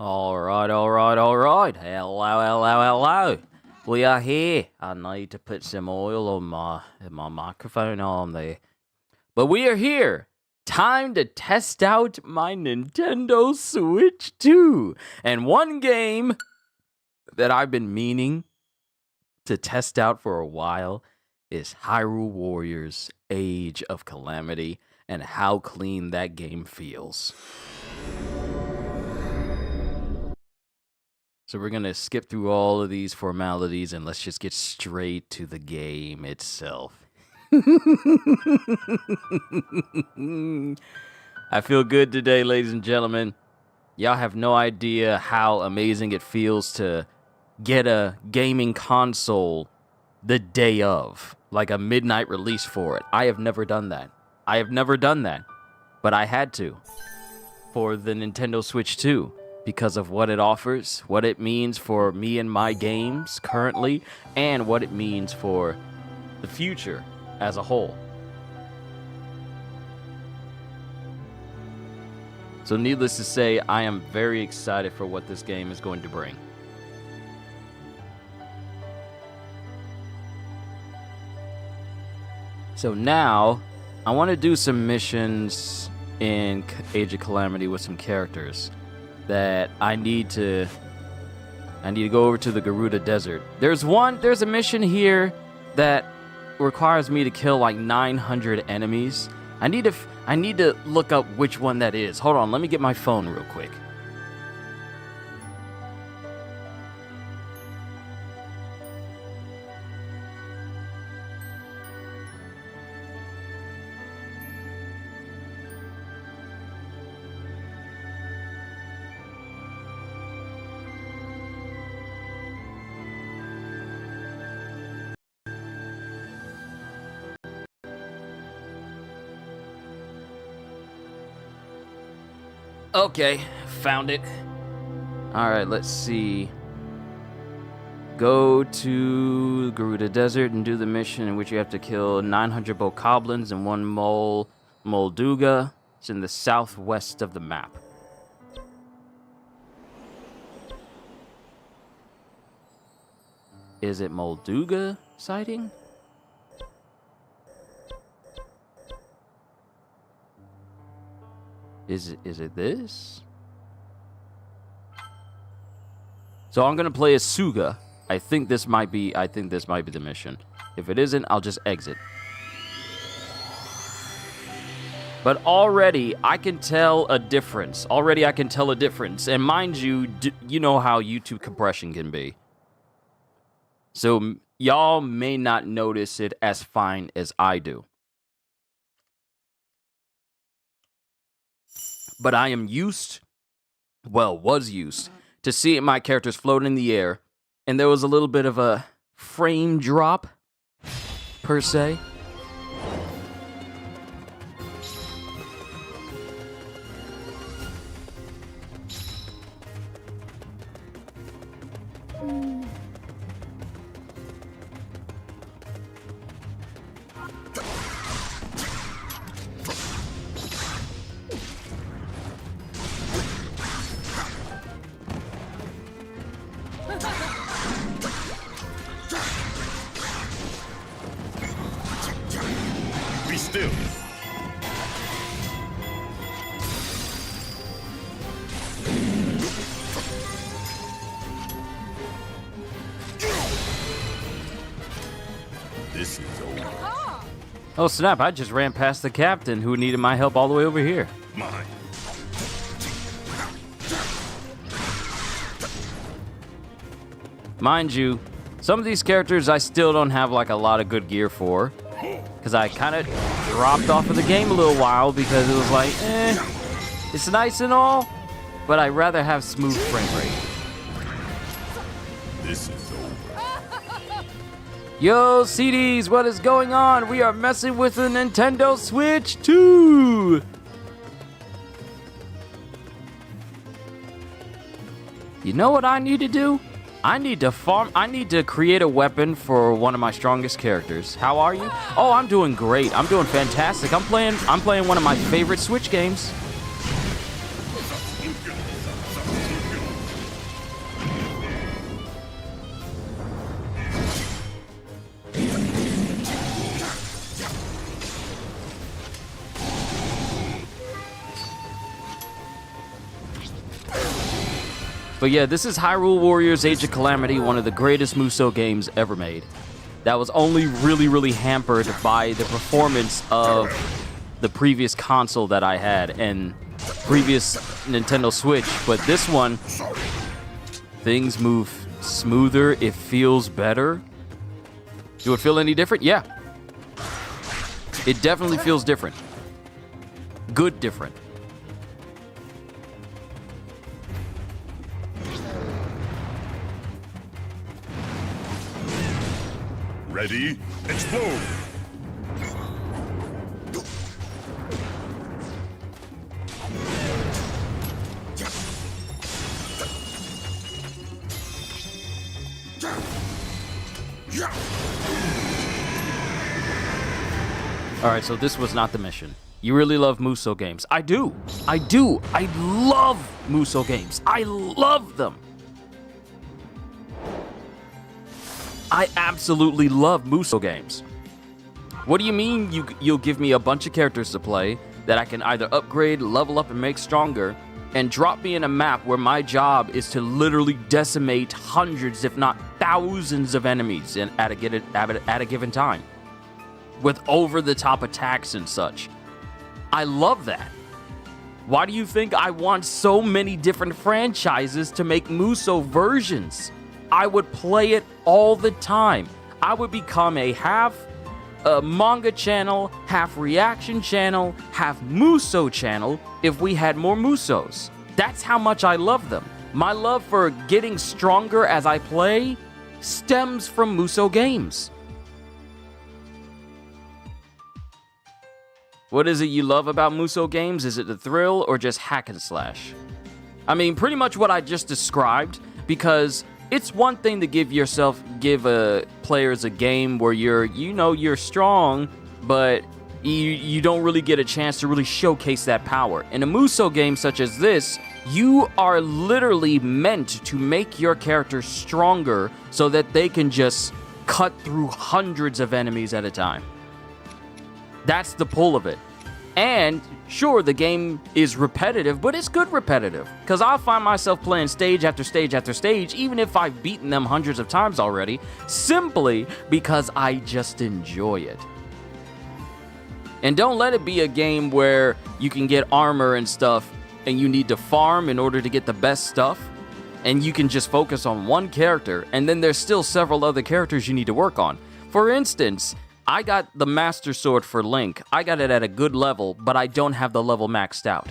All right, all right, all right. Hello, hello, hello. We are here. I need to put some oil on my microphone arm there. But we are here. Time to test out my Nintendo Switch 2. And one game that I've been meaning to test out for a while is Hyrule Warriors Age of Calamity and how clean that game feels. So we're going to skip through all of these formalities and let's just get straight to the game itself. I feel good today, ladies and gentlemen. Y'all have no idea how amazing it feels to get a gaming console the day of, like a midnight release for it. I have never done that. But I had to for the Nintendo Switch 2. Because of what it offers, what it means for me and my games currently, and what it means for the future as a whole. So needless to say, I am very excited for what this game is going to bring. So now, I want to do some missions in Age of Calamity with some characters that I need to go over to the Garuda Desert. There's a mission here that requires me to kill like 900 enemies. I need to look up which one that is. Hold on, let me get my phone real quick. Okay, found it. Alright, let's see. Go to Garuda Desert and do the mission in which you have to kill 900 bokoblins and one Molduga. It's in the southwest of the map. Is it Molduga sighting? Is it this? So I'm gonna play as Suga. I think this might be the mission. If it isn't, I'll just exit. But already I can tell a difference. And mind you, you know how YouTube compression can be. So y'all may not notice it as fine as I do. But I am was used to seeing my characters float in the air, and there was a little bit of a frame drop, per se. Still. This is over. Oh snap, I just ran past the captain who needed my help all the way over here. Mine. Mind you, some of these characters I still don't have like a lot of good gear for. Because I kind of dropped off of the game a little while because it was like, it's nice and all, but I'd rather have smooth frame rate. This is over. Yo, CDs, what is going on? We are messing with the Nintendo Switch 2! You know what I need to do? I need to create a weapon for one of my strongest characters. How are you? Oh, I'm doing great. I'm doing fantastic. I'm playing one of my favorite Switch games. But yeah, this is Hyrule Warriors Age of Calamity, one of the greatest Musou games ever made. That was only really hampered by the performance of the previous console that I had and previous Nintendo Switch. But this one, things move smoother, it feels better. Do it feel any different? Yeah. It definitely feels different. Good different. Ready? Explode! Alright, so this was not the mission. You really love Musou games. I do. I love Musou games. I love them. I absolutely love Musou games. What do you mean you'll give me a bunch of characters to play that I can either upgrade, level up, and make stronger, and drop me in a map where my job is to literally decimate hundreds, if not thousands of enemies at a given time with over-the-top attacks and such. I love that. Why do you think I want so many different franchises to make Musou versions? I would play it all the time. I would become a half manga channel, half reaction channel, half Musou channel if we had more Musous. That's how much I love them. My love for getting stronger as I play stems from Musou games. What is it you love about Musou games? Is it the thrill or just hack and slash? I mean, pretty much what I just described, because it's one thing to give players a game where you're strong, but you don't really get a chance to really showcase that power. In a Musou game such as this, you are literally meant to make your character stronger so that they can just cut through hundreds of enemies at a time. That's the pull of it. And sure, the game is repetitive, but it's good repetitive, because I'll find myself playing stage after stage after stage, even if I've beaten them hundreds of times already, simply because I just enjoy it. And don't let it be a game where you can get armor and stuff, and you need to farm in order to get the best stuff, and you can just focus on one character, and then there's still several other characters you need to work on. For instance, I got the Master Sword for Link. I got it at a good level, but I don't have the level maxed out.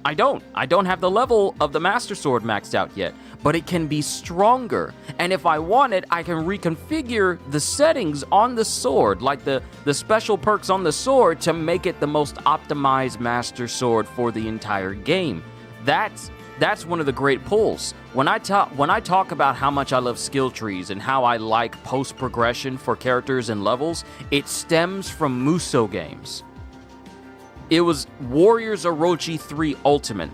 I don't have the level of the Master Sword maxed out yet, but it can be stronger. And if I want it, I can reconfigure the settings on the sword, like the special perks on the sword, to make it the most optimized Master Sword for the entire game. That's one of the great pulls. When I talk about how much I love skill trees and how I like post-progression for characters and levels, it stems from Musou games. It was Warriors Orochi 3 Ultimate,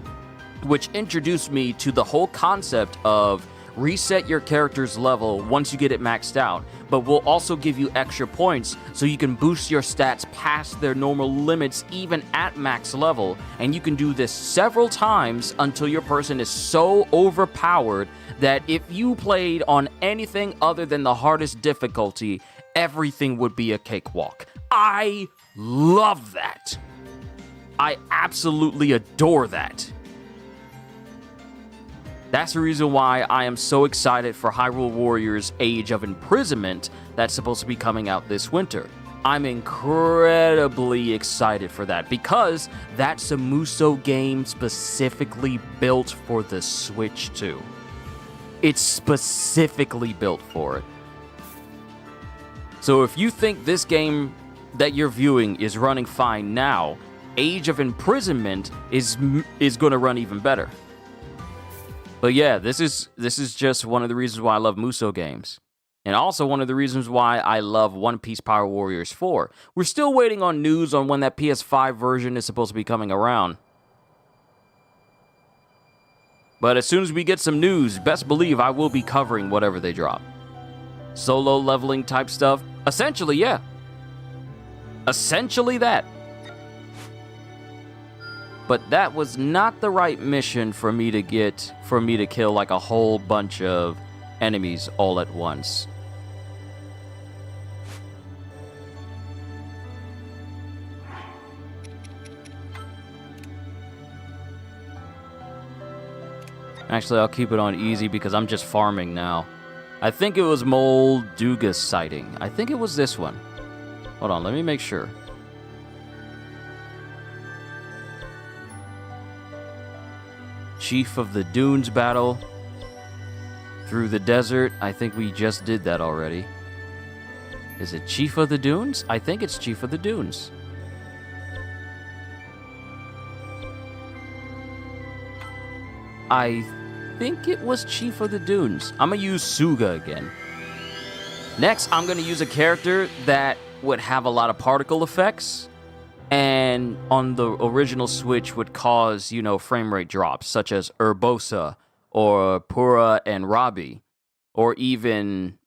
which introduced me to the whole concept of reset your character's level once you get it maxed out, but will also give you extra points so you can boost your stats past their normal limits even at max level, and you can do this several times until your person is so overpowered that if you played on anything other than the hardest difficulty, everything would be a cakewalk. I love that. I absolutely adore that. That's the reason why I am so excited for Hyrule Warriors Age of Imprisonment that's supposed to be coming out this winter. I'm incredibly excited for that because that's a Musou game specifically built for the Switch 2. It's specifically built for it. So if you think this game that you're viewing is running fine now, Age of Imprisonment is going to run even better. But yeah, this is just one of the reasons why I love Musou games. And also one of the reasons why I love One Piece Power Warriors 4. We're still waiting on news on when that PS5 version is supposed to be coming around. But as soon as we get some news, best believe I will be covering whatever they drop. Solo leveling type stuff. Essentially, yeah. Essentially that. But that was not the right mission for me to kill like a whole bunch of enemies all at once. Actually, I'll keep it on easy because I'm just farming now. I think it was Molduga's sighting. I think it was this one. Hold on, let me make sure. Chief of the Dunes battle. Through the desert. I think we just did that already. Is it Chief of the Dunes? I think it's Chief of the Dunes. I think it was Chief of the Dunes. I'm gonna use Suga again. Next, I'm gonna use a character that would have a lot of particle effects, and on the original Switch would cause, you know, frame rate drops, such as Urbosa, or Pura and Robbie, or even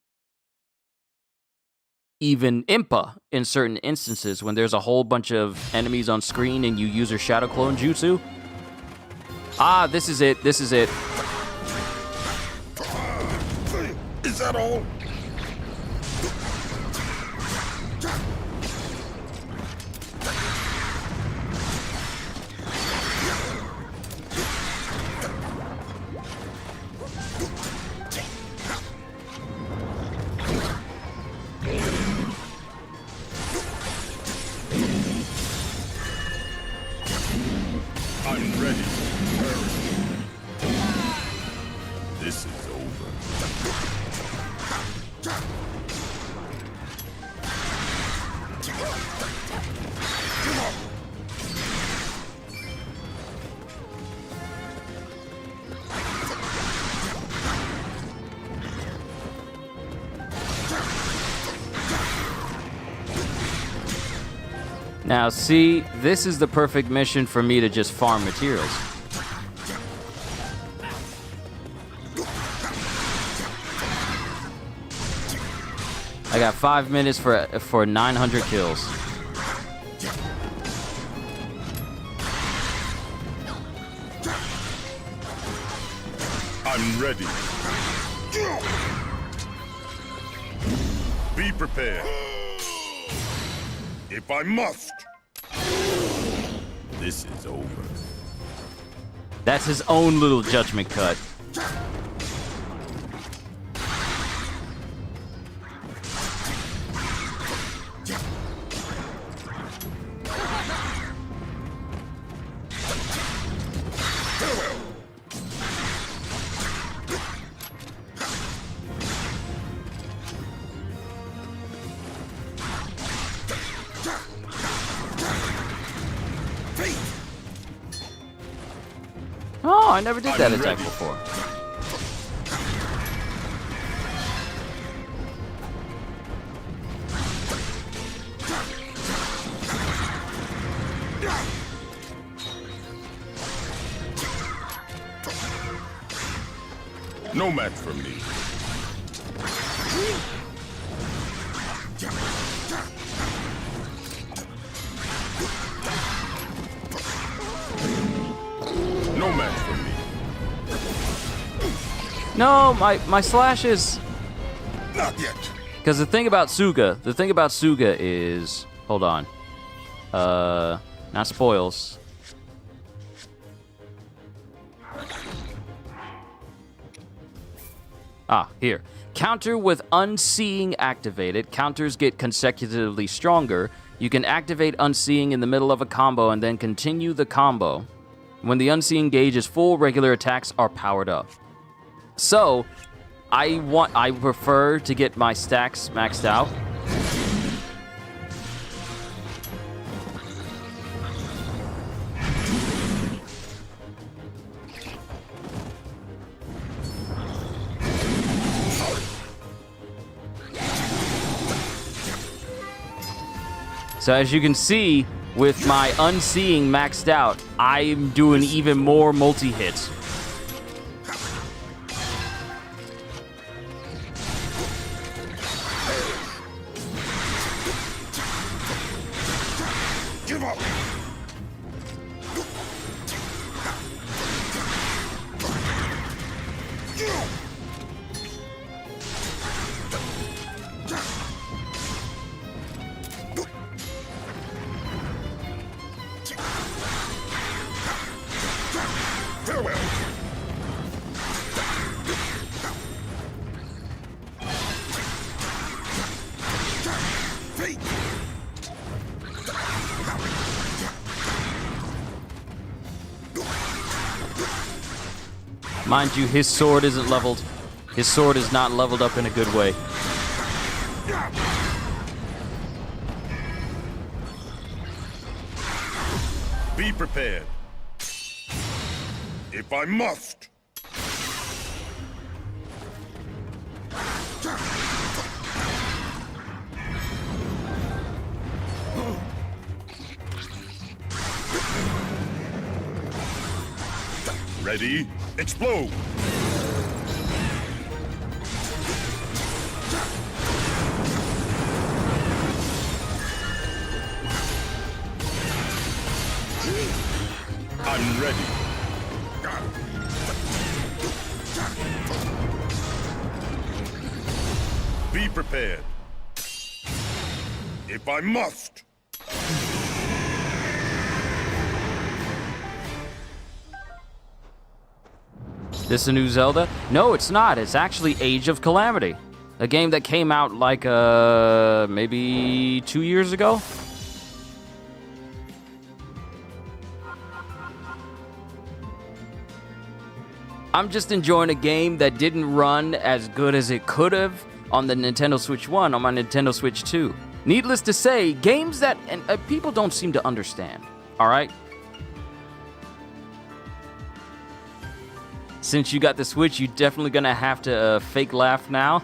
Impa in certain instances when there's a whole bunch of enemies on screen and you use your Shadow Clone Jutsu. Ah, this is it. This is it. Is that all? I'm ready. This is over. Now, see, this is the perfect mission for me to just farm materials. I got 5 minutes for 900 kills. I'm ready. Be prepared. If I must. This is over. That's his own little judgment cut. Oh, I never did that attack before. No match for me. No match for me. No, my slash is... Not yet. Because the thing about Suga is... Hold on. Not spoils. Ah, here. Counter with Unseeing activated. Counters get consecutively stronger. You can activate Unseeing in the middle of a combo and then continue the combo. When the Unseeing gauge is full, regular attacks are powered up. So, I prefer to get my stacks maxed out. So as you can see, with my Unseeing maxed out, I'm doing even more multi-hits. Give up. Mind you, his sword isn't leveled. His sword is not leveled up in a good way. Be prepared. If I must. Ready? Explode! I'm ready. Be prepared. If I must. This a new Zelda? No, it's not. It's actually Age of Calamity. A game that came out like, maybe 2 years ago? I'm just enjoying a game that didn't run as good as it could have on the Nintendo Switch 1, on my Nintendo Switch 2. Needless to say, games that people don't seem to understand, all right? Since you got the Switch, you're definitely gonna have to fake laugh now.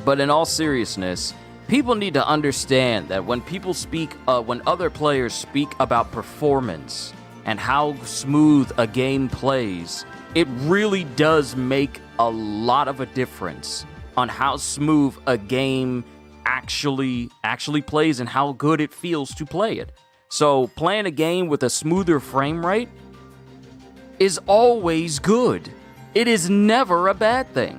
But in all seriousness, people need to understand that when people speak, when other players speak about performance and how smooth a game plays, it really does make a lot of a difference on how smooth a game actually plays and how good it feels to play it. So playing a game with a smoother frame rate is always good. It is never a bad thing.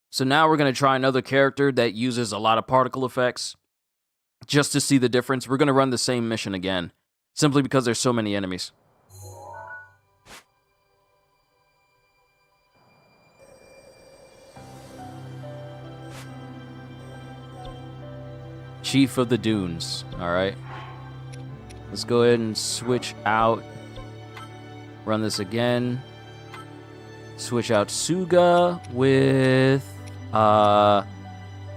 So now we're going to try another character that uses a lot of particle effects. Just to see the difference, we're going to run the same mission again, simply because there's so many enemies. Chief of the Dunes, alright. Let's go ahead and switch out. Run this again. Switch out Suga with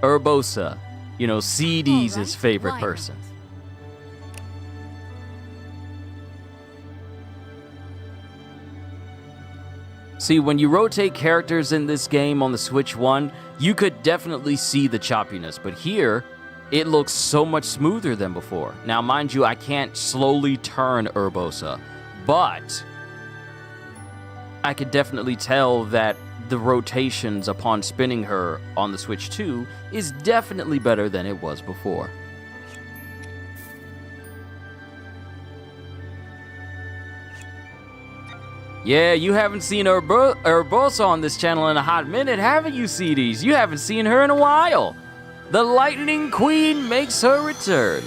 Urbosa. You know, CD's his favorite person. See, when you rotate characters in this game on the Switch 1, you could definitely see the choppiness, but here, it looks so much smoother than before. Now, mind you, I can't slowly turn Urbosa, but I could definitely tell that the rotations upon spinning her on the Switch 2 is definitely better than it was before. Yeah, you haven't seen Urbosa on this channel in a hot minute, haven't you, CDs? You haven't seen her in a while. The Lightning Queen makes her return.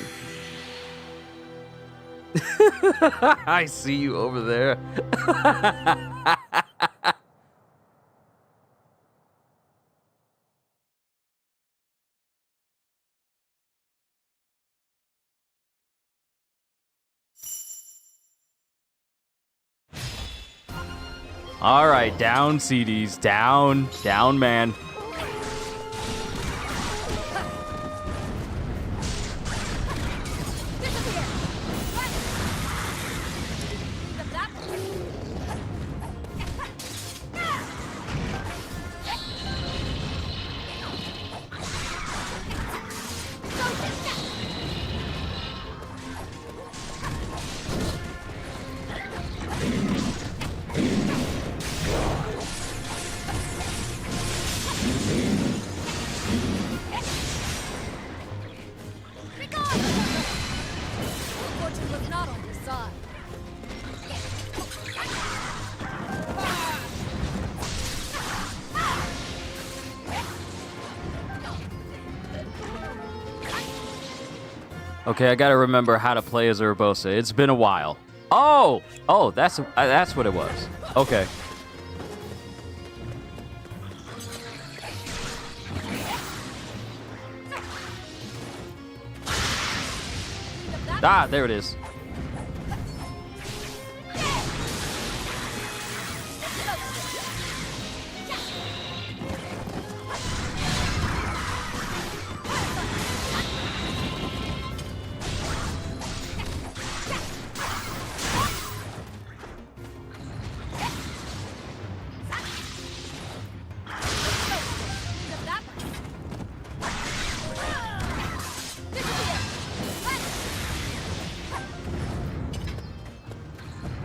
I see you over there. All right, down, CDs. Down, down, man. Okay, I gotta remember how to play as Urbosa. It's been a while. Oh, that's what it was. Okay. Ah, there it is.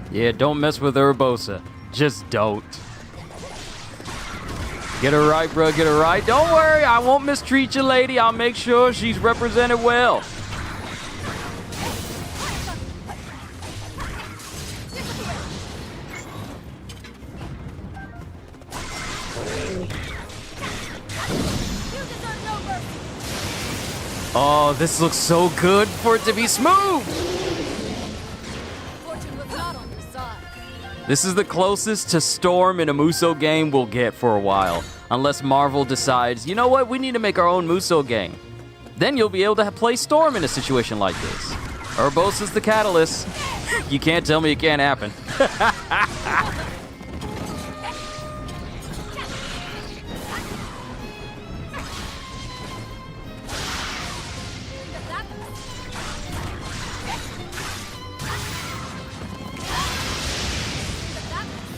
Yeah, don't mess with Urbosa. Just don't. Get her right, bro. Get her right. Don't worry. I won't mistreat you, lady. I'll make sure she's represented well. Oh, this looks so good for it to be smooth. This is the closest to Storm in a Muso game we'll get for a while. Unless Marvel decides, you know what, we need to make our own Muso game. Then you'll be able to play Storm in a situation like this. Urbosa's the catalyst. You can't tell me it can't happen.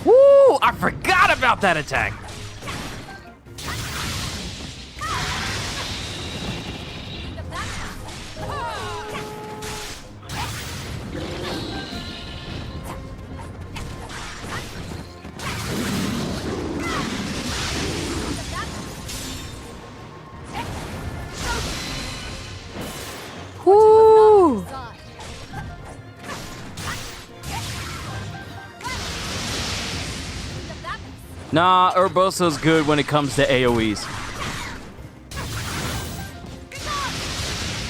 Woo! I forgot about that attack. Woo! Nah, Urbosa's good when it comes to AoEs.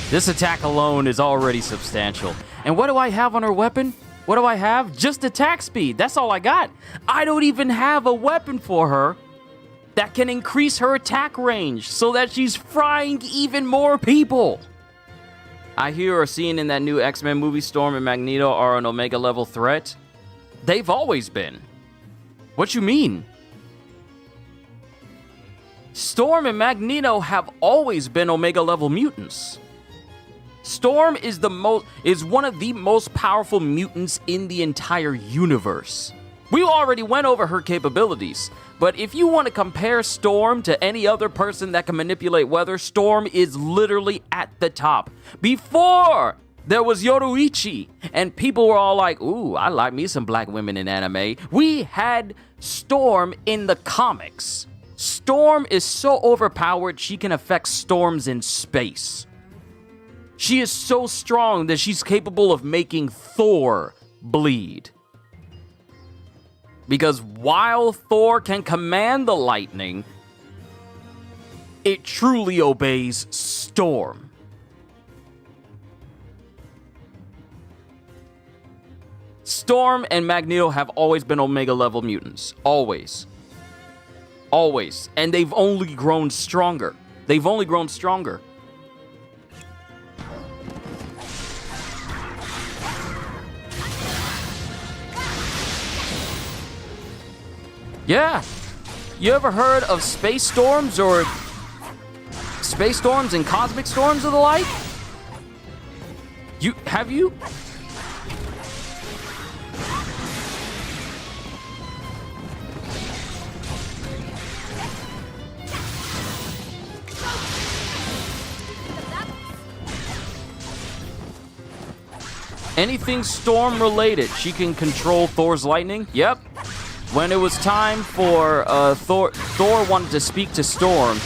This attack alone is already substantial. And what do I have on her weapon? What do I have? Just attack speed. That's all I got. I don't even have a weapon for her that can increase her attack range so that she's frying even more people. I hear or seen in that new X-Men movie Storm and Magneto are an Omega level threat. They've always been. What you mean? Storm and Magneto have always been Omega level mutants. Storm is one of the most powerful mutants in the entire universe. We already went over her capabilities, but if you want to compare Storm to any other person that can manipulate weather, Storm is literally at the top. Before there was Yoruichi, and people were all like, ooh, I like me some black women in anime. We had Storm in the comics. Storm is so overpowered, she can affect storms in space. She is so strong that she's capable of making Thor bleed. Because while Thor can command the lightning, it truly obeys Storm. Storm and Magneto have always been Omega level mutants. Always. Always. And they've only grown stronger. They've only grown stronger. Yeah. You ever heard of space storms or space storms and cosmic storms or the like? Have you? Anything storm related, she can control Thor's lightning. Yep. When it was time for Thor wanted to speak to Storm,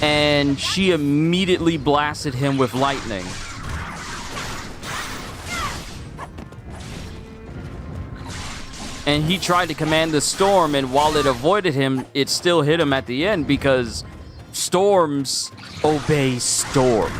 and she immediately blasted him with lightning. And he tried to command the storm, and while it avoided him, it still hit him at the end because storms obey Storm.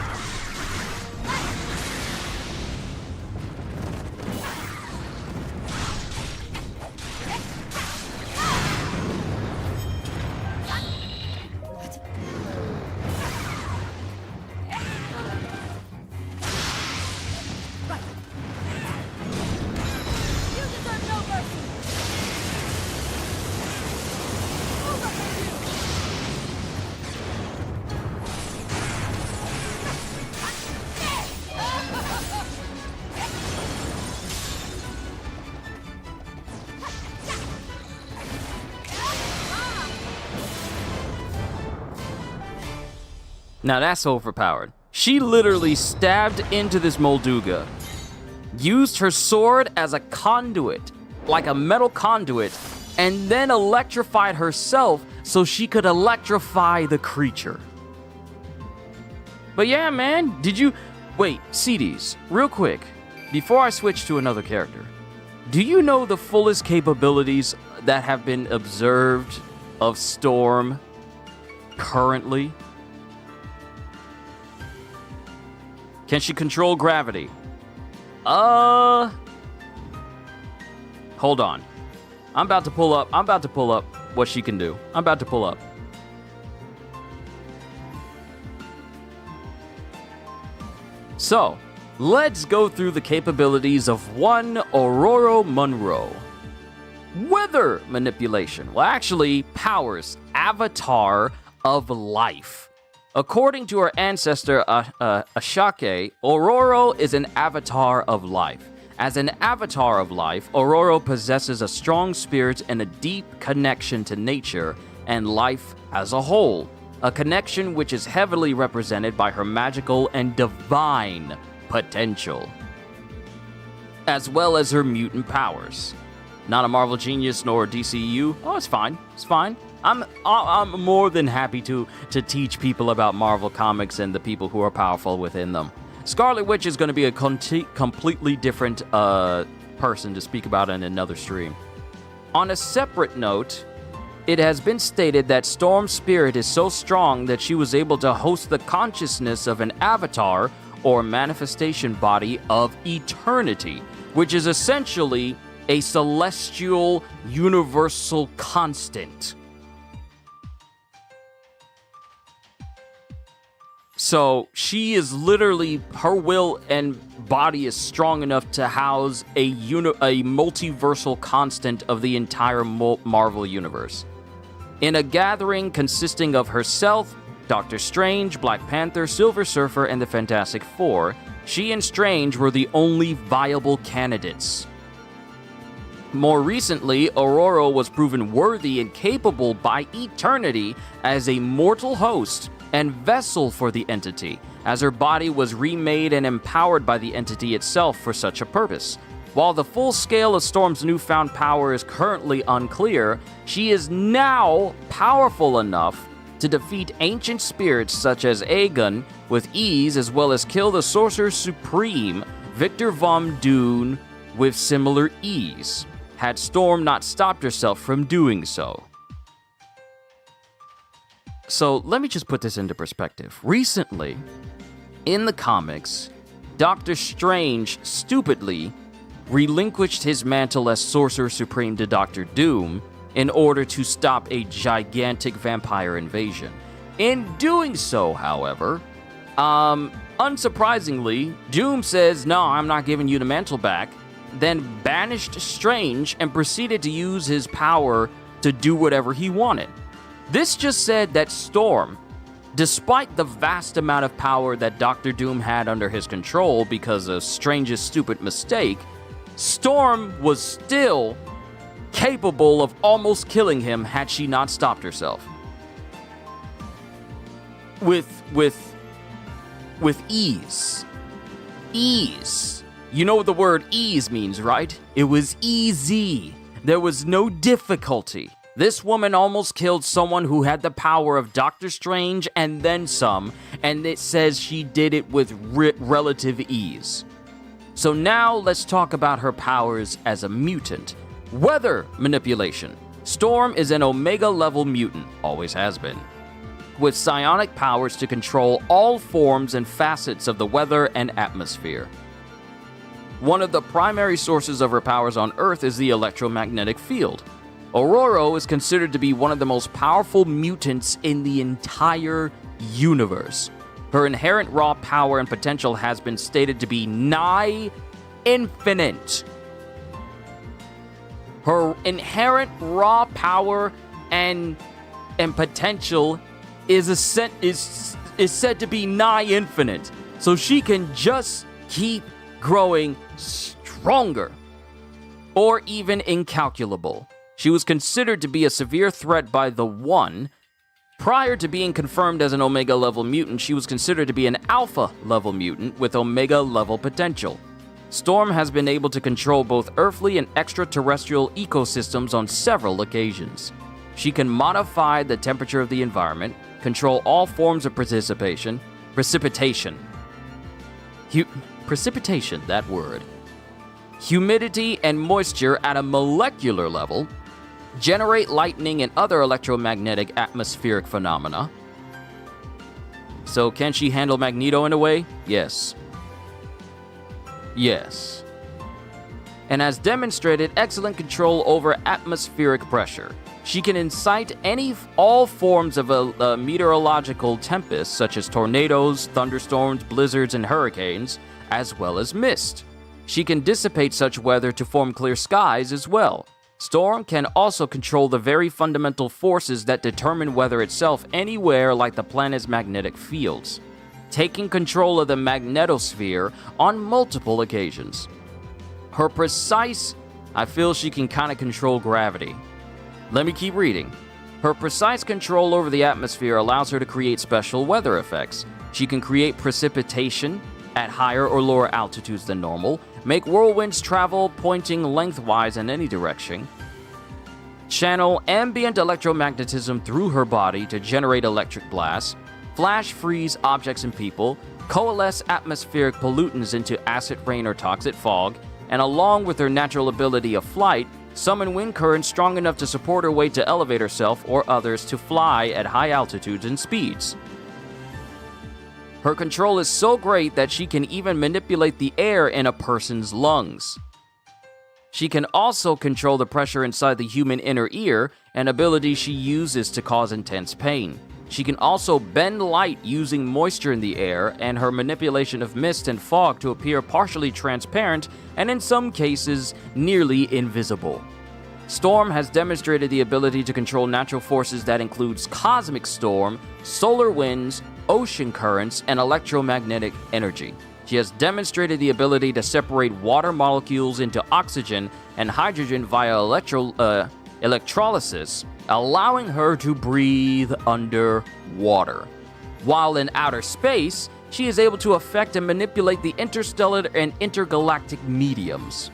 Now that's overpowered. She literally stabbed into this Molduga, used her sword as a conduit, like a metal conduit, and then electrified herself so she could electrify the creature. But yeah, man, did you... Wait, CDs, real quick, before I switch to another character, do you know the fullest capabilities that have been observed of Storm currently? Can she control gravity? Hold on. I'm about to pull up what she can do. I'm about to pull up. So, let's go through the capabilities of one Aurora Monroe. Weather manipulation. Well, actually, powers avatar of life. According to her ancestor Ashake, Aurora is an avatar of life. As an avatar of life, Aurora possesses a strong spirit and a deep connection to nature and life as a whole. A connection which is heavily represented by her magical and divine potential, as well as her mutant powers. Not a Marvel genius nor a DCU. Oh, it's fine. It's fine. I'm more than happy to teach people about Marvel comics and the people who are powerful within them. Scarlet Witch is going to be a completely different person to speak about in another stream. On a separate note, it has been stated that Storm's spirit is so strong that she was able to host the consciousness of an avatar or manifestation body of eternity, which is essentially a celestial universal constant. So she is literally, her will and body is strong enough to house a multiversal constant of the entire Marvel universe. In a gathering consisting of herself, Doctor Strange, Black Panther, Silver Surfer, and the Fantastic Four, she and Strange were the only viable candidates. More recently, Aurora was proven worthy and capable by eternity as a mortal host and vessel for the entity, as her body was remade and empowered by the entity itself for such a purpose. While the full scale of Storm's newfound power is currently unclear, she is now powerful enough to defeat ancient spirits such as Aegon with ease, as well as kill the Sorcerer Supreme, Victor Von Doom, with similar ease, had Storm not stopped herself from doing so. So let me just put this into perspective. Recently, in the comics, Doctor Strange stupidly relinquished his mantle as Sorcerer Supreme to Doctor Doom in order to stop a gigantic vampire invasion. In doing so, however, unsurprisingly, Doom says, "No, I'm not giving you the mantle back," then banished Strange and proceeded to use his power to do whatever he wanted. This just said that Storm, despite the vast amount of power that Doctor Doom had under his control because of Strange's stupid mistake, Storm was still capable of almost killing him had she not stopped herself. With ease. Ease. You know what the word ease means, right? It was easy. There was no difficulty. This woman almost killed someone who had the power of Doctor Strange and then some, and it says she did it with relative ease. So now let's talk about her powers as a mutant. Weather manipulation. Storm is an Omega level mutant, always has been, with psionic powers to control all forms and facets of the weather and atmosphere. One of the primary sources of her powers on Earth is the electromagnetic field. Aurora is considered to be one of the most powerful mutants in the entire universe. Her inherent raw power and potential has been stated to be nigh infinite. Her inherent raw power and potential is said to be nigh infinite. So she can just keep growing stronger, or even incalculable. She was considered to be a severe threat by the One, Prior to being confirmed as an Omega-level mutant, she was considered to be an Alpha-level mutant with Omega-level potential. Storm has been able to control both earthly and extraterrestrial ecosystems on several occasions. She can modify the temperature of the environment, control all forms of precipitation, that word, humidity and moisture at a molecular level, generate lightning and other electromagnetic atmospheric phenomena. So can she handle Magneto in a way? Yes. Yes. And has demonstrated excellent control over atmospheric pressure. She can incite all forms of a meteorological tempest, such as tornadoes, thunderstorms, blizzards, and hurricanes, as well as mist. She can dissipate such weather to form clear skies as well. Storm can also control the very fundamental forces that determine weather itself anywhere, like the planet's magnetic fields, taking control of the magnetosphere on multiple occasions. I feel she can kind of control gravity. Let me keep reading. Her precise control over the atmosphere allows her to create special weather effects. She can create precipitation at higher or lower altitudes than normal, make whirlwinds travel pointing lengthwise in any direction, channel ambient electromagnetism through her body to generate electric blasts, flash freeze objects and people, coalesce atmospheric pollutants into acid rain or toxic fog, and along with her natural ability of flight, summon wind currents strong enough to support her weight to elevate herself or others to fly at high altitudes and speeds. Her control is so great that she can even manipulate the air in a person's lungs. She can also control the pressure inside the human inner ear, an ability she uses to cause intense pain. She can also bend light using moisture in the air and her manipulation of mist and fog to appear partially transparent and in some cases nearly invisible. Storm has demonstrated the ability to control natural forces that includes cosmic storm, solar winds, ocean currents, and electromagnetic energy. She has demonstrated the ability to separate water molecules into oxygen and hydrogen via electrolysis, allowing her to breathe underwater. While in outer space, she is able to affect and manipulate the interstellar and intergalactic mediums,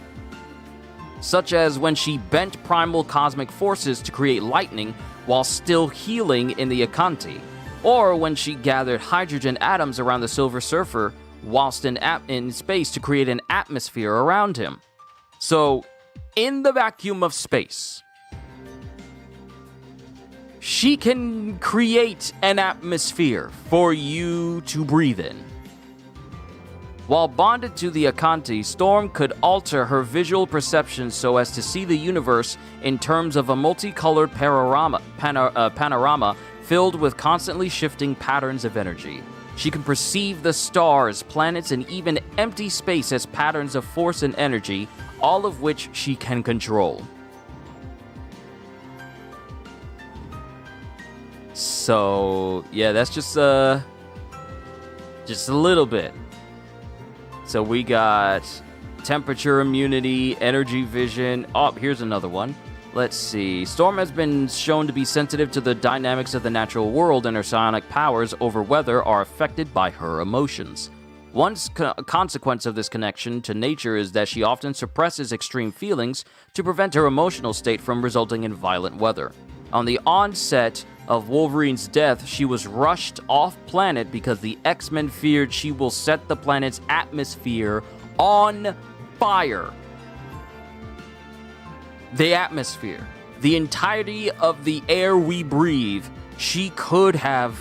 such as when she bent primal cosmic forces to create lightning while still healing in the Akanti, or when she gathered hydrogen atoms around the Silver Surfer whilst in space to create an atmosphere around him. So, in the vacuum of space, she can create an atmosphere for you to breathe in. While bonded to the Akanti, Storm could alter her visual perception so as to see the universe in terms of a multicolored panorama filled with constantly shifting patterns of energy. She can perceive the stars, planets, and even empty space as patterns of force and energy, all of which she can control. So, yeah, that's just a little bit. So we got temperature immunity, energy vision. Oh, here's another one. Let's see. Storm has been shown to be sensitive to the dynamics of the natural world, and her psionic powers over weather are affected by her emotions. One consequence of this connection to nature is that she often suppresses extreme feelings to prevent her emotional state from resulting in violent weather. On the onset of Wolverine's death, she was rushed off-planet because the X-Men feared she will set the planet's atmosphere on fire. The atmosphere, the entirety of the air we breathe, she could have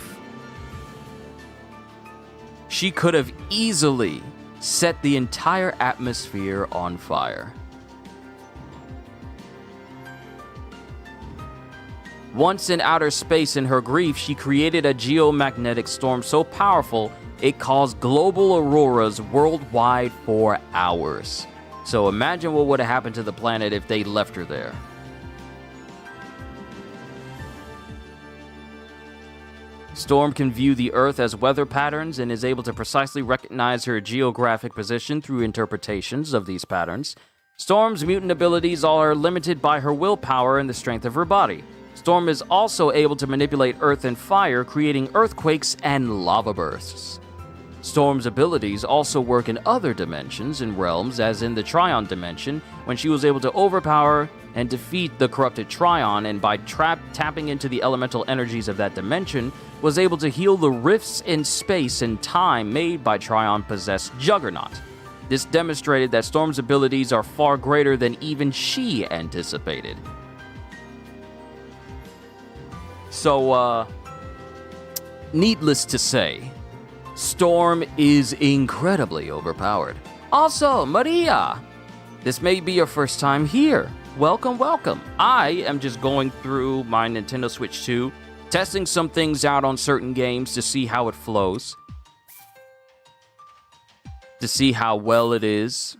easily set the entire atmosphere on fire. Once in outer space in her grief, she created a geomagnetic storm so powerful it caused global auroras worldwide for hours. So imagine what would have happened to the planet if they left her there. Storm can view the Earth as weather patterns and is able to precisely recognize her geographic position through interpretations of these patterns. Storm's mutant abilities are limited by her willpower and the strength of her body. Storm is also able to manipulate earth and fire, creating earthquakes and lava bursts. Storm's abilities also work in other dimensions and realms, as in the Trion dimension, when she was able to overpower and defeat the corrupted Trion, and by tapping into the elemental energies of that dimension, was able to heal the rifts in space and time made by Trion-possessed Juggernaut. This demonstrated that Storm's abilities are far greater than even she anticipated. So, needless to say, Storm is incredibly overpowered. Also, Maria! This may be your first time here. Welcome, welcome. I am just going through my Nintendo Switch 2, testing some things out on certain games to see how it flows, to see how well it is.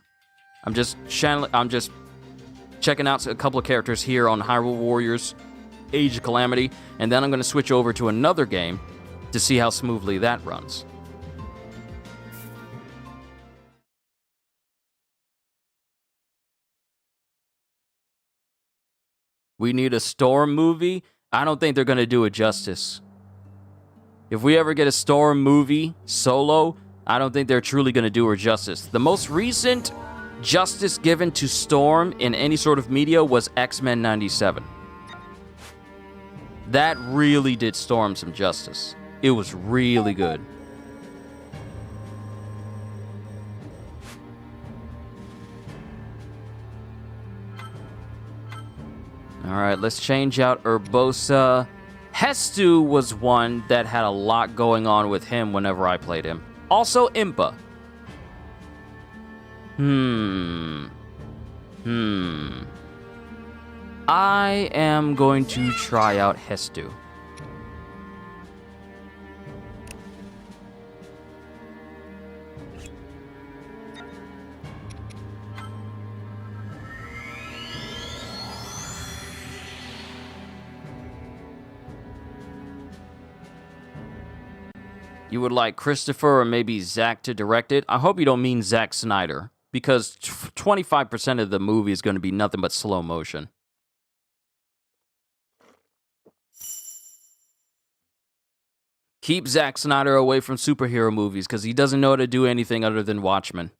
I'm just checking out a couple of characters here on Hyrule Warriors Age of Calamity, and then I'm going to switch over to another game to see how smoothly that runs. We need a Storm movie. I don't think they're going to do it justice. If we ever get a Storm movie solo, I don't think they're truly going to do her justice. The most recent justice given to Storm in any sort of media was X-Men 97. That really did Storm some justice. It was really good. Alright, let's change out Urbosa. Hestu was one that had a lot going on with him whenever I played him. Also, Impa. I am going to try out Hestu. You would like Christopher or maybe Zack to direct it? I hope you don't mean Zack Snyder, because 25% of the movie is going to be nothing but slow motion. Keep Zack Snyder away from superhero movies, because he doesn't know how to do anything other than Watchmen.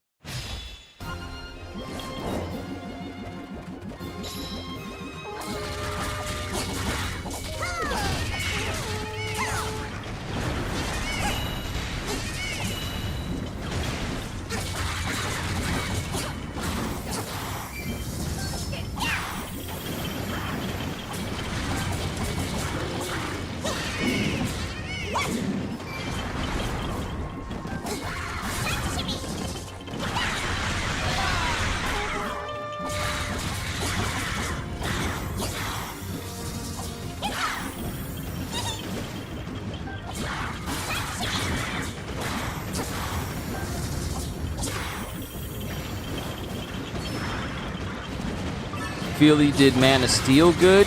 Feel he did Man of Steel good?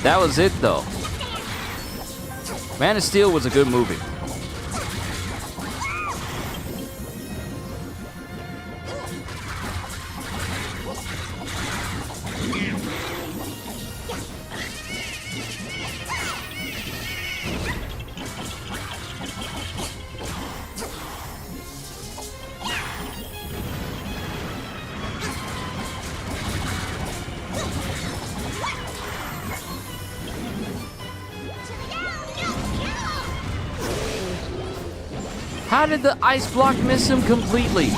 That was it, though. Man of Steel was a good movie. How did the ice block miss him completely?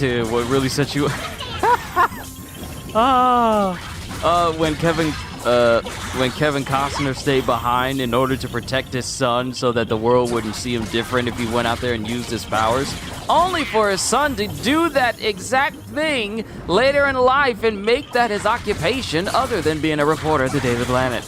to what really set you. When Kevin Costner stayed behind in order to protect his son so that the world wouldn't see him different if he went out there and used his powers, only for his son to do that exact thing later in life and make that his occupation other than being a reporter at the Daily Planet.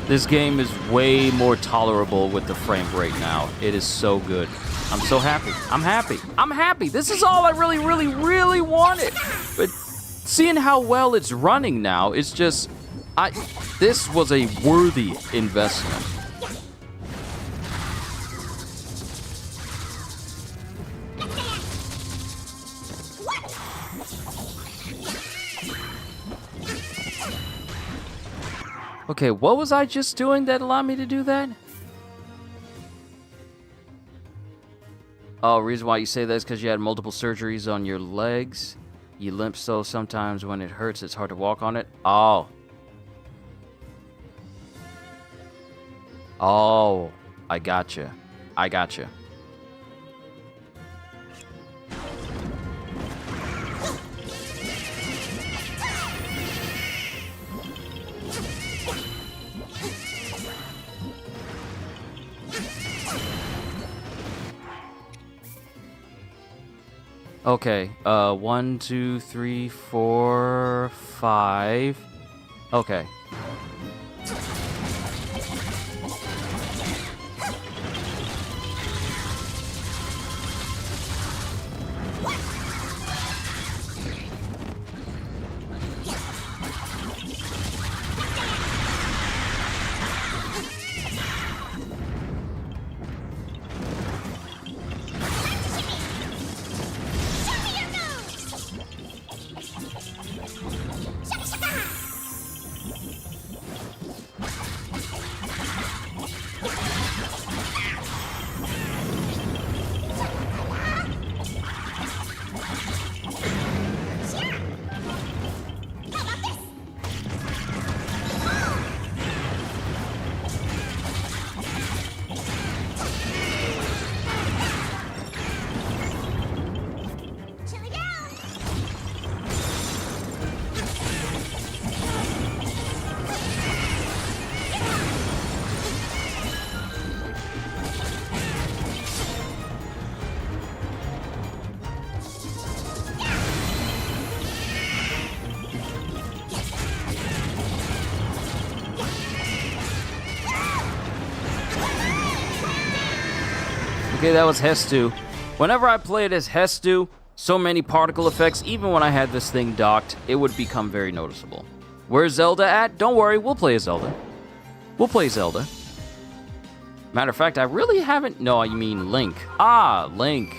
This game is way more tolerable with the frame rate now. It is so good. I'm so happy. I'm happy. I'm happy. This is all I really, really, really wanted. But seeing how well it's running now, it's just... This was a worthy investment. Okay, what was I just doing that allowed me to do that? Oh, reason why you say that is because you had multiple surgeries on your legs. You limp so sometimes when it hurts, it's hard to walk on it. Oh. Oh, I gotcha. I gotcha. Okay, 1, 2, 3, 4, 5. Okay. Okay, that was Hestu. Whenever I played as Hestu, so many particle effects, even when I had this thing docked, it would become very noticeable. Where's Zelda at? Don't worry, we'll play as Zelda. We'll play Zelda. Matter of fact, I really haven't... No, you mean Link. Ah, Link.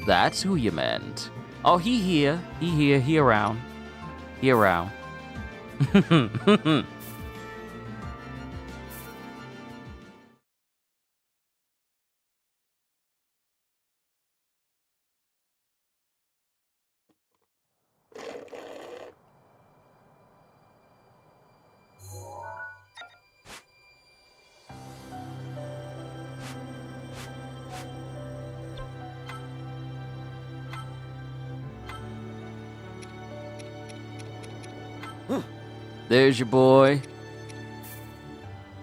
That's who you meant. Oh, he here. He around. He around. There's your boy.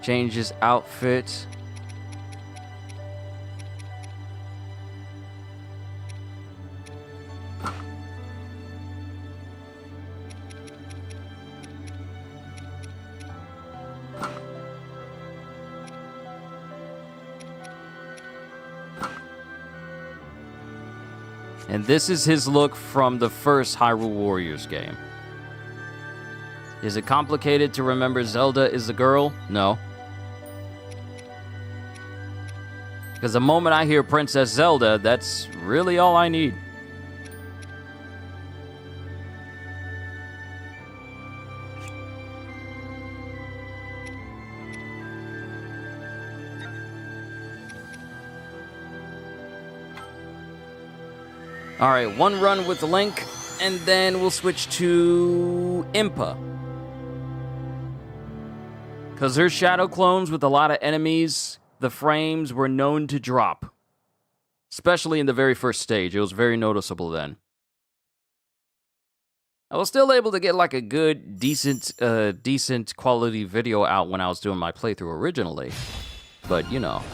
Change his outfit. And this is his look from the first Hyrule Warriors game. Is it complicated to remember Zelda is the girl? No. Because the moment I hear Princess Zelda, that's really all I need. All right, one run with Link, and then we'll switch to Impa. Because there's shadow clones with a lot of enemies, the frames were known to drop. Especially in the very first stage. It was very noticeable then. I was still able to get like a good, decent quality video out when I was doing my playthrough originally. But, you know.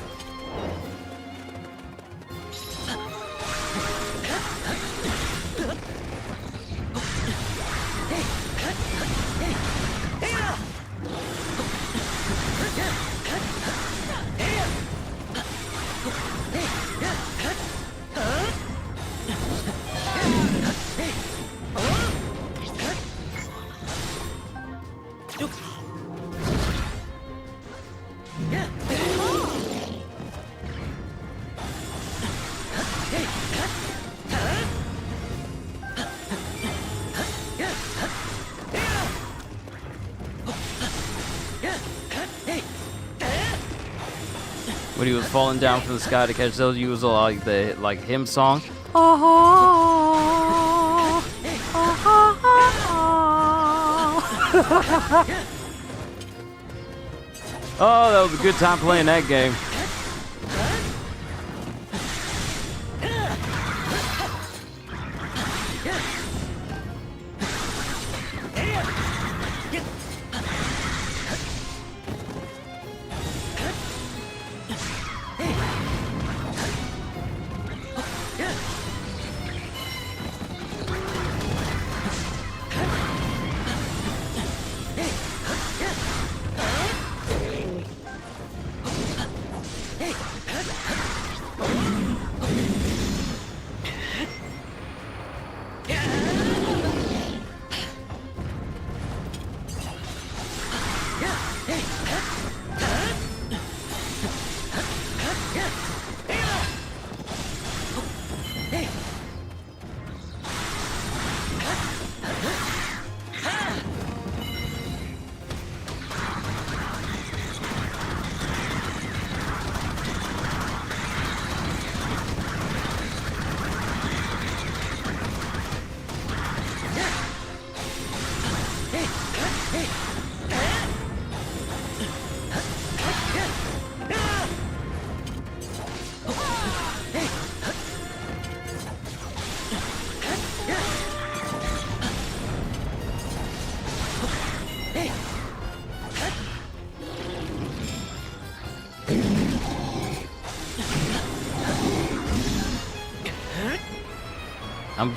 When he was falling down from the sky to catch those, he was like the hymn song. Oh, that was a good time playing that game.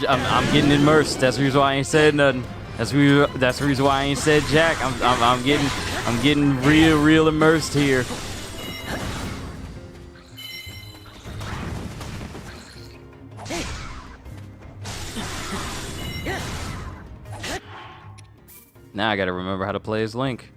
I'm getting immersed. That's the reason why I ain't said nothing. That's the reason why I ain't said jack. I'm getting real immersed here. Now I gotta remember how to play as Link.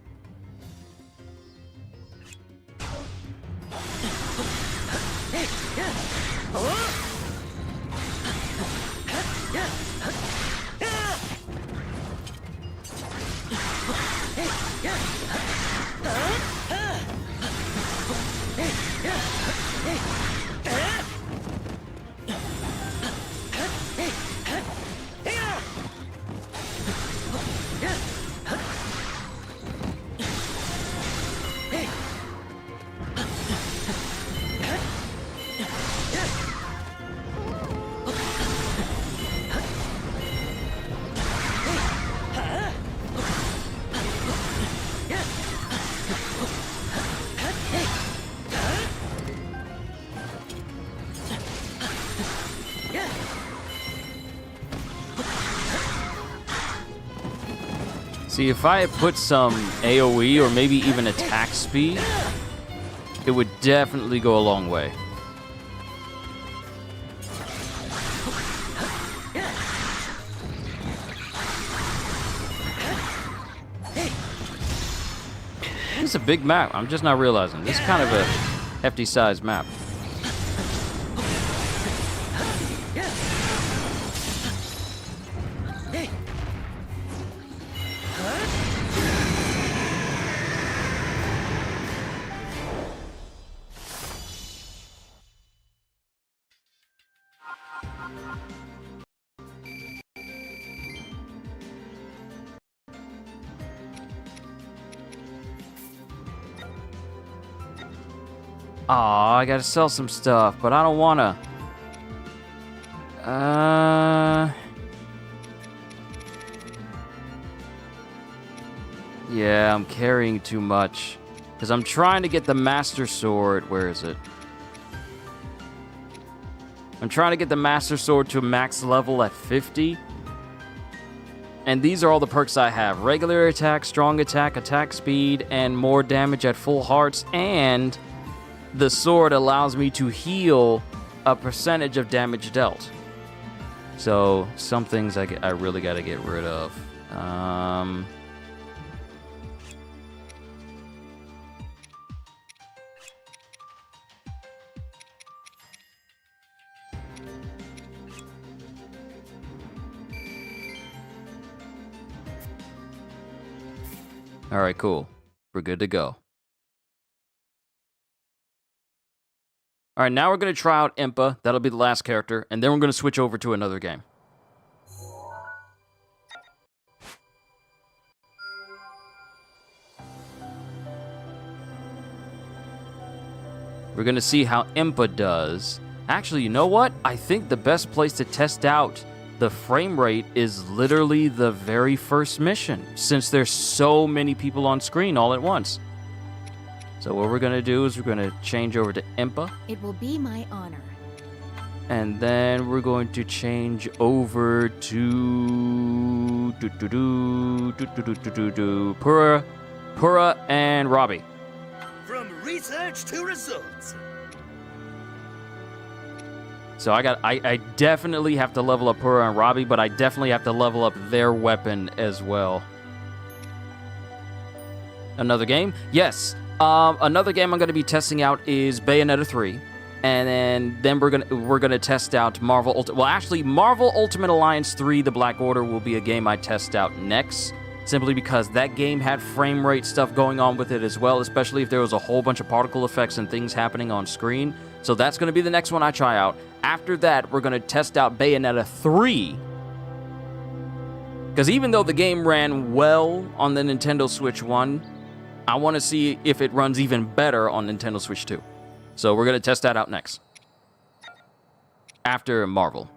See, if I had put some AoE or maybe even attack speed, it would definitely go a long way. It's a big map. I'm just not realizing. This is kind of a hefty sized map. Aw, I gotta sell some stuff, but I don't wanna. Yeah, I'm carrying too much. Because I'm trying to get the Master Sword. Where is it? I'm trying to get the Master Sword to max level at 50. And these are all the perks I have. Regular attack, strong attack, attack speed, and more damage at full hearts. And the sword allows me to heal a percentage of damage dealt. So, some things I really got to get rid of. All right, cool. We're good to go. All right, now we're going to try out Impa. That'll be the last character. And then we're going to switch over to another game. We're going to see how Impa does. Actually, you know what? I think the best place to test out the frame rate is literally the very first mission, since there's so many people on screen all at once. So what we're going to do is we're going to change over to Impa. It will be my honor. And then we're going to change over to Pura and Robbie. From research to results. So I definitely have to level up Pura and Robbie, but I definitely have to level up their weapon as well. Another game? Yes. Another game I'm going to be testing out is Bayonetta 3. And then we're gonna test out Marvel Ultimate Alliance 3: The Black Order will be a game I test out next, simply because that game had frame rate stuff going on with it as well, especially if there was a whole bunch of particle effects and things happening on screen. So that's going to be the next one I try out. After that, we're going to test out Bayonetta 3. Because even though the game ran well on the Nintendo Switch 1, I want to see if it runs even better on Nintendo Switch 2. So we're going to test that out next. After Marvel.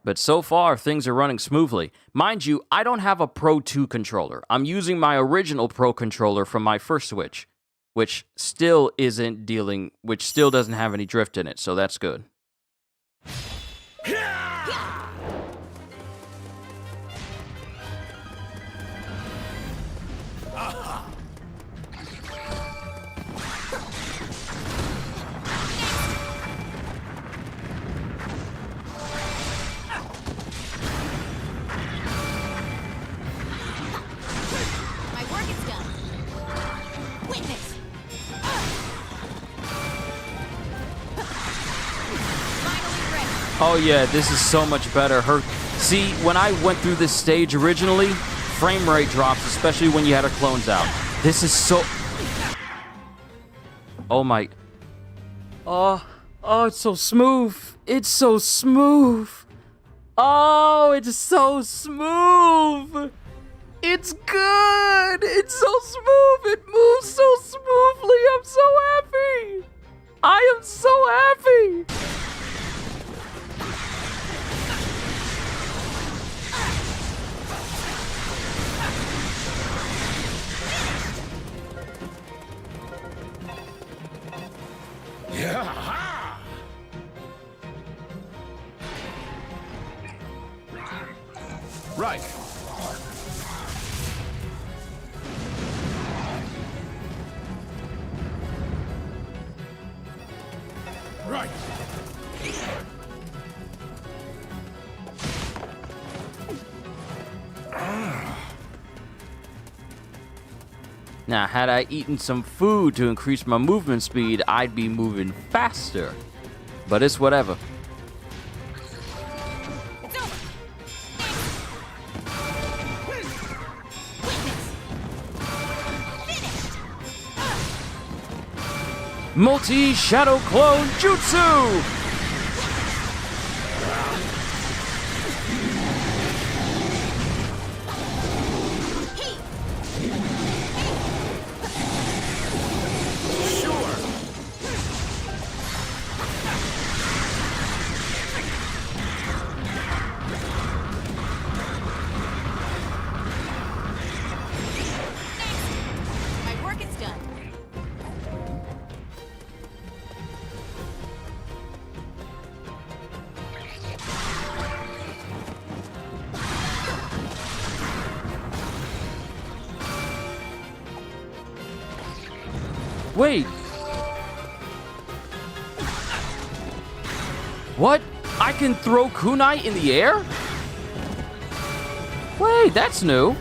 But so far, things are running smoothly. Mind you, I don't have a Pro 2 controller. I'm using my original Pro controller from my first Switch, which still doesn't have any drift in it, so that's good. Oh yeah, this is so much better. See, when I went through this stage originally, frame rate drops, especially when you had her clones out. This is so... Oh my... Oh, it's so smooth. It's so smooth. Oh, it's so smooth. It's good. It's so smooth. It moves so smoothly. I'm so happy. I am so happy. Yeah. Right. Right. Now, had I eaten some food to increase my movement speed, I'd be moving faster. But it's whatever. Multi-Shadow Clone Jutsu! Wait. What? I can throw kunai in the air? Wait, that's new.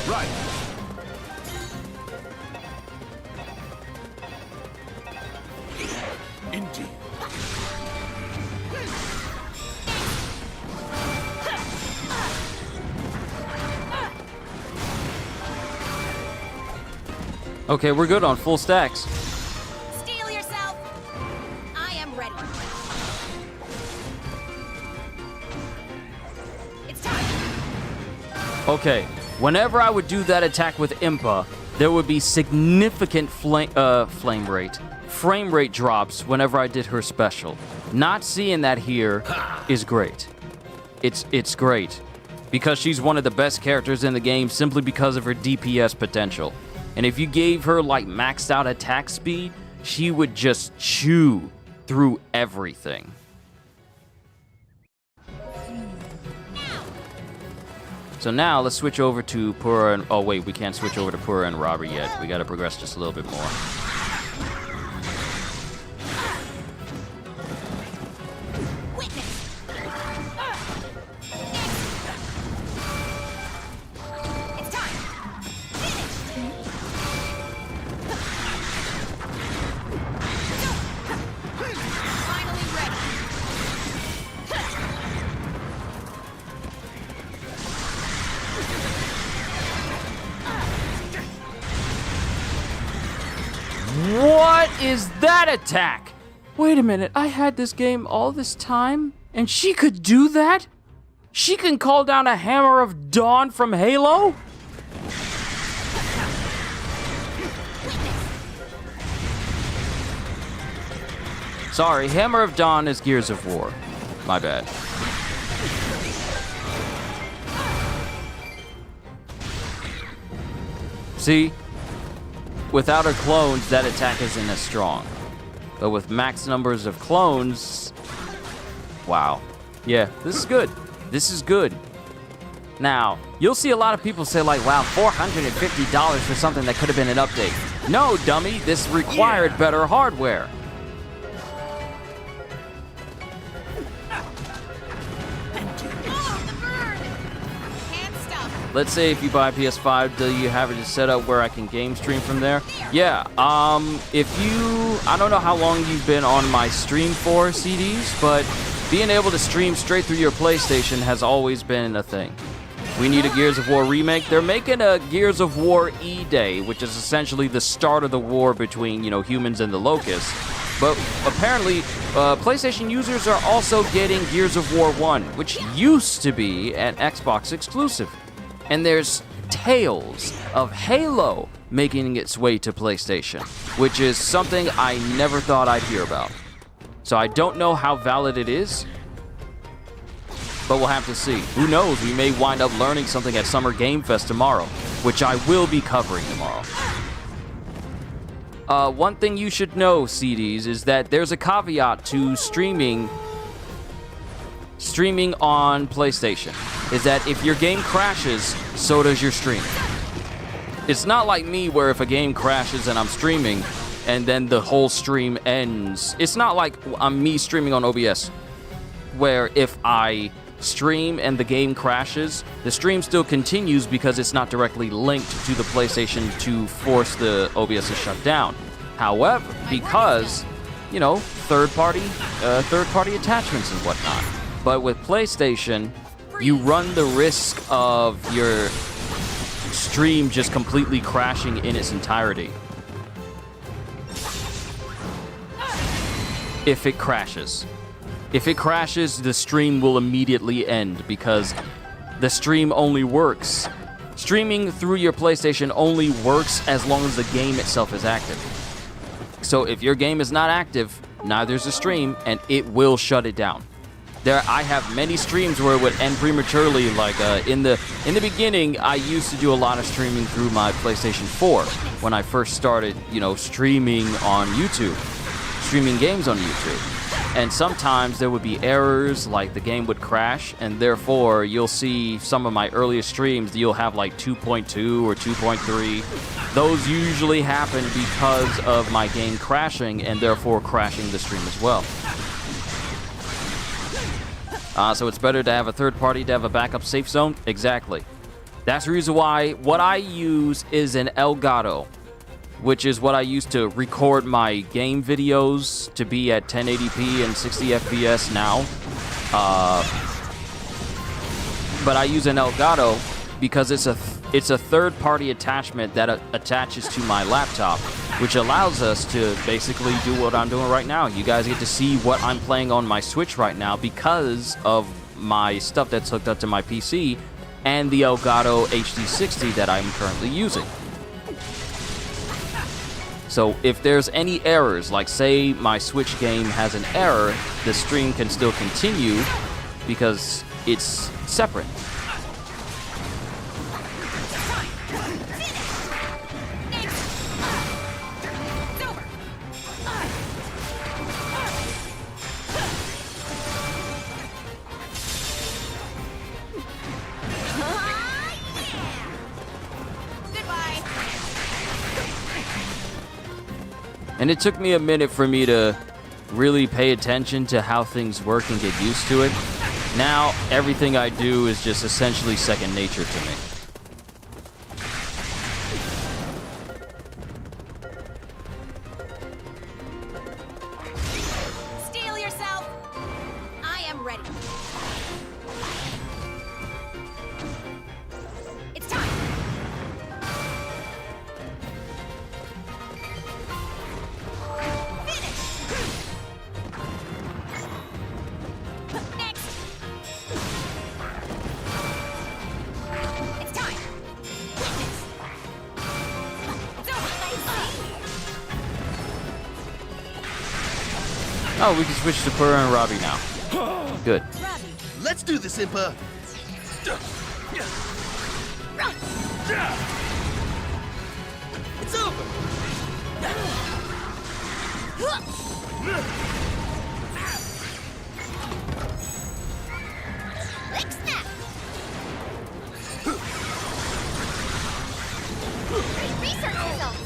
Right. Indeed. Okay, we're good on full stacks. Steel yourself. I am ready. It's time. Okay, whenever I would do that attack with Impa, there would be significant frame rate drops whenever I did her special. Not seeing that here is great. It's great because she's one of the best characters in the game simply because of her DPS potential. And if you gave her like maxed out attack speed, she would just chew through everything. So now let's switch over to Pura and... Oh, wait, we can't switch over to Pura and Robert yet. We got to progress just a little bit more. It's time. Finally ready. What is that attack? Wait a minute, I had this game all this time, and she could do that? She can call down a Hammer of Dawn from Halo? Sorry, Hammer of Dawn is Gears of War. My bad. See? Without her clones, that attack isn't as strong. But with max numbers of clones... Wow. Yeah, this is good. This is good. Now, you'll see a lot of people say like, wow, $450 for something that could have been an update. No, dummy, this required better hardware. Oh, the burn. Can't stop. Let's say if you buy PS5, do you have it set up where I can game stream from there? Yeah, if you... I don't know how long you've been on my stream for, CDs, but being able to stream straight through your PlayStation has always been a thing. We need a Gears of War remake. They're making a Gears of War E-Day, which is essentially the start of the war between, humans and the Locusts. But apparently, PlayStation users are also getting Gears of War 1, which used to be an Xbox exclusive. And there's tales of Halo making its way to PlayStation, which is something I never thought I'd hear about. So I don't know how valid it is, but we'll have to see. Who knows, we may wind up learning something at Summer Game Fest tomorrow, which I will be covering tomorrow. One thing you should know, CDs, is that there's a caveat to streaming on PlayStation, is that if your game crashes, so does your stream. It's not like me where if a game crashes and I'm streaming and then the whole stream ends. It's not like I'm me streaming on OBS, where if I stream and the game crashes, the stream still continues because it's not directly linked to the PlayStation to force the OBS to shut down. However, because, third-party attachments and whatnot. But with PlayStation, you run the risk of your stream just completely crashing in its entirety. If it crashes. If it crashes, the stream will immediately end because the stream only works. Streaming through your PlayStation only works as long as the game itself is active. So if your game is not active, neither is the stream, and it will shut it down. I have many streams where it would end prematurely. Like in the beginning, I used to do a lot of streaming through my PlayStation 4 when I first started, streaming on YouTube, streaming games on YouTube. And sometimes there would be errors, like the game would crash, and therefore you'll see some of my earliest streams, you'll have like 2.2 or 2.3. Those usually happen because of my game crashing and therefore crashing the stream as well. So it's better to have a third party to have a backup safe zone? Exactly. That's the reason why what I use is an Elgato, which is what I use to record my game videos to be at 1080p and 60 FPS now. But I use an Elgato because it's a third-party attachment that attaches to my laptop, which allows us to basically do what I'm doing right now. You guys get to see what I'm playing on my Switch right now because of my stuff that's hooked up to my PC and the Elgato HD60 that I'm currently using. So if there's any errors, like say my Switch game has an error, the stream can still continue because it's separate. And it took me a minute for me to really pay attention to how things work and get used to it. Now, everything I do is just essentially second nature to me. Steel yourself. I am ready. It's time. Oh, we can switch to Pura and Robbie now. Good. Let's do this, Impa. It's over. Lick snap. Research results.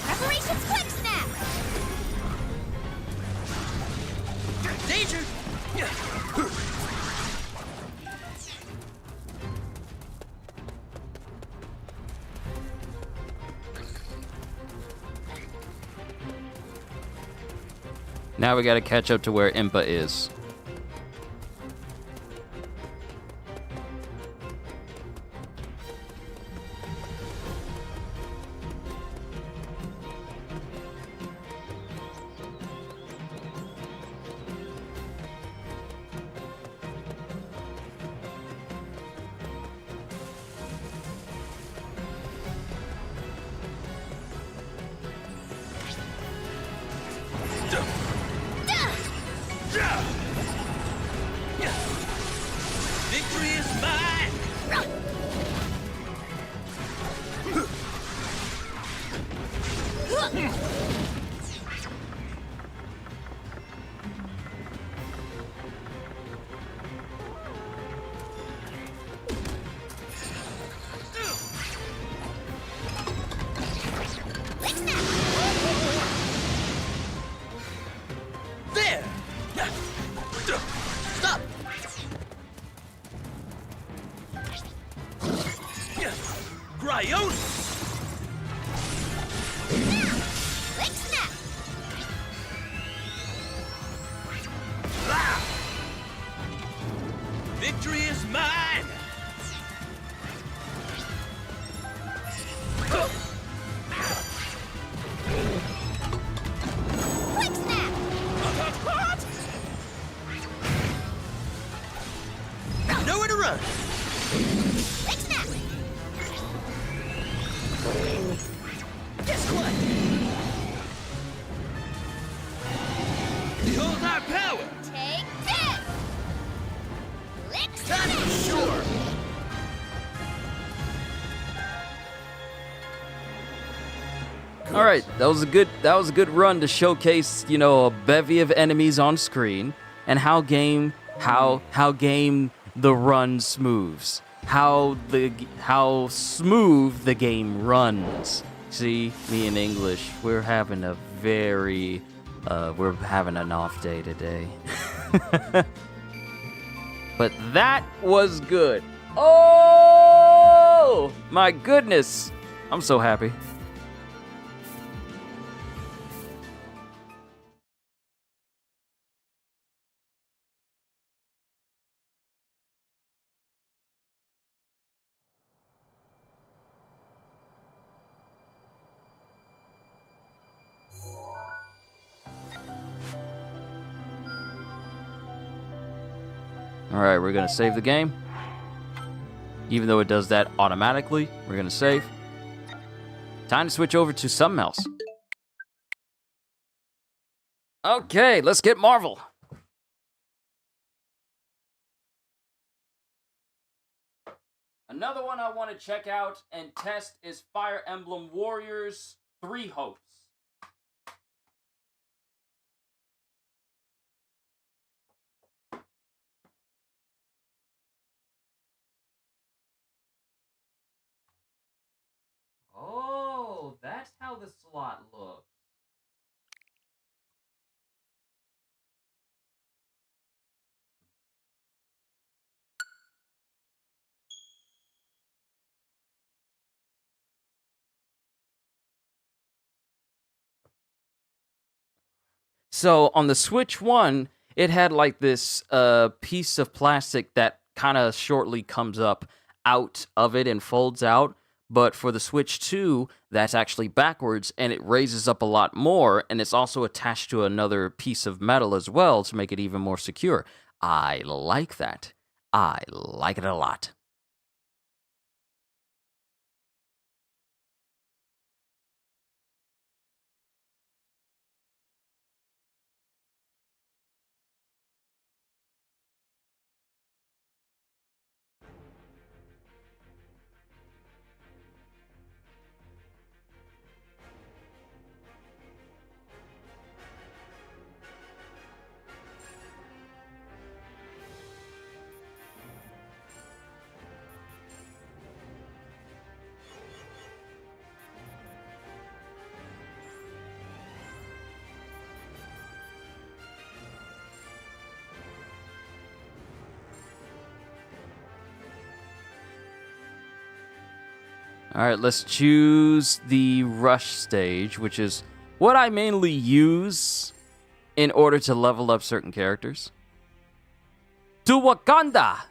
Preparations quick snap. Danger. Now we gotta catch up to where Impa is. Victory is mine! There! Stop! Gryonis! Lick snap. Victory is mine! Quick snap. run. Lick snap. Guess what? Behold our power. Take this. Lick That's snap. for sure. All right, that was a good run to showcase, you know, a bevy of enemies on screen and how game the run smooths. How smooth the game runs. See, me in English, we're having an off day today. But that was good. Oh, my goodness. I'm so happy. All right, we're going to save the game. Even though it does that automatically, we're going to save. Time to switch over to something else. Okay, let's get Marvel. Another one I want to check out and test is Fire Emblem Warriors 3 Hopes. Oh, that's how the slot looks. So on the Switch 1, it had like this piece of plastic that kind of shortly comes up out of it and folds out. But for the Switch 2, that's actually backwards and it raises up a lot more. And it's also attached to another piece of metal as well to make it even more secure. I like that. I like it a lot. All right, let's choose the rush stage, which is what I mainly use in order to level up certain characters. To Wakanda!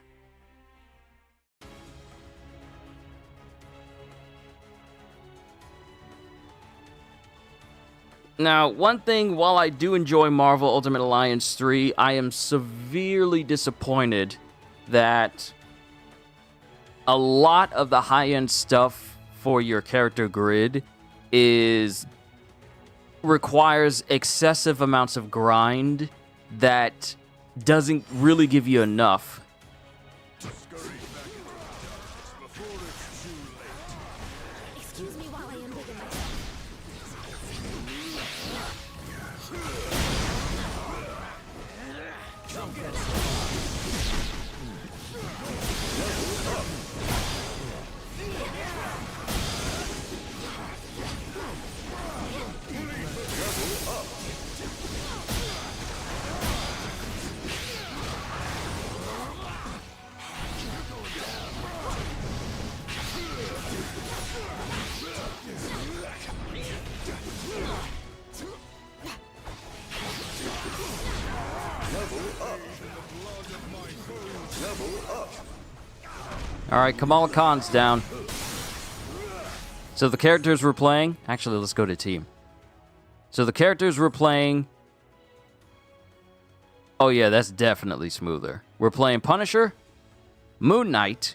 Now, one thing, while I do enjoy Marvel Ultimate Alliance 3, I am severely disappointed that a lot of the high-end stuff for your character grid requires excessive amounts of grind that doesn't really give you enough. Excuse me while I unbiggen my All right, Kamala Khan's down. So the characters we're playing... Actually, let's go to team. So the characters we're playing... Oh yeah, that's definitely smoother. We're playing Punisher, Moon Knight,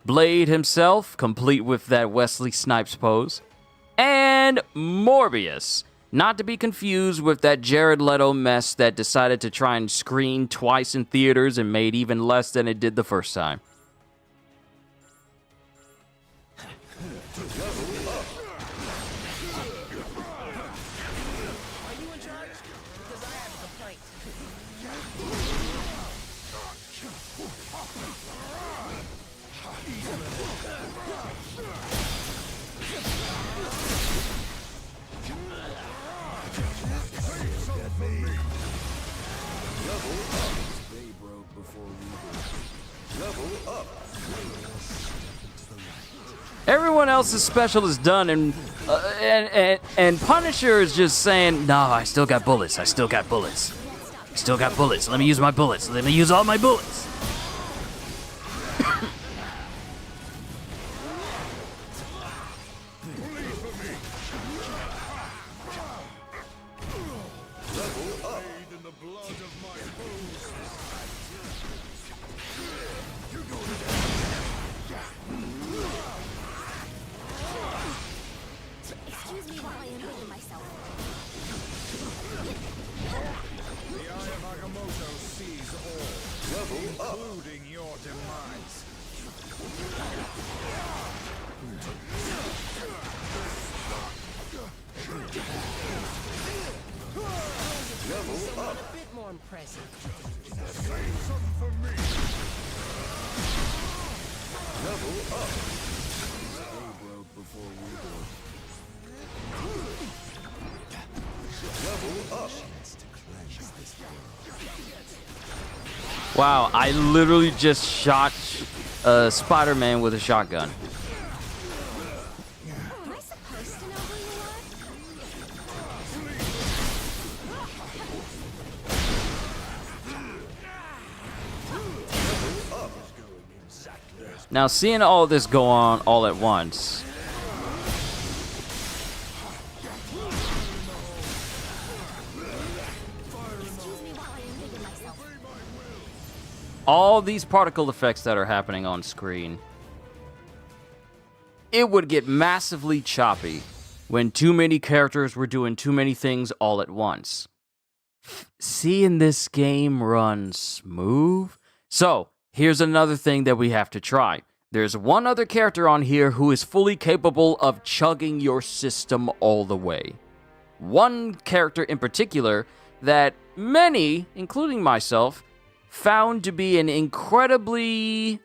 Blade himself, complete with that Wesley Snipes pose, and Morbius, not to be confused with that Jared Leto mess that decided to try and screen twice in theaters and made even less than it did the first time. Everyone else's special is done, and Punisher is just saying, "No, I still got bullets. I still got bullets. I still got bullets. Let me use my bullets. Let me use all my bullets." Excuse me while I enlighten myself. The Eye of Agamotto sees all, including your demise. A bit more impressive. Save some for me. They broke before we broke. Wow, I literally just shot Spider-Man with a shotgun. Am I supposed to know who you are? Now, seeing all this go on all at once, Excuse me while I enlighten myself. all these particle effects that are happening on screen, it would get massively choppy when too many characters were doing too many things all at once. Seeing this game run smooth. So, here's another thing that we have to try. There's one other character on here who is fully capable of chugging your system all the way. One character in particular that many, including myself, found to be an incredibly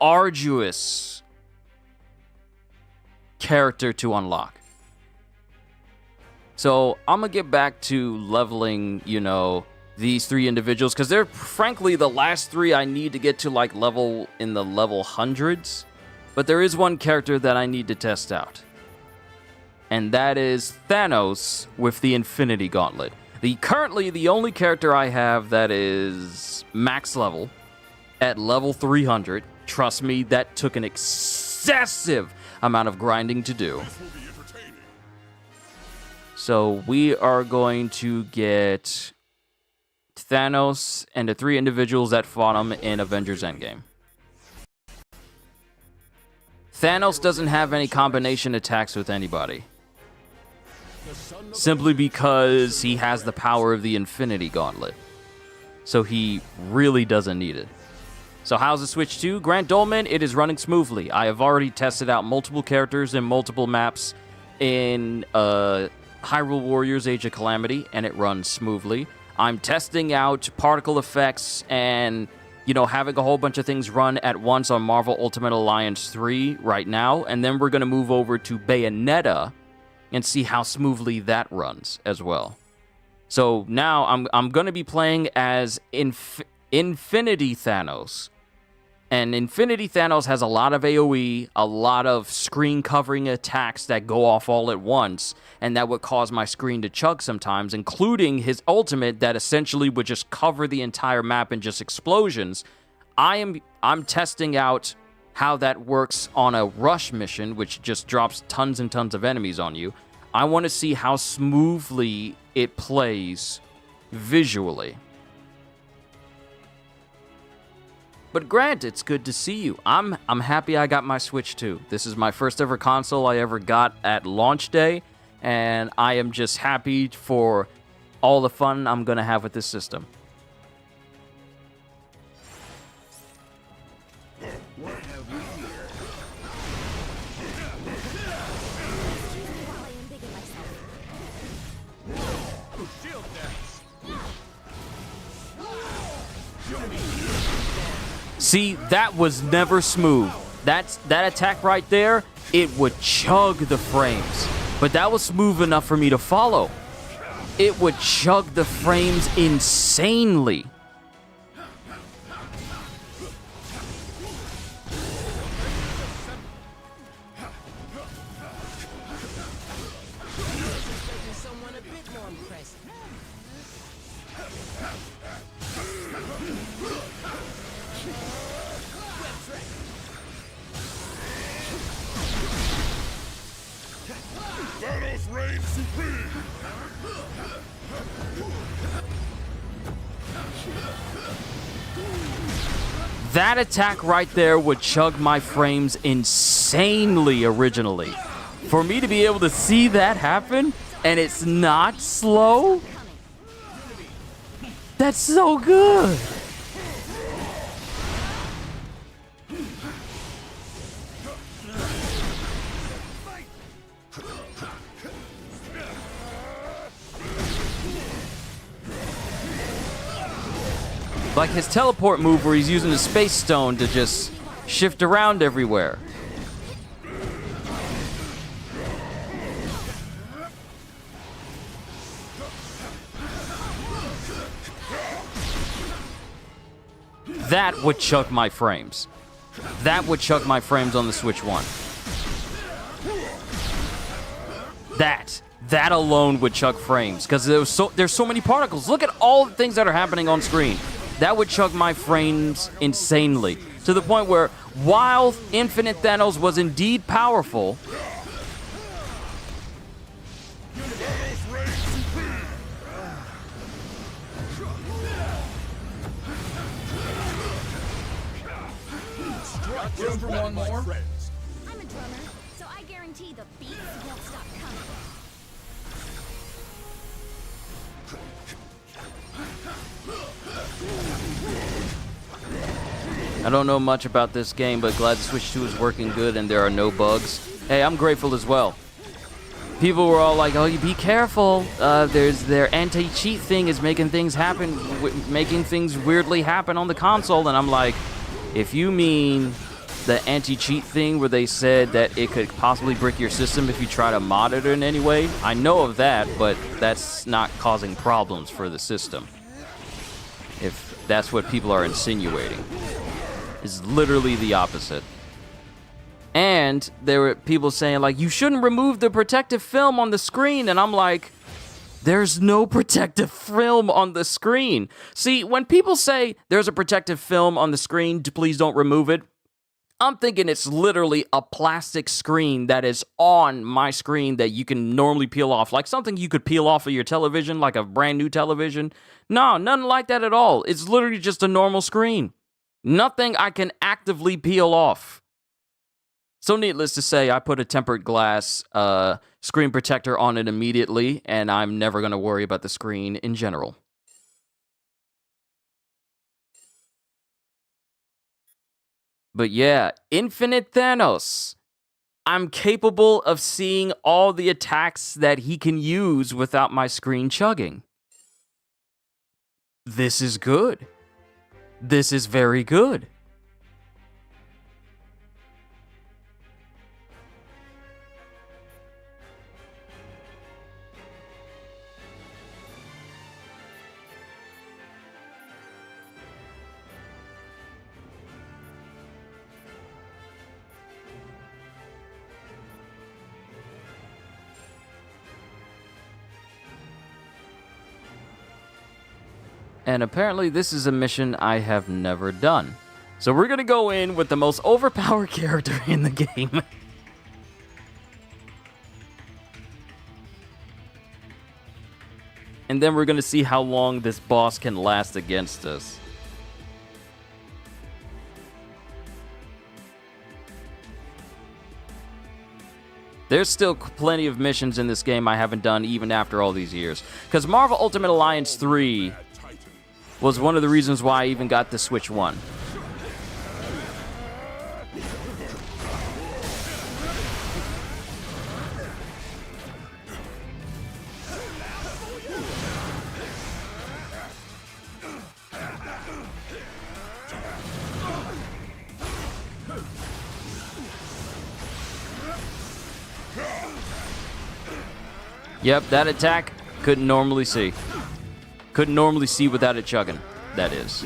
arduous character to unlock. So I'm gonna get back to leveling, these three individuals, because they're frankly the last three I need to get to like level in the level hundreds. But there is one character that I need to test out. And that is Thanos with the Infinity Gauntlet. Currently the only character I have that is max level at level 300. Trust me, that took an excessive amount of grinding to do. This will be entertaining. So we are going to get Thanos and the three individuals that fought him in Avengers Endgame. Thanos doesn't have any combination attacks with anybody, simply because he has the power of the Infinity Gauntlet. So he really doesn't need it. So how's the Switch 2? Grant Dolman, it is running smoothly. I have already tested out multiple characters in multiple maps in Hyrule Warriors Age of Calamity, and it runs smoothly. I'm testing out particle effects and, having a whole bunch of things run at once on Marvel Ultimate Alliance 3 right now, and then we're going to move over to Bayonetta and see how smoothly that runs as well. So now I'm going to be playing as Infinity Thanos. And Infinity Thanos has a lot of AoE, a lot of screen covering attacks that go off all at once, and that would cause my screen to chug sometimes, including his ultimate that essentially would just cover the entire map in just explosions. I'm testing out how that works on a rush mission, which just drops tons and tons of enemies on you. I want to see how smoothly it plays visually. But Grant, it's good to see you. I'm happy I got my Switch too. This is my first ever console I ever got at launch day, and I am just happy for all the fun I'm gonna have with this system. What have we here? While I embiggen myself. Shield dash. See, that was never smooth. That attack right there, it would chug the frames. But that was smooth enough for me to follow. It would chug the frames insanely. Someone a bit more impressive. Thanos reigns supreme. That attack right there would chug my frames insanely originally. For me to be able to see that happen, and it's not slow, that's so good. Like his teleport move where he's using the space stone to just shift around everywhere. That would chuck my frames. That would chuck my frames on the Switch 1. That alone would chuck frames because there's so many particles. Look at all the things that are happening on screen. That would chug my frames insanely. To the point where, while Infinite Thanos was indeed powerful, Thanos reigns supreme. Room for one more? Friends. I'm a drummer, so I guarantee the beats won't stop coming. I don't know much about this game, but glad the Switch 2 is working good and there are no bugs. Hey, I'm grateful as well. People were all like, "Oh, you be careful. Their anti-cheat thing is making things happen, making things weirdly happen on the console." And I'm like, if you mean the anti-cheat thing where they said that it could possibly brick your system if you try to mod it in any way, I know of that, but that's not causing problems for the system. If that's what people are insinuating. Is literally the opposite. And there were people saying, like, you shouldn't remove the protective film on the screen. And I'm like, there's no protective film on the screen. See, when people say there's a protective film on the screen, please don't remove it, I'm thinking it's literally a plastic screen that is on my screen that you can normally peel off. Like something you could peel off of your television, like a brand new television. No, nothing like that at all. It's literally just a normal screen. Nothing I can actively peel off. So needless to say, I put a tempered glass screen protector on it immediately, and I'm never going to worry about the screen in general. But yeah, Infinite Thanos. I'm capable of seeing all the attacks that he can use without my screen chugging. This is good. This is very good. And apparently this is a mission I have never done. So we're gonna go in with the most overpowered character in the game. And then we're gonna see how long this boss can last against us. There's still plenty of missions in this game I haven't done even after all these years. Because Marvel Ultimate Alliance 3 was one of the reasons why I even got the Switch 1. Yep, that attack couldn't normally see. Couldn't normally see without it chugging, that is.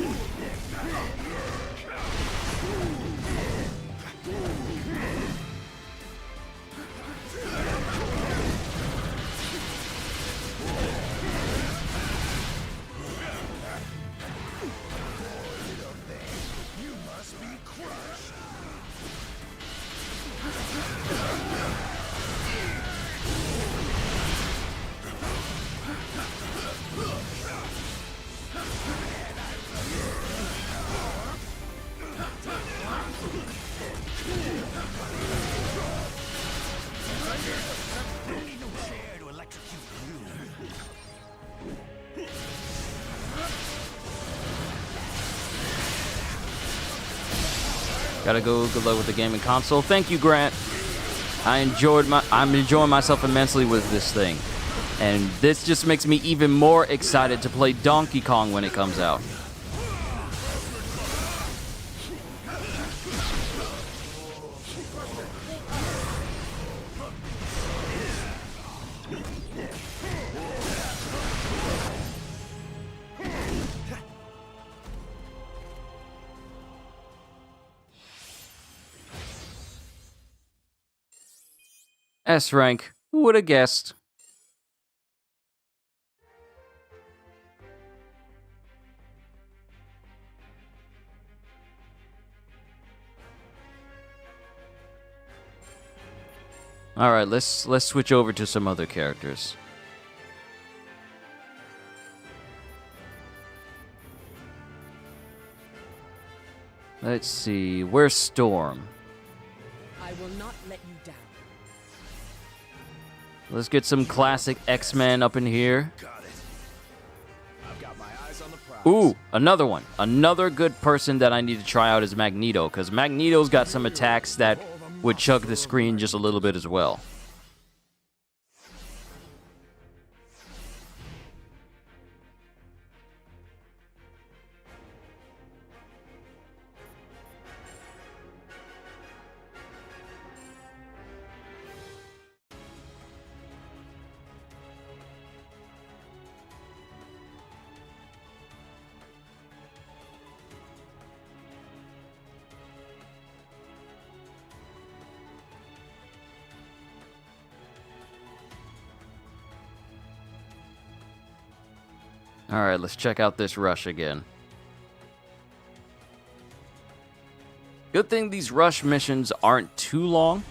Gotta go good luck with the gaming console. Thank you, Grant. I'm enjoying myself immensely with this thing. And this just makes me even more excited to play Donkey Kong when it comes out. S rank, who would have guessed? All right, let's switch over to some other characters. Let's see, where's Storm? I will not let you down. Let's get some classic X-Men up in here. Got it. I've got my eyes on the prize. Ooh, another one. Another good person that I need to try out is Magneto, because Magneto's got some attacks that would chug the screen just a little bit as well. Alright, let's check out this rush again. Good thing these rush missions aren't too long.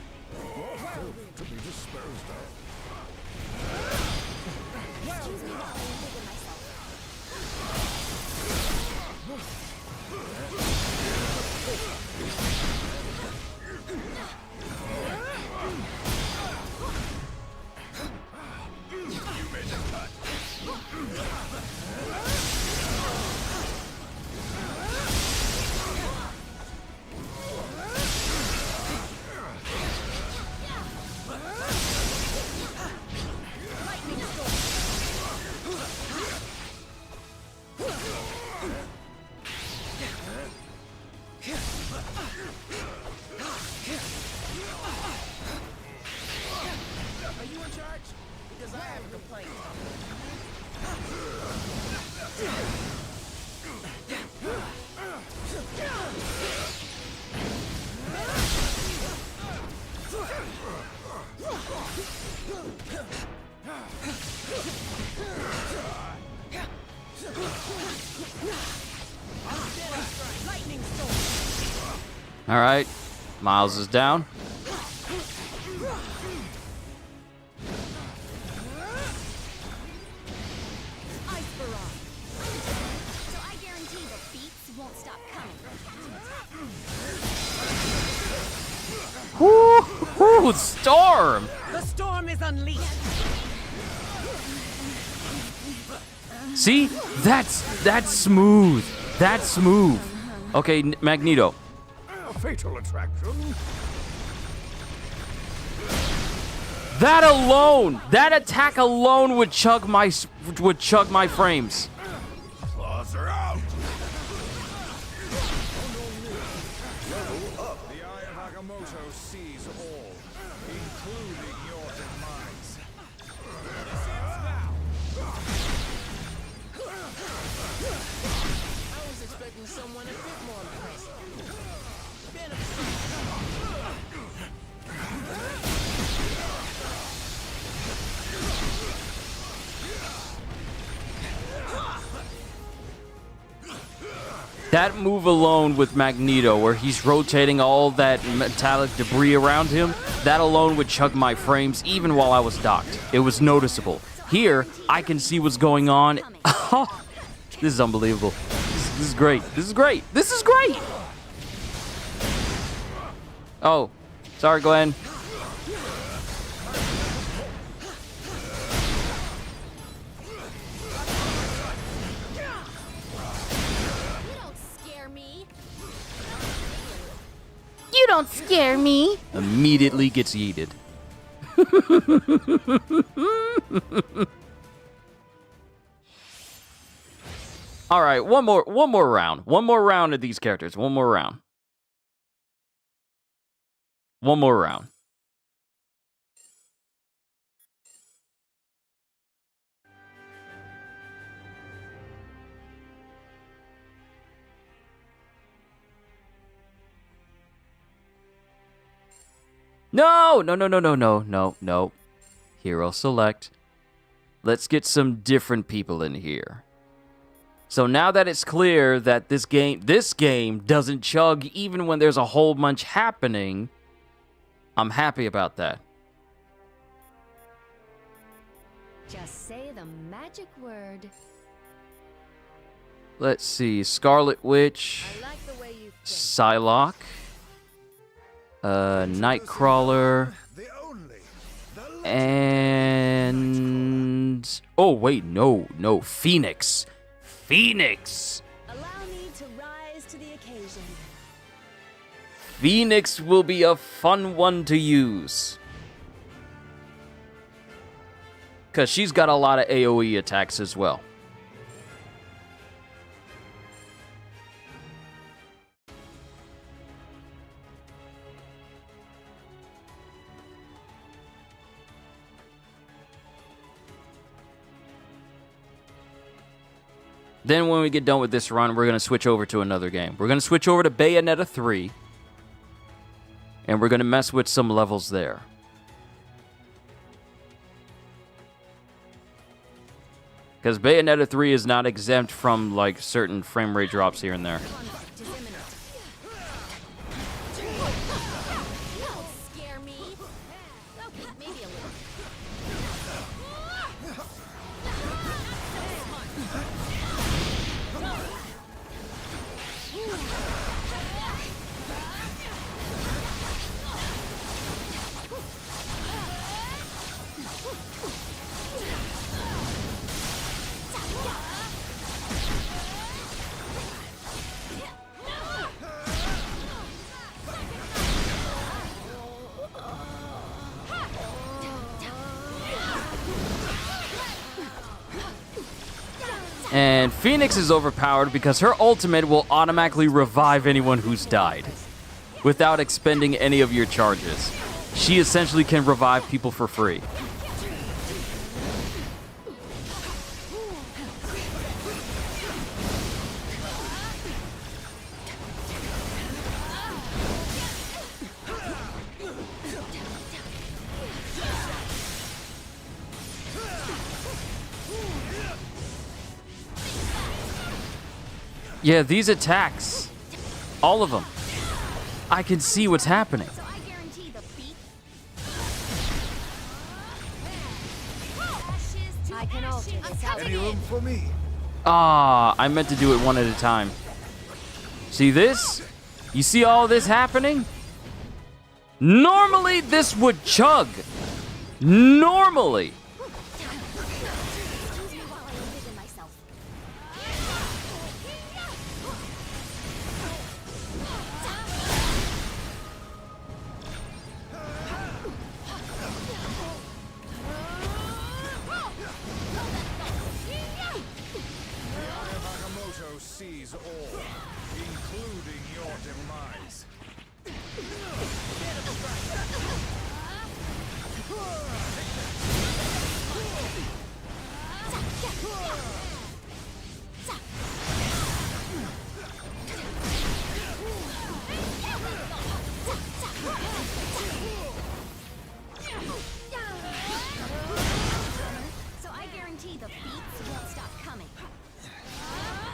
Are you in charge? Because I have a complaint. All right, Miles is down. So I guarantee the beats won't stop coming. Woo, Storm! The storm is unleashed. See? That's smooth. That's smooth. Okay, Magneto. A fatal attraction. That alone, that attack alone would chug my frames. Claws are out. The Eye of Agamotto sees all, including your demise. I was expecting someone a bit more impressive. That move alone with Magneto, where he's rotating all that metallic debris around him, that alone would chug my frames even while I was docked. It was noticeable. Here, I can see what's going on. This is unbelievable. This is great. This is great. This is great. Oh, sorry, Glenn. You don't scare me. Immediately gets yeeted. All right, one more round. One more round of these characters. One more round. One more round. No. Hero select. Let's get some different people in here. So now that it's clear that this game doesn't chug even when there's a whole bunch happening, I'm happy about that. Just say the magic word. Let's see. Scarlet Witch, I like the way you think. Psylocke, Nightcrawler, The only. The and... Oh, wait, no. Phoenix. Phoenix! Allow me to rise to the occasion. Phoenix will be a fun one to use. Because she's got a lot of AoE attacks as well. Then when we get done with this run, we're going to switch over to another game. We're going to switch over to Bayonetta 3. And we're going to mess with some levels there. Because Bayonetta 3 is not exempt from, like, certain frame rate drops here and there. Conflict is imminent. You don't scare me. Okay, maybe a little. And Phoenix is overpowered because her ultimate will automatically revive anyone who's died without expending any of your charges. She essentially can revive people for free. Yeah, these attacks, all of them, I can see what's happening. So I guarantee the beat. I can alter this Any outcome. room for me? Ah, I meant to do it one at a time. See this? You see all this happening? Normally this would chug. normally. Excuse me while I envision myself. Yamamoto sees all, including your demise. So I guarantee the beats won't stop coming.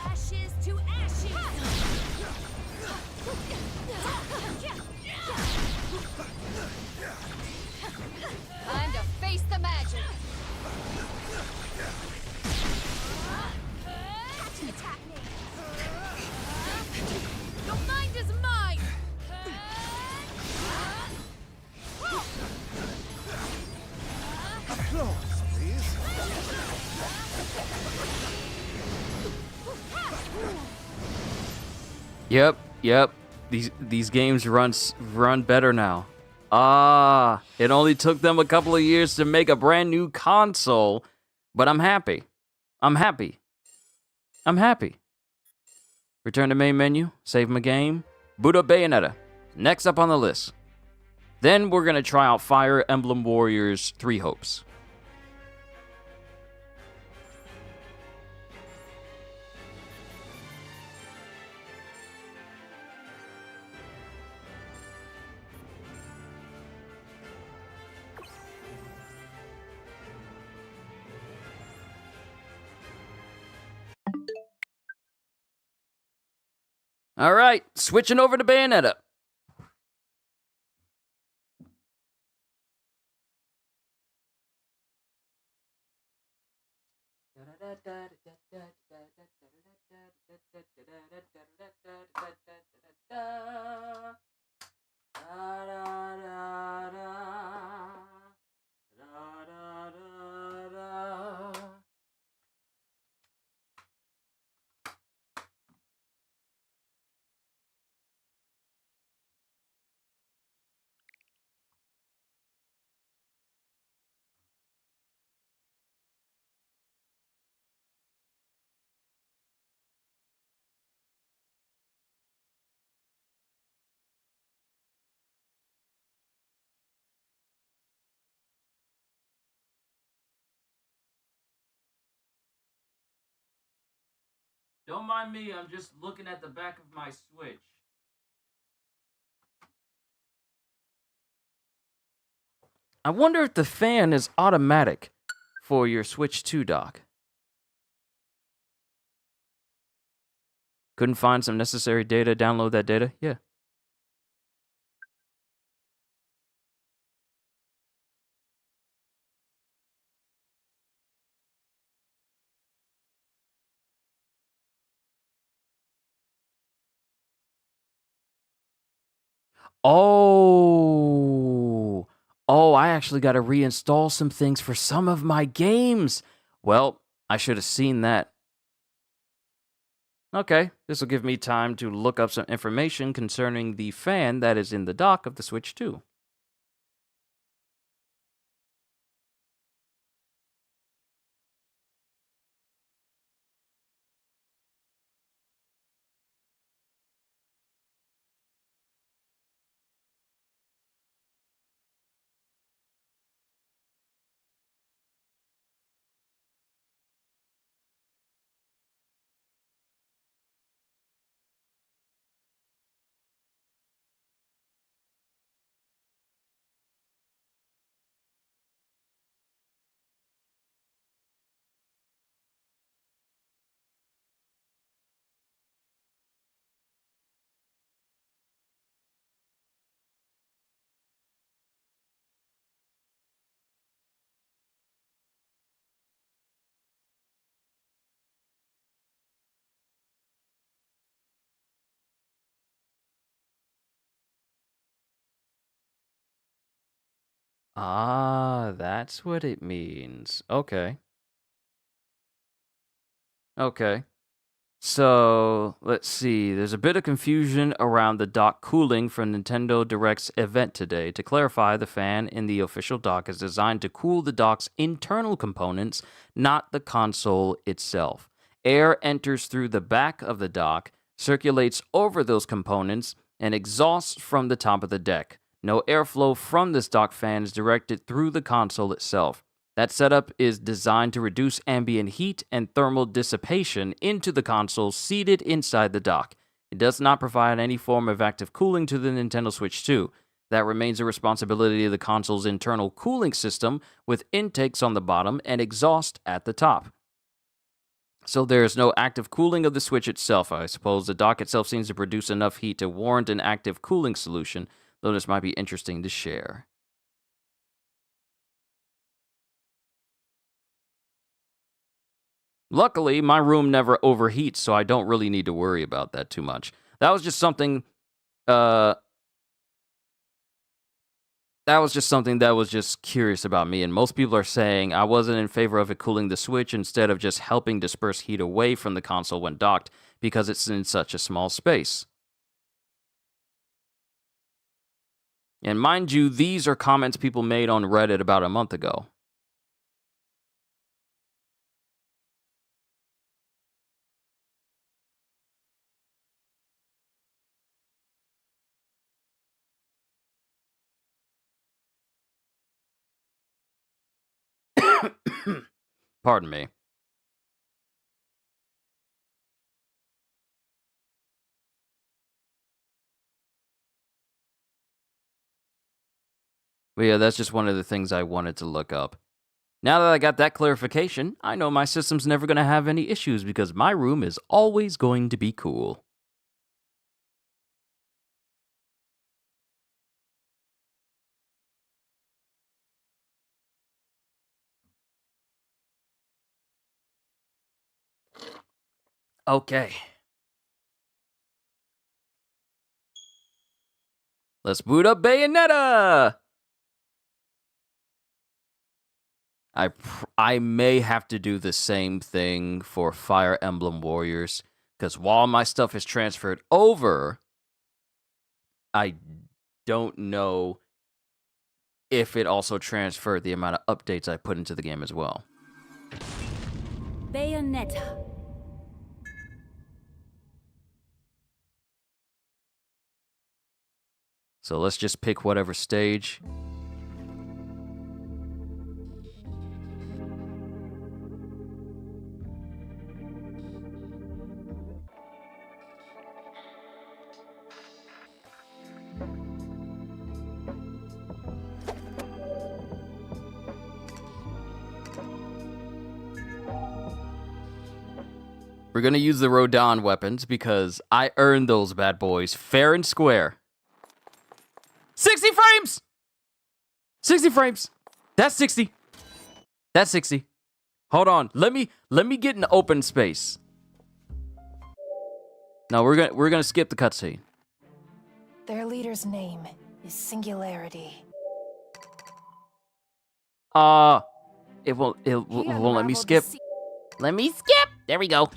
Ashes to ashes! Time to face the magic! Attack me! Your mind is mine! Applause, please. Yep. These games run better now. Ah, it only took them a couple of years to make a brand new console, but I'm happy. I'm happy. Return to main menu, save my game, boot up Bayonetta. Next up on the list. Then we're gonna try out Fire Emblem Warriors 3 Hopes. All right, switching over to Bayonetta. Don't mind me, I'm just looking at the back of my Switch. I wonder if the fan is automatic for your Switch 2 dock. Couldn't find some necessary data, download that data? Yeah. Oh, I actually got to reinstall some things for some of my games. Well, I should have seen that. Okay, this will give me time to look up some information concerning the fan that is in the dock of the Switch 2. Ah, that's what it means. Okay. Okay. So, let's see. There's a bit of confusion around the dock cooling from Nintendo Direct's event today. To clarify, the fan in the official dock is designed to cool the dock's internal components, not the console itself. Air enters through the back of the dock, circulates over those components, and exhausts from the top of the deck. No airflow from this dock fan is directed through the console itself. That setup is designed to reduce ambient heat and thermal dissipation into the console seated inside the dock. It does not provide any form of active cooling to the Nintendo Switch 2. That remains a responsibility of the console's internal cooling system, with intakes on the bottom and exhaust at the top. So there is no active cooling of the Switch itself. I suppose the dock itself seems to produce enough heat to warrant an active cooling solution, though this might be interesting to share. Luckily, my room never overheats, so I don't really need to worry about that too much. That was just something, that was just curious about me, and most people are saying I wasn't in favor of it cooling the Switch instead of just helping disperse heat away from the console when docked, because it's in such a small space. And mind you, these are comments people made on Reddit about a month ago. Pardon me. But yeah, that's just one of the things I wanted to look up. Now that I got that clarification, I know my system's never going to have any issues because my room is always going to be cool. Okay. Let's boot up Bayonetta! I may have to do the same thing for Fire Emblem Warriors, because while my stuff is transferred over, I don't know if it also transferred the amount of updates I put into the game as well. Bayonetta. So let's just pick whatever stage. We're gonna use the Rodan weapons because I earned those bad boys fair and square. 60 frames! 60 frames. That's 60. That's 60. Hold on. Let me get an open space. No, we're gonna skip the cutscene. Their leader's name is Singularity. It won't let me skip. Let me skip. There we go.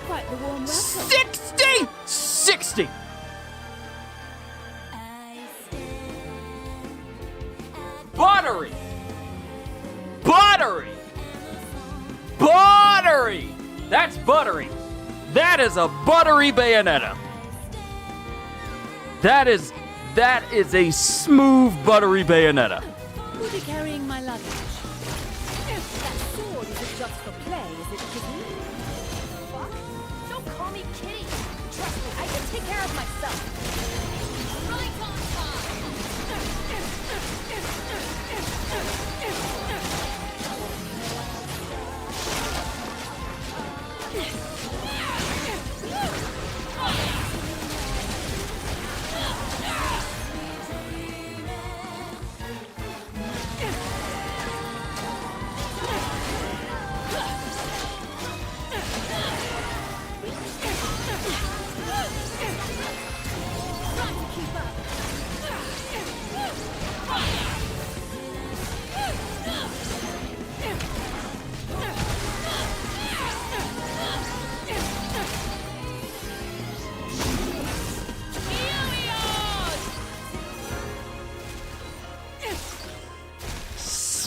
Quite the warm welcome. 60! 60! Buttery! Buttery! Buttery! That's buttery. That is a buttery Bayonetta. That is a smooth buttery Bayonetta. Who'll be carrying my luggage? That sword isn't just for play, is it, Kitty? Fuck? Don't call me Kitty. Trust me, I can take care of myself. Right on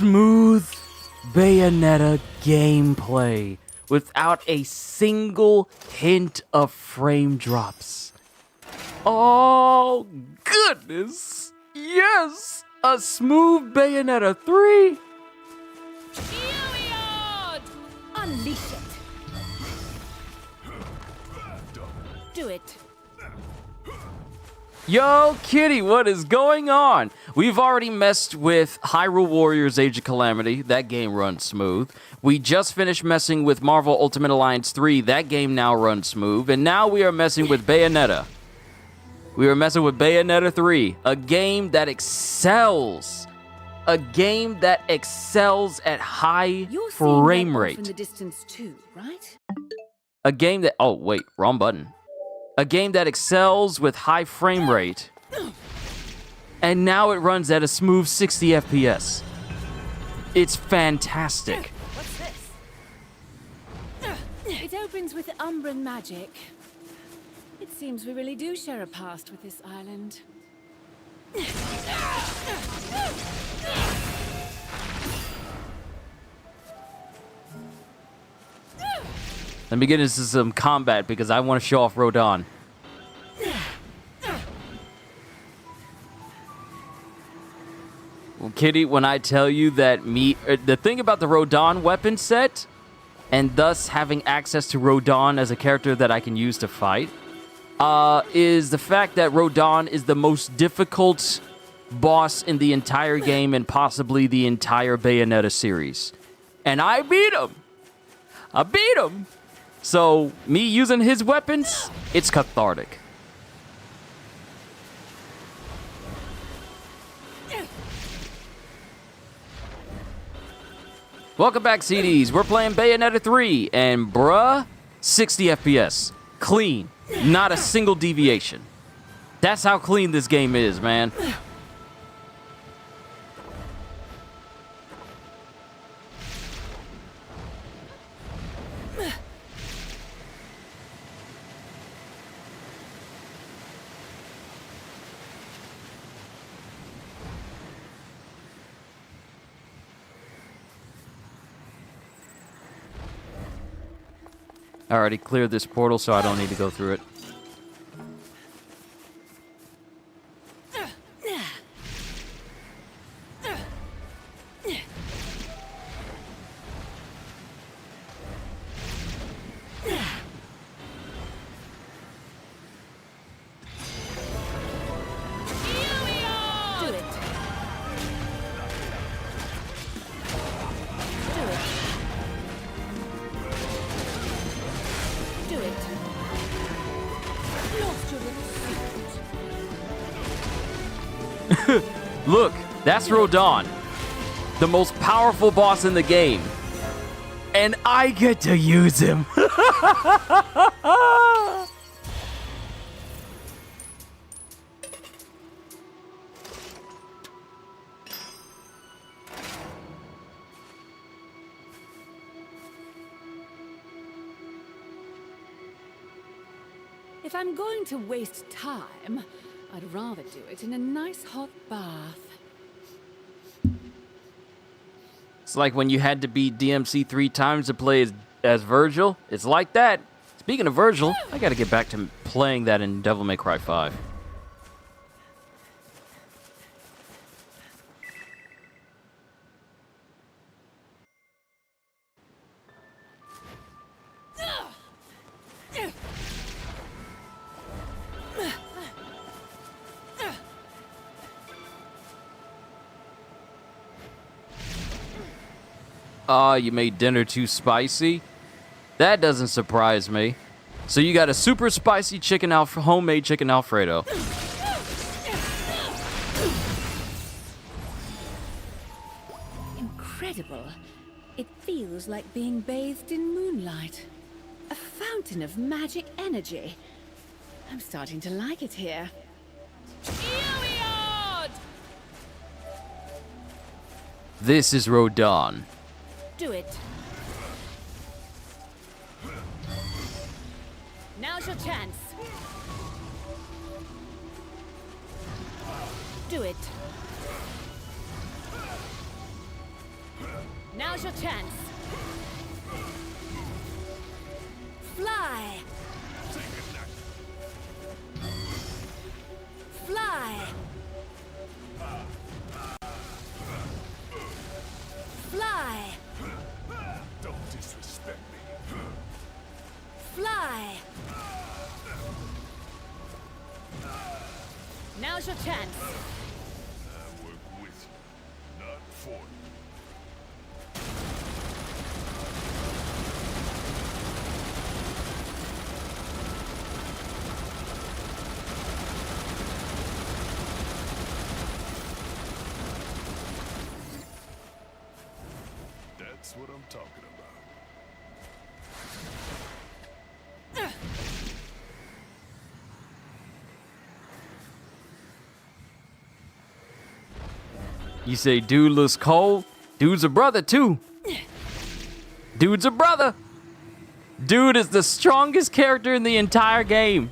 smooth Bayonetta gameplay without a single hint of frame drops. Oh, goodness. Yes, a smooth Bayonetta 3. Iliad! Unleash it. Do it. Yo, Kitty, what is going on? We've already messed with Hyrule Warriors Age of Calamity. That game runs smooth. We just finished messing with Marvel Ultimate Alliance 3. That game now runs smooth. And now we are messing with Bayonetta. We are messing with Bayonetta 3, a game that excels. A game that excels at high You're seeing frame that off rate. in the distance too, right? A game that... Oh, wait. Wrong button. A game that excels with high frame rate. And now it runs at a smooth 60 FPS. It's fantastic. What's this? It opens with Umbran magic. It seems we really do share a past with this island. Let me get into some combat because I want to show off Rodon. Well, Kitty, when I tell you that the thing about the Rodon weapon set, and thus having access to Rodon as a character that I can use to fight, is the fact that Rodon is the most difficult boss in the entire game and possibly the entire Bayonetta series. And I beat him! I beat him! So, me using his weapons, it's cathartic. Welcome back, CDs. We're playing Bayonetta 3, and bruh, 60 FPS. Clean. Not a single deviation. That's how clean this game is, man. I already cleared this portal, so I don't need to go through it. Look, that's Rodon, the most powerful boss in the game. And I get to use him. If I'm going to waste time, I'd rather do it in a nice hot bath. It's like when you had to beat DMC 3 times to play as Virgil. It's like that. Speaking of Virgil, I gotta get back to playing that in Devil May Cry 5. Ah, you made dinner too spicy? That doesn't surprise me. So you got a super spicy homemade chicken Alfredo. Incredible. It feels like being bathed in moonlight. A fountain of magic energy. I'm starting to like it here. Iliad! This is Rodon. Do it. Now's your chance. Do it. Now's your chance. Fly. Fly. Fly. Don't disrespect me. Fly. Now's your chance. I work with you, not for you. That's what I'm talking about. You say dude looks cold? Dude's a brother too. Dude's a brother. Dude is the strongest character in the entire game.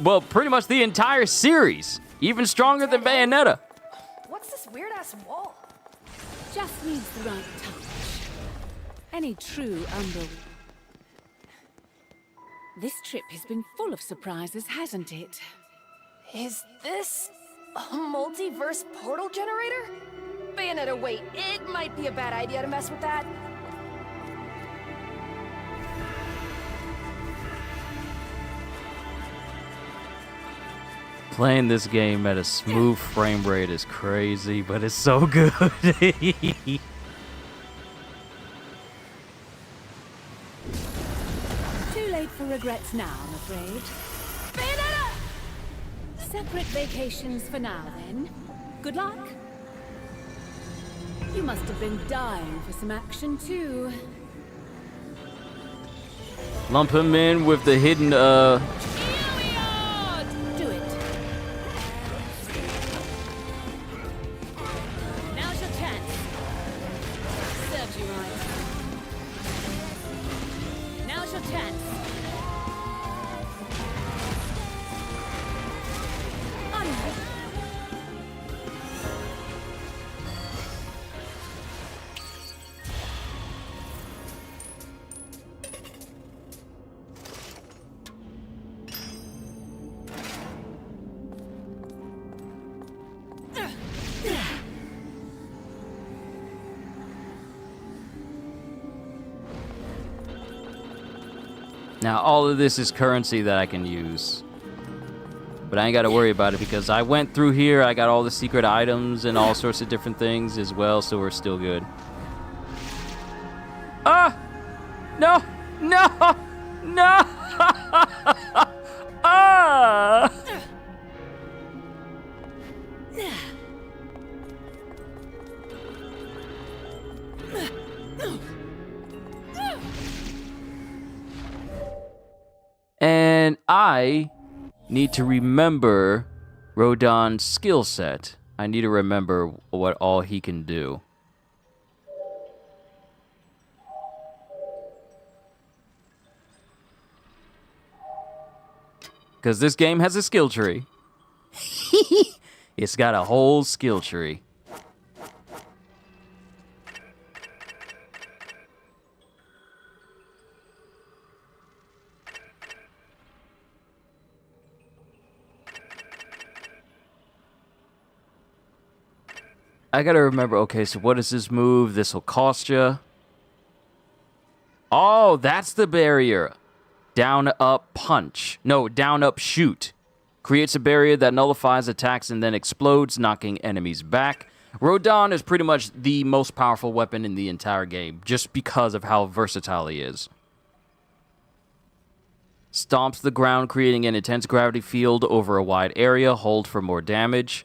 Well, pretty much the entire series. Even stronger than Bayonetta. What's this weird-ass wall? Just needs the right touch. Any true Umber. This trip has been full of surprises, hasn't it? Is this a multiverse portal generator? Bayonetta, wait. It might be a bad idea to mess with that. Playing this game at a smooth frame rate is crazy, but it's so good. Too late for regrets now, I'm afraid. Bayonetta! Separate vacations for now, then. Good luck. You must have been dying for some action, too. Lump him in with the hidden, Iliad! Do it. Now's your chance. Serves you right. Now's your chance. Onward. Now, all of this is currency that I can use. But I ain't got to worry about it because I went through here, I got all the secret items and all sorts of different things as well, so we're still good. Ah! No! No! No! Ah! And I need to remember Rodon's skill set. I need to remember what all he can do. Because this game has a skill tree. It's got a whole skill tree. I gotta remember, okay, so what is this move? This'll cost you. Oh, that's the barrier. Down, up, punch. No, down, up, shoot. Creates a barrier that nullifies attacks and then explodes, knocking enemies back. Rodon is pretty much the most powerful weapon in the entire game, just because of how versatile he is. Stomps the ground, creating an intense gravity field over a wide area. Hold for more damage.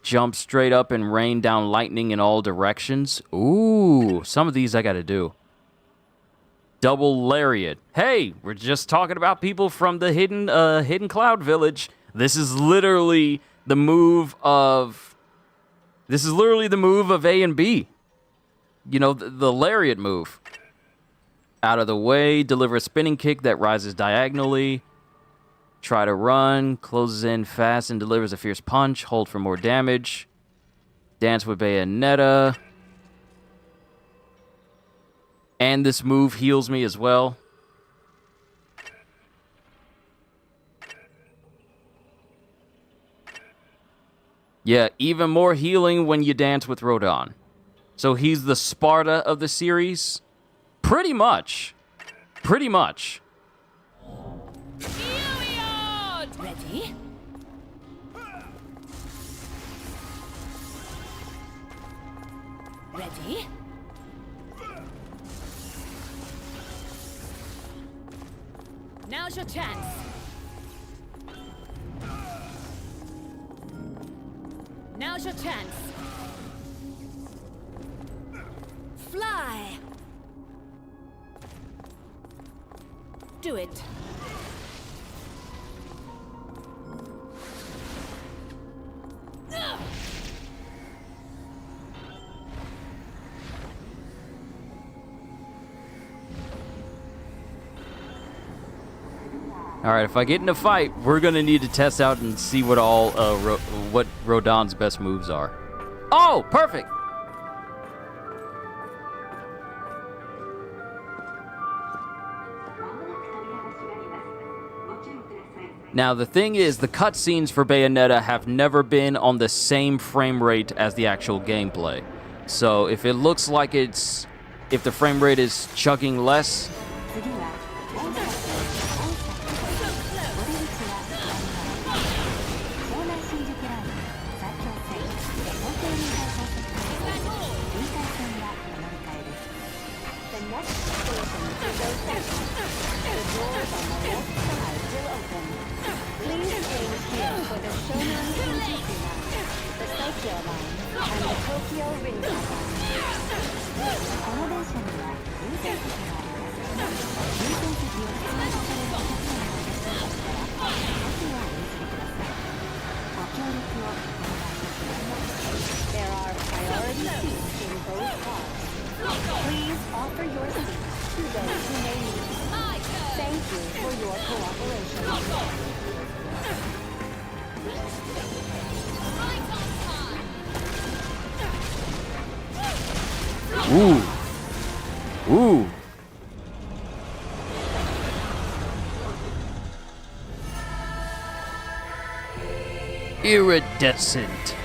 Jump straight up and rain down lightning in all directions. Ooh, some of these I gotta do. Double lariat. Hey, we're just talking about people from the hidden cloud village. This is literally the move of A and B. You know, the lariat move. Out of the way, deliver a spinning kick that rises diagonally. Try to run, closes in fast and delivers a fierce punch. Hold for more damage. Dance with Bayonetta. And this move heals me as well. Yeah, even more healing when you dance with Rodon. So he's the Sparta of the series? Pretty much. Pretty much. Ready? Ready? Now's your chance. Now's your chance. Fly. Do it. All right, if I get in a fight, we're gonna need to test out and see what all what Rodon's best moves are. Oh, perfect. Now the thing is, the cutscenes for Bayonetta have never been on the same frame rate as the actual gameplay. So if it looks like if the frame rate is chugging less. There are priority seats in both cars. Please offer your seat to those who may need it. Thank you for your cooperation. Ooh. Ooh. Iridescent.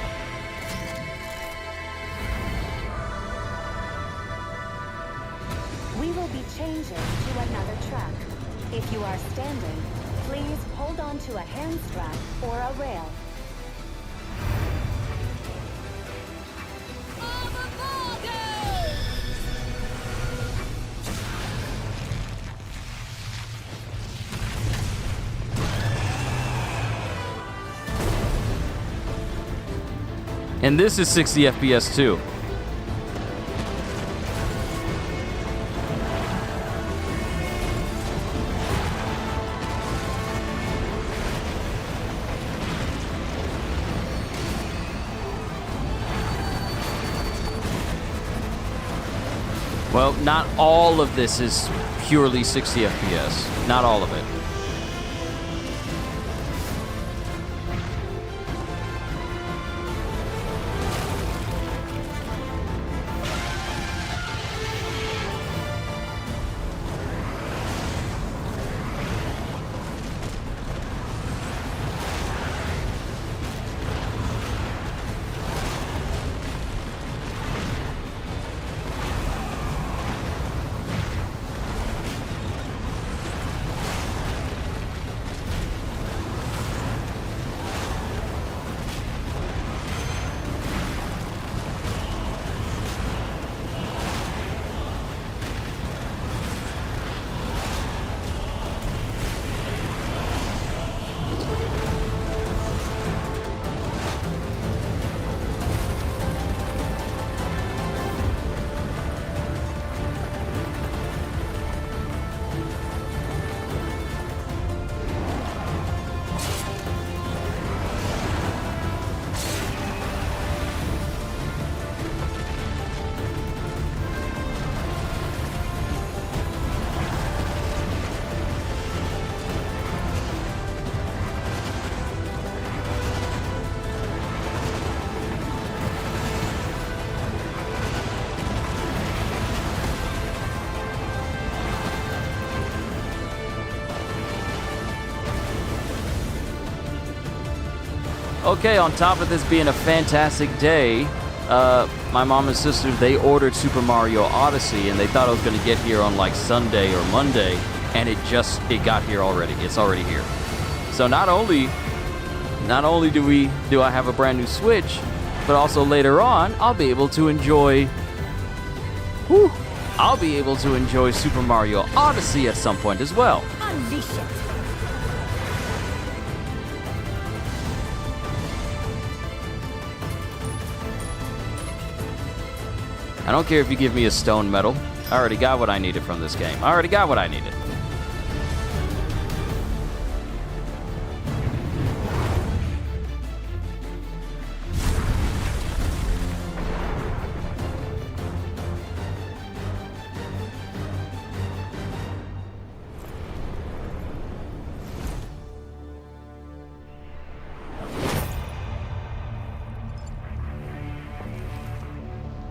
We will be changing to another track. If you are standing, please hold on to a hand strap or a rail. And this is 60 FPS too. Well, not all of this is purely 60 FPS. Not all of it. Okay, on top of this being a fantastic day, my mom and sister, they ordered Super Mario Odyssey, and they thought it was going to get here on like Sunday or Monday, and it got here already. It's already here. So not only do I have a brand new Switch, but also later on, I'll be able to enjoy Super Mario Odyssey at some point as well. Unleash it. I don't care if you give me a stone medal. I already got what I needed from this game. I already got what I needed.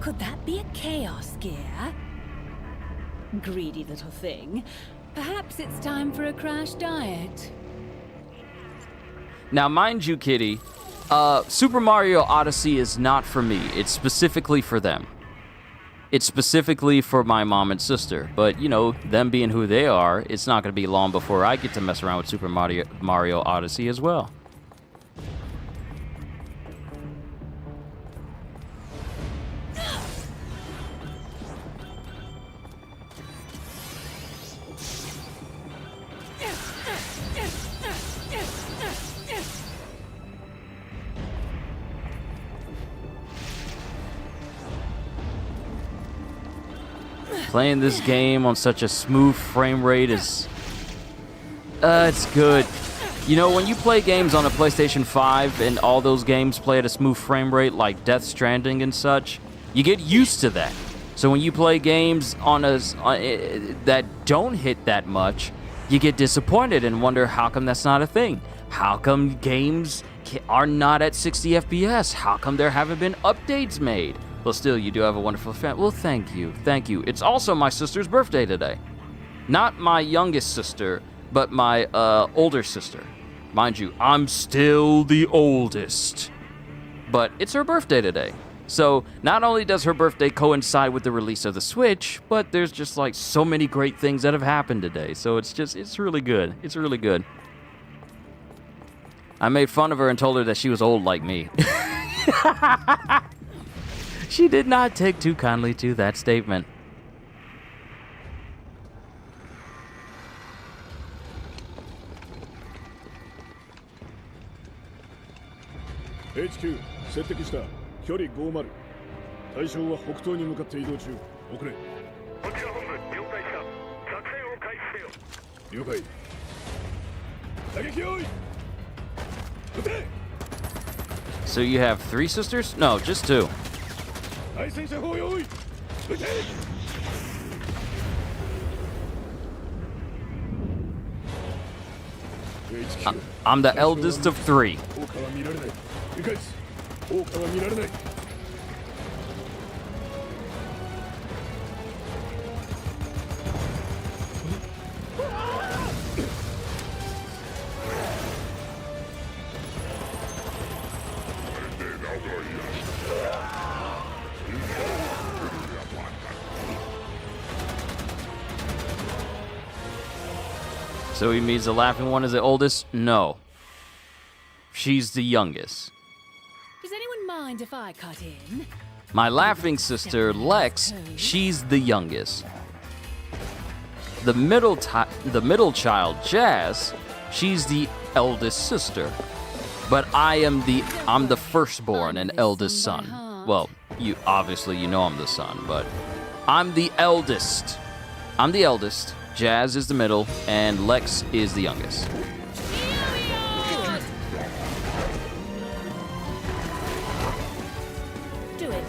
Could that be a chaos gear? Greedy little thing. Perhaps it's time for a crash diet. Now, mind you, Kitty, Super Mario Odyssey is not for me. It's specifically for them. It's specifically for my mom and sister. But, you know, them being who they are, it's not going to be long before I get to mess around with Super Mario Odyssey as well. Playing this game on such a smooth frame rate is... it's good. You know, when you play games on a PlayStation 5 and all those games play at a smooth frame rate like Death Stranding and such, you get used to that. So when you play games that don't hit that much, you get disappointed and wonder how come that's not a thing. How come games are not at 60 FPS? How come there haven't been updates made? Well, still, you do have a wonderful fan. Well, thank you. Thank you. It's also my sister's birthday today. Not my youngest sister, but my older sister. Mind you, I'm still the oldest. But it's her birthday today. So not only does her birthday coincide with the release of the Switch, but there's just like so many great things that have happened today. So it's really good. It's really good. I made fun of her and told her that she was old like me. She did not take too kindly to that statement. HQ 接敵した距離50対象は北東に向かって移動中遅れこちら本部了解した作戦を開始せよ了解打撃用意撃て So you have 3 sisters? No, just 2. 対戦車砲用意撃てI'm the eldest of 3. 効果は見られない理解です効果は見られない So he means the laughing one is the oldest? No. She's the youngest. Does anyone mind if I cut in? My laughing sister, Lex, she's the youngest. The middle child, Jazz, she's the eldest sister. But I'm the firstborn and eldest son. Well, you know I'm the son, but I'm the eldest. I'm the eldest. Jazz is the middle, and Lex is the youngest. Do it.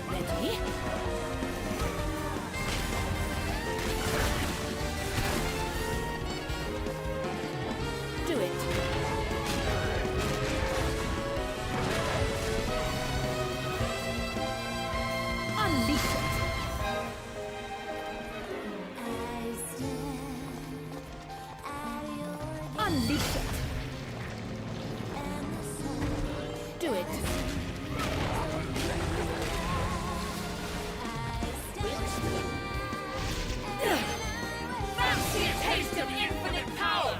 Ready? Do it. Release it. Do it. Fancy a taste of infinite power!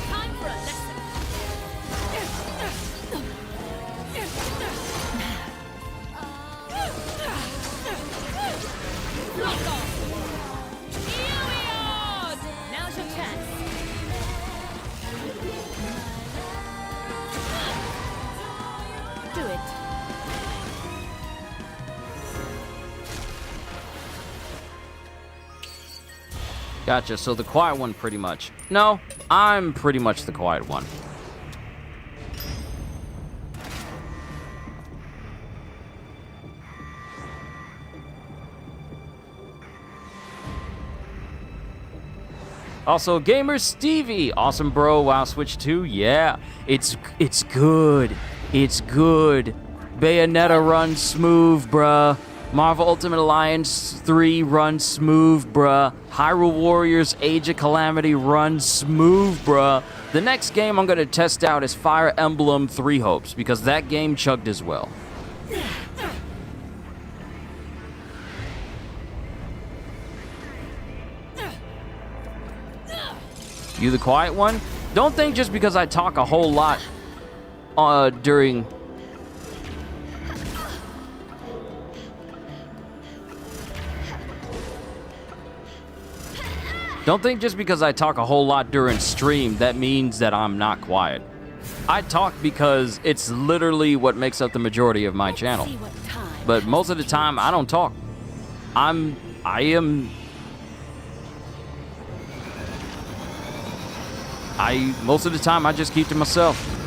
Time for a lesson. Lock on. Now's your chance. Do it. Gotcha. So the quiet one, pretty much. No, I'm pretty much the quiet one. Also, Gamer Stevie, awesome bro. WoW Switch 2, yeah, it's good. It's good. Bayonetta runs smooth, bruh. Marvel Ultimate Alliance 3 runs smooth, bruh. Hyrule Warriors Age of Calamity runs smooth, bruh. The next game I'm gonna test out is Fire Emblem Three Hopes, because that game chugged as well. You the quiet one? Don't think just because I talk a whole lot during... Don't think just because I talk a whole lot during stream, that means that I'm not quiet. I talk because it's literally what makes up the majority of my channel. See what time. But most of the time, I don't talk. Most of the time, I just keep to myself.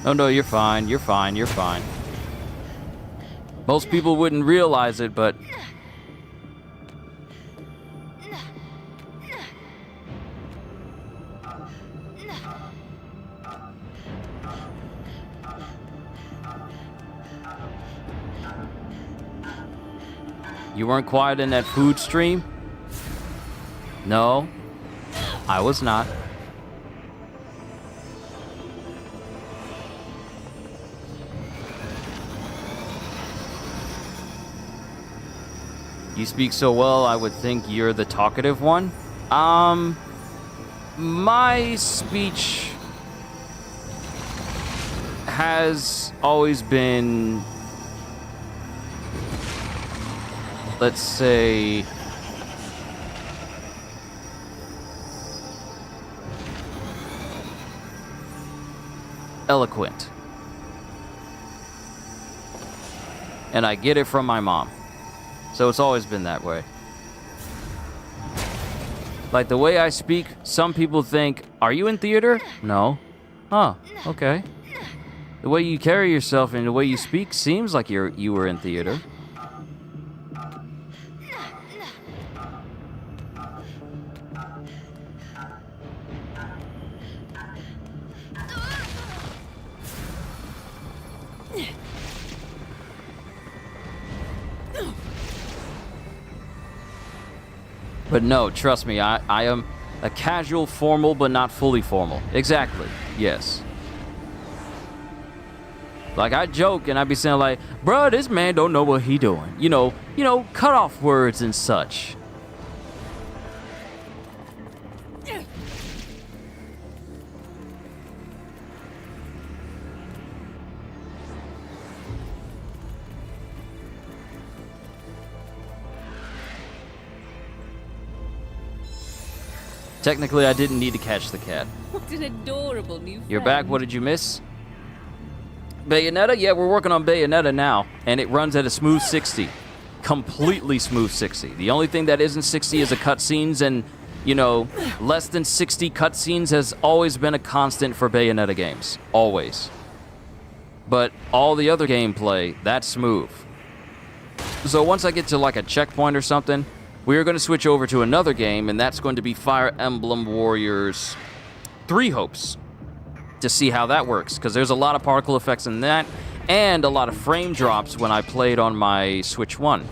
Oh no, you're fine, you're fine, you're fine. Most people wouldn't realize it, but... You weren't quiet in that food stream? No, I was not. You speak so well, I would think you're the talkative one. My speech has always been, let's say, eloquent. And I get it from my mom. So it's always been that way. Like the way I speak, some people think, are you in theater? No. Huh, okay. The way you carry yourself and the way you speak seems like you were in theater. But no, trust me, I am a casual formal, but not fully formal. Exactly, yes. Like, I joke and I be saying like, bruh, this man don't know what he doing. You know, cut off words and such. Technically, I didn't need to catch the cat. What an adorable new You're back, what did you miss? Bayonetta? Yeah, we're working on Bayonetta now, and it runs at a smooth 60. Completely smooth 60. The only thing that isn't 60 is the cutscenes, and, you know, less than 60 cutscenes has always been a constant for Bayonetta games. Always. But all the other gameplay, that's smooth. So once I get to like a checkpoint or something, we're going to switch over to another game, and that's going to be Fire Emblem Warriors 3 Hopes, to see how that works, because there's a lot of particle effects in that, and a lot of frame drops when I played on my Switch 1.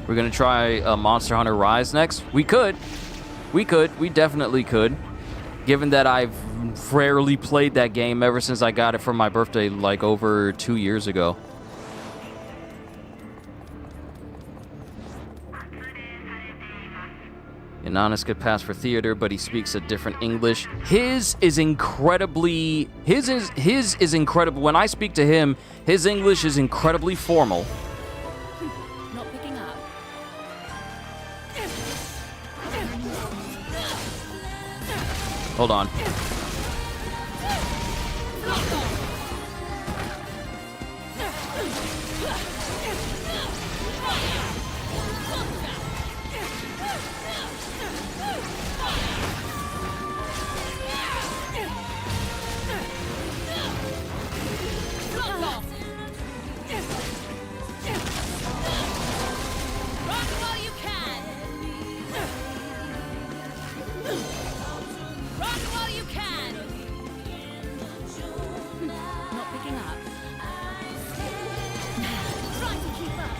We're gonna try Monster Hunter Rise next. We definitely could. Given that I've rarely played that game ever since I got it for my birthday, like over 2 years ago. Inonis could pass for theater, but he speaks a different English. His is incredible. When I speak to him, his English is incredibly formal. Not picking up. Hold on. Not picking up. Trying to keep up.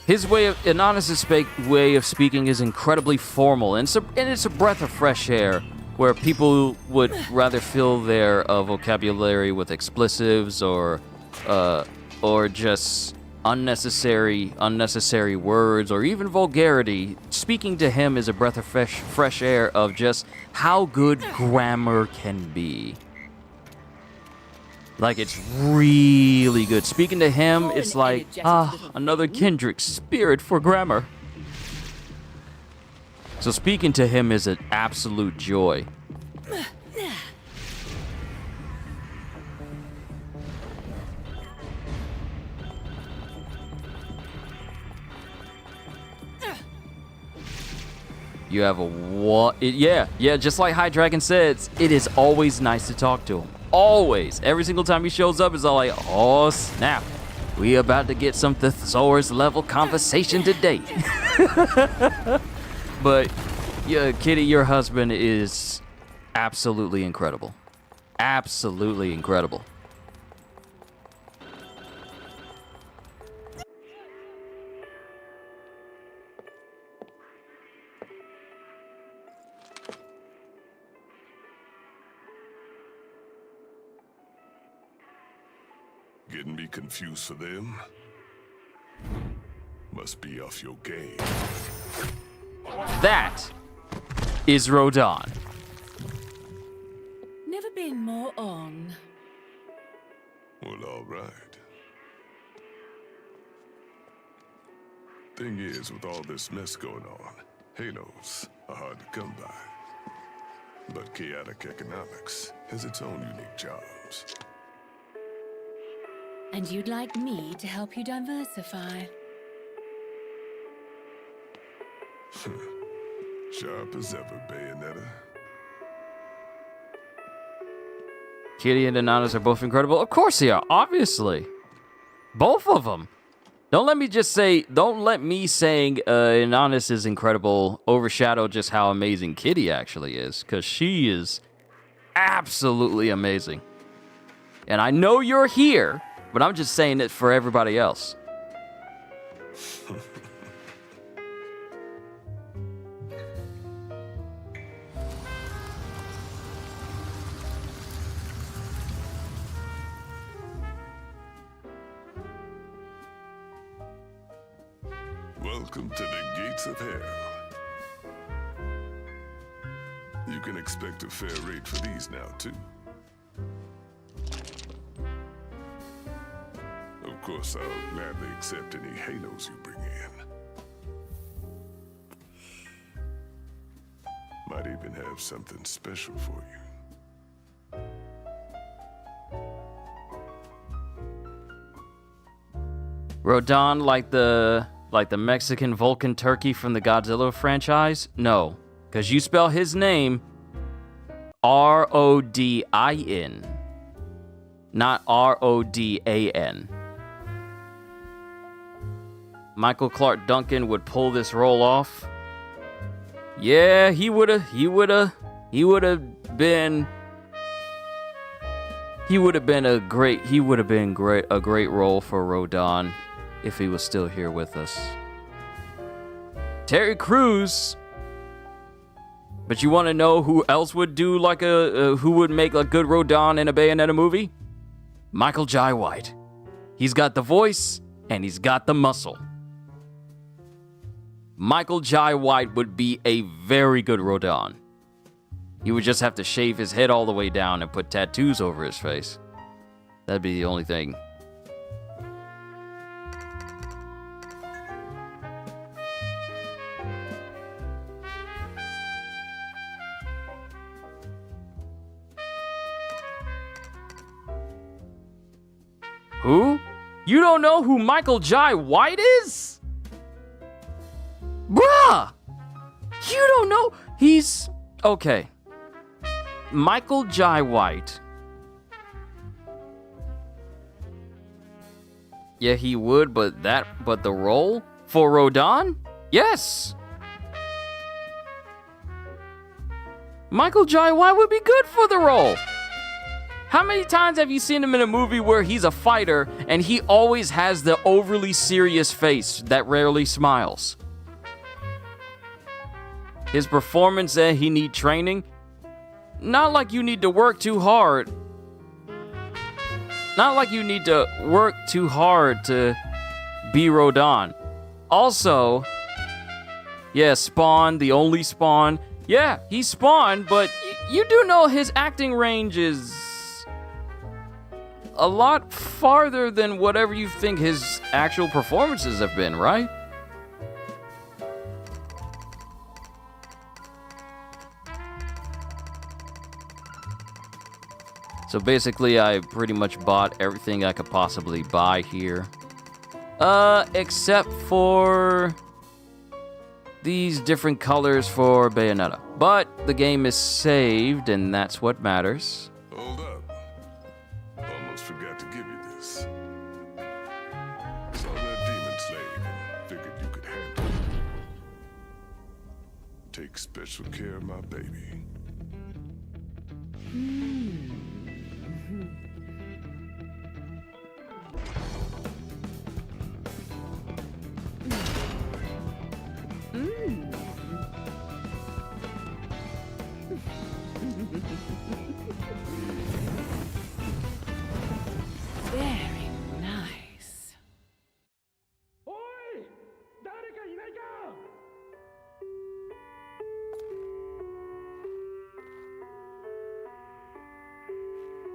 His way of Inonis' way of speaking is incredibly formal, and it's a breath of fresh air, where people would rather fill their vocabulary with expletives or just unnecessary words or even vulgarity. Speaking to him is a breath of fresh air of just how good grammar can be. Like, it's really good. Speaking to him, it's like, another kindred spirit for grammar. So speaking to him is an absolute joy. You have a what? Yeah, just like High Dragon says, it is always nice to talk to him. Always. Every single time he shows up, it's all like, oh snap. We about to get some thesaurus level conversation today. But yeah, Kitty, your husband is absolutely incredible. Absolutely incredible. Getting me confused for them? Must be off your game. That is Rodon. Never been more on. Well, all right. Thing is, with all this mess going on, halos are hard to come by. But chaotic economics has its own unique charms. And you'd like me to help you diversify? Sharp as ever, Bayonetta. Kitty and Inonis are both incredible. Of course they are, obviously. Both of them. Don't let me saying Inonis is incredible overshadow just how amazing Kitty actually is, because she is absolutely amazing. And I know you're here, but I'm just saying it for everybody else. Welcome to the gates of hell. You can expect a fair rate for these now, too. Of course, I'll gladly accept any halos you bring in. Might even have something special for you. Rodan like the Mexican Vulcan turkey from the Godzilla franchise? No, because you spell his name Rodin, not Rodan. Michael Clark Duncan would pull this role off. Yeah, he would have been a great role for Rodan if he was still here with us. Terry Crews. But you want to know who else would do like who would make a good Rodan in a Bayonetta movie? Michael Jai White. He's got the voice and he's got the muscle. Michael Jai White would be a very good Rodan. He would just have to shave his head all the way down and put tattoos over his face. That'd be the only thing. Who? You don't know who Michael Jai White is? Bruh! You don't know? He's... Okay. Michael Jai White. Yeah, he would, but the role? For Rodan? Yes! Michael Jai White would be good for the role! How many times have you seen him in a movie where he's a fighter and he always has the overly serious face that rarely smiles? His performance said he need training. Not like you need to work too hard. Not like you need to work too hard to be Rodan. Also, yeah, Spawn, the only Spawn. Yeah, he's Spawn, but you do know his acting range is a lot farther than whatever you think his actual performances have been, right? So basically, I pretty much bought everything I could possibly buy here. Except for these different colors for Bayonetta. But the game is saved, and that's what matters. Hold up. Almost forgot to give you this. Saw that demon slave and figured you could handle it. Take special care of my baby. Very nice. Oi! 誰かいないか?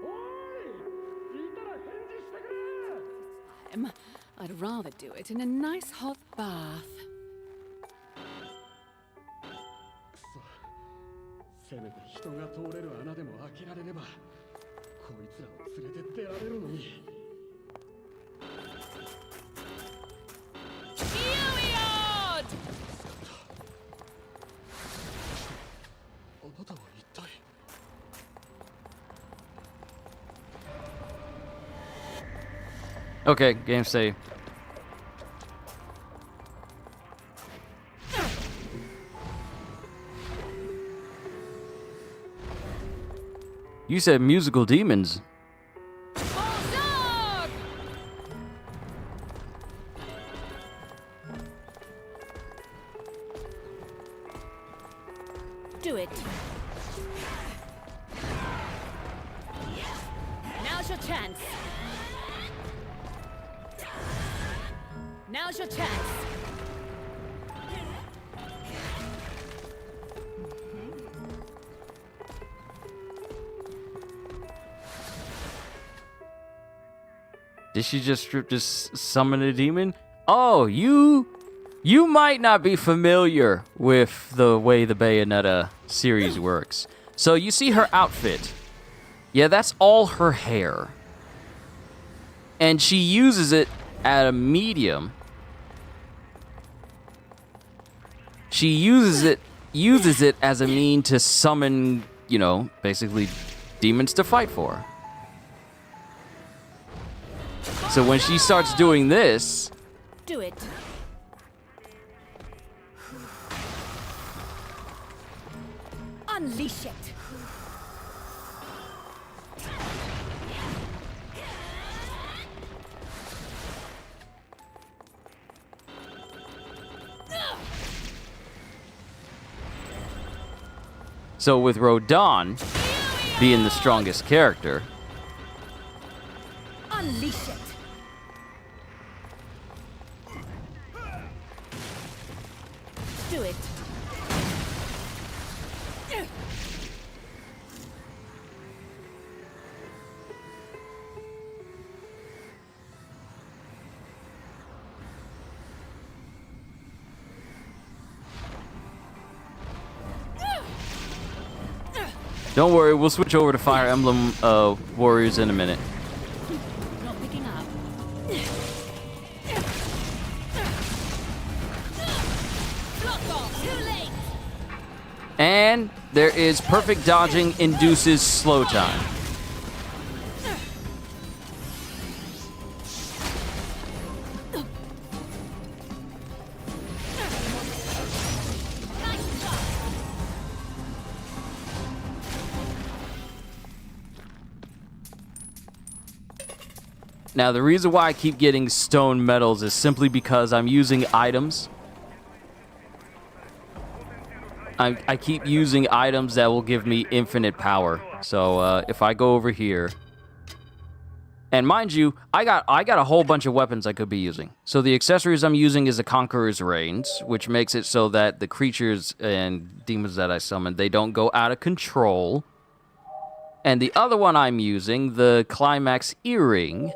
Oi! いたら返事してくれ! I'd rather do it in a nice hot bath. せめて人が通れる穴でも開けられれば、こいつらを連れてってやれるのに。Period! あなたは一体。Okay, game save. You said musical demons. Bulldog! Do it. Now's your chance. Now's your chance. Did she just summon a demon? Oh, you might not be familiar with the way the Bayonetta series works. So you see her outfit. Yeah, that's all her hair. And she uses it at a medium. She uses it as a mean to summon, you know, basically demons to fight for. So when she starts doing this, Do it. Unleash it. so with Rodon being the strongest character, Unleash it. Do it. don't worry, we'll switch over to Fire Emblem Warriors in a minute. Not picking up. Block off. Too late. And there is perfect dodging induces slow time. Now, the reason why I keep getting stone medals is simply because I'm using items. I keep using items that will give me infinite power. So if I go over here, and mind you, I got a whole bunch of weapons I could be using. So the accessories I'm using is the Conqueror's Reins, which makes it so that the creatures and demons that I summon, they don't go out of control. And the other one I'm using, the Climax Earring,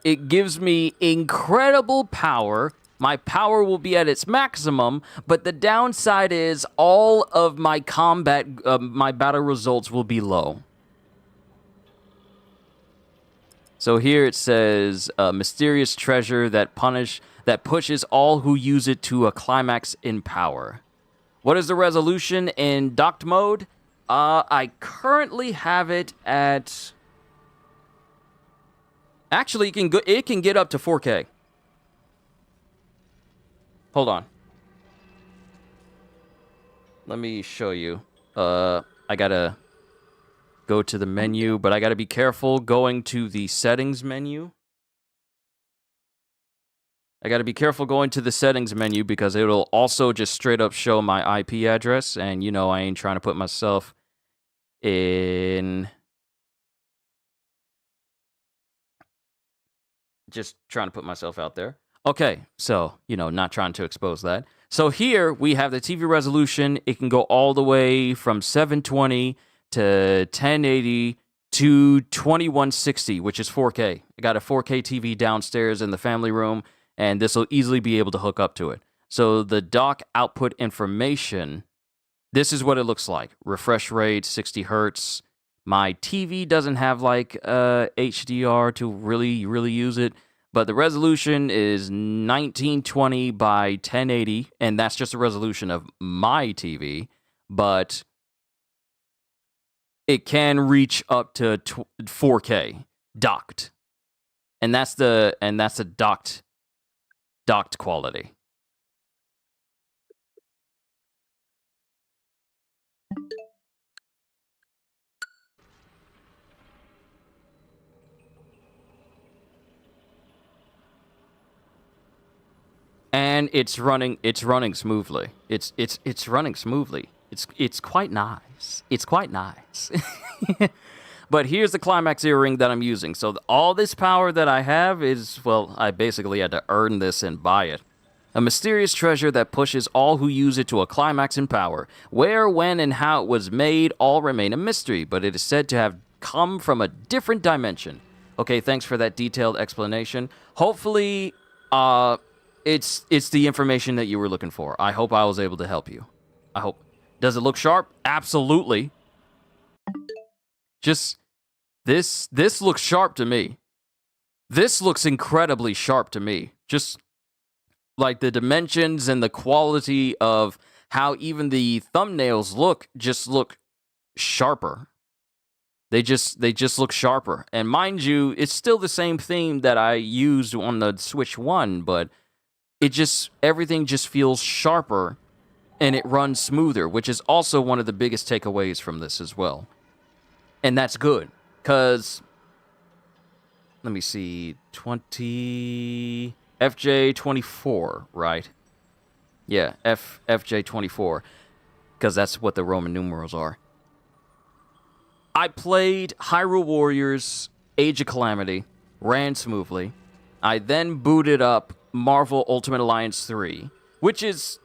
it gives me incredible power. My power will be at its maximum, but the downside is all of my combat, my battle results will be low. So here it says, mysterious treasure that pushes all who use it to a climax in power. What is the resolution in docked mode? I currently have it at... Actually, it can get up to 4K. Hold on. Let me show you. I gotta go to the menu, but I gotta be careful going to the settings menu. I gotta be careful going to the settings menu because it'll also just straight up show my IP address, and you know I ain't trying to put myself in... Just trying to put myself out there. Okay, so, you know, not trying to expose that. So here we have the TV resolution. It can go all the way from 720 to 1080 to 2160, which is 4K. I got a 4K TV downstairs in the family room, and this will easily be able to hook up to it. So the dock output information, this is what it looks like. Refresh rate, 60 hertz. My TV doesn't have like HDR to really use it, but the resolution is 1920 by 1080, and that's just the resolution of my TV, but it can reach up to 4K docked. And that's the docked quality. And it's running smoothly. It's running smoothly. It's quite nice. It's quite nice. But here's the Climax Earring that I'm using. So all this power that I have is, well, I basically had to earn this and buy it. A mysterious treasure that pushes all who use it to a climax in power. Where, when, and how it was made all remain a mystery, but it is said to have come from a different dimension. Okay, thanks for that detailed explanation. Hopefully, it's the information that you were looking for. I hope I was able to help you. I hope. Does it look sharp? Absolutely. Just, this looks sharp to me. This looks incredibly sharp to me. Just like the dimensions and the quality of how even the thumbnails look sharper. They just look sharper. And mind you, it's still the same theme that I used on the Switch 1, but everything just feels sharper and it runs smoother, which is also one of the biggest takeaways from this as well. And that's good, because let me see, FJ24, right? Yeah, FJ24, because that's what the Roman numerals are. I played Hyrule Warriors Age of Calamity, ran smoothly. I then booted up Marvel Ultimate Alliance 3, which is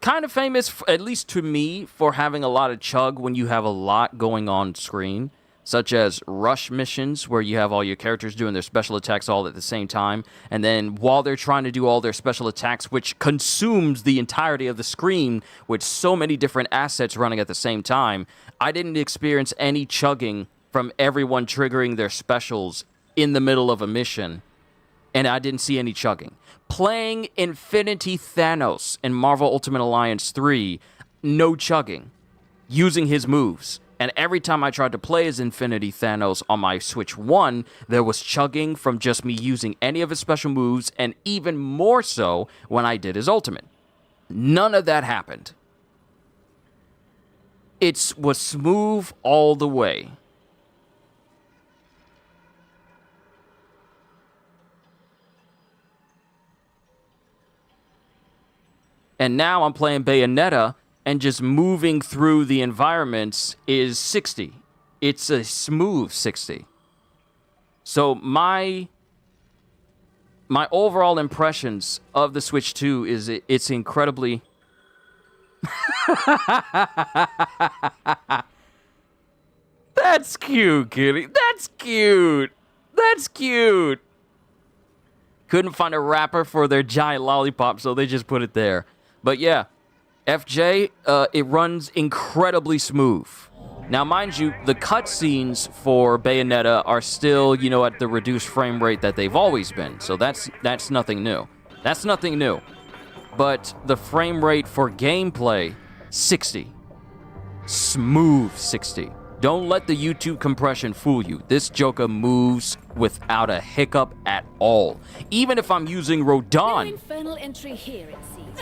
kind of famous, at least to me, for having a lot of chug when you have a lot going on screen, such as rush missions where you have all your characters doing their special attacks all at the same time, and then while they're trying to do all their special attacks, which consumes the entirety of the screen with so many different assets running at the same time, I didn't experience any chugging from everyone triggering their specials in the middle of a mission, and I didn't see any chugging. Playing Infinity Thanos in Marvel Ultimate Alliance 3, no chugging, using his moves. And every time I tried to play as Infinity Thanos on my Switch 1, there was chugging from just me using any of his special moves, and even more so when I did his ultimate. None of that happened. It was smooth all the way. And now I'm playing Bayonetta, and just moving through the environments is 60. It's a smooth 60. So my overall impressions of the Switch 2 is it's incredibly... That's cute, kitty. That's cute. That's cute. Couldn't find a wrapper for their giant lollipop, so they just put it there. But yeah, FJ, it runs incredibly smooth. Now, mind you, the cutscenes for Bayonetta are still, at the reduced frame rate that they've always been. So that's nothing new. That's nothing new. But the frame rate for gameplay, 60. Smooth 60. Don't let the YouTube compression fool you. This Joker moves without a hiccup at all. Even if I'm using No Rodon. infernal entry here, it seems.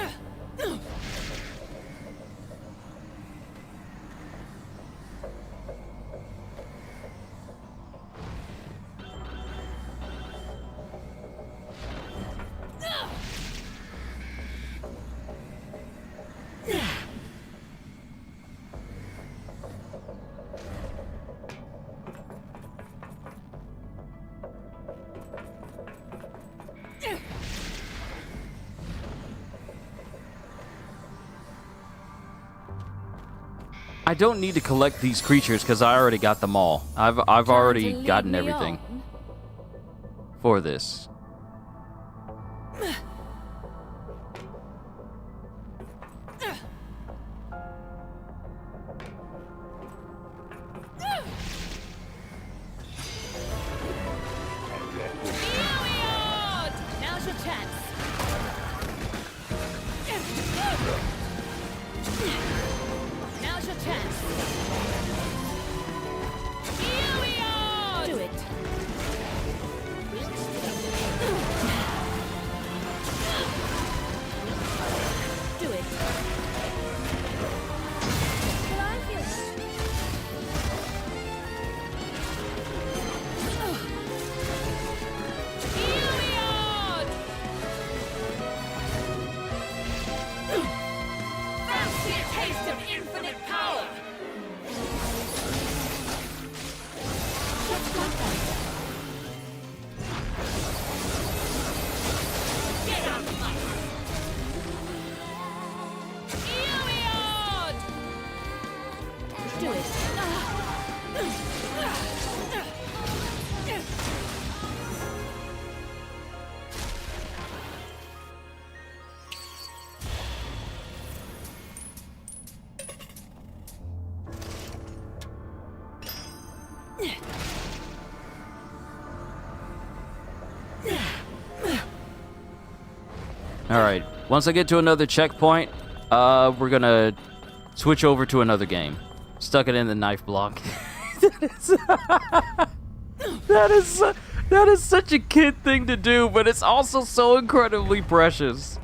I don't need to collect these creatures because I already got them all. I've already gotten everything for this. Now's your chance. Now's your chance. Do it. All right. Once I get to another checkpoint, we're gonna switch over to another game. Stuck it in the knife block. That is such a kid thing to do, but it's also so incredibly precious.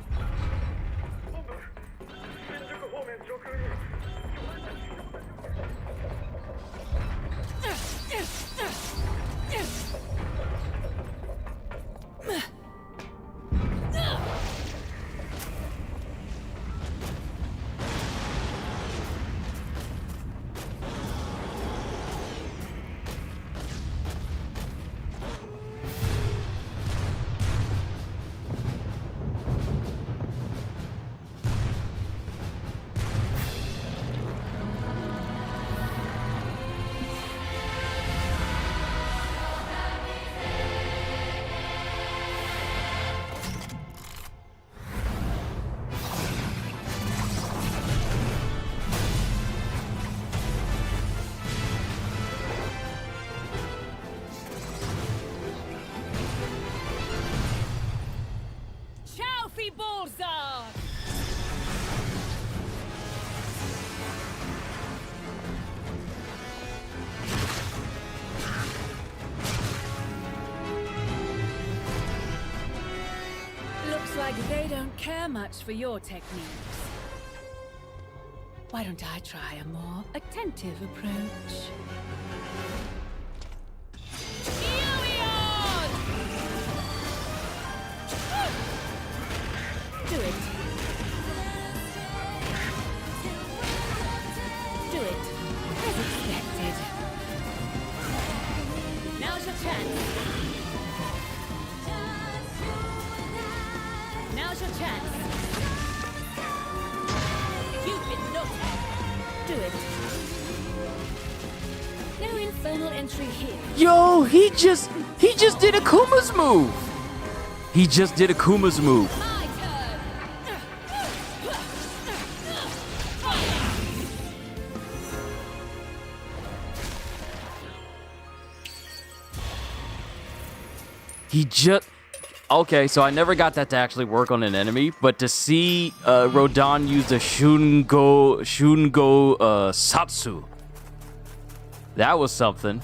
Chaufi Bullseye! Looks like they don't care much for your techniques. Why don't I try a more attentive approach? Do it. Do it. As expected. Now's your chance. Now's your chance. You've been noted. Do it. No infernal entry here. Yo, he just did a Kuma's move. He just did a Kuma's move. My turn. He just... Okay, so I never got that to actually work on an enemy, but to see Rodan use the Shungo Satsu, that was something.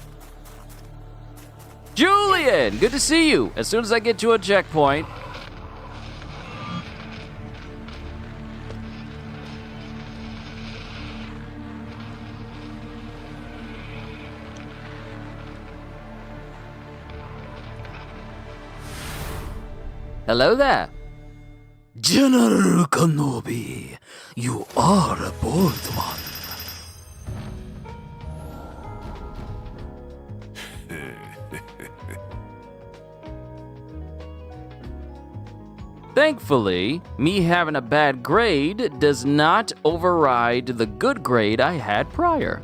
Julian, good to see you. As soon as I get to a checkpoint... Hello there. General Kenobi, you are a bold one. Thankfully, me having a bad grade does not override the good grade I had prior.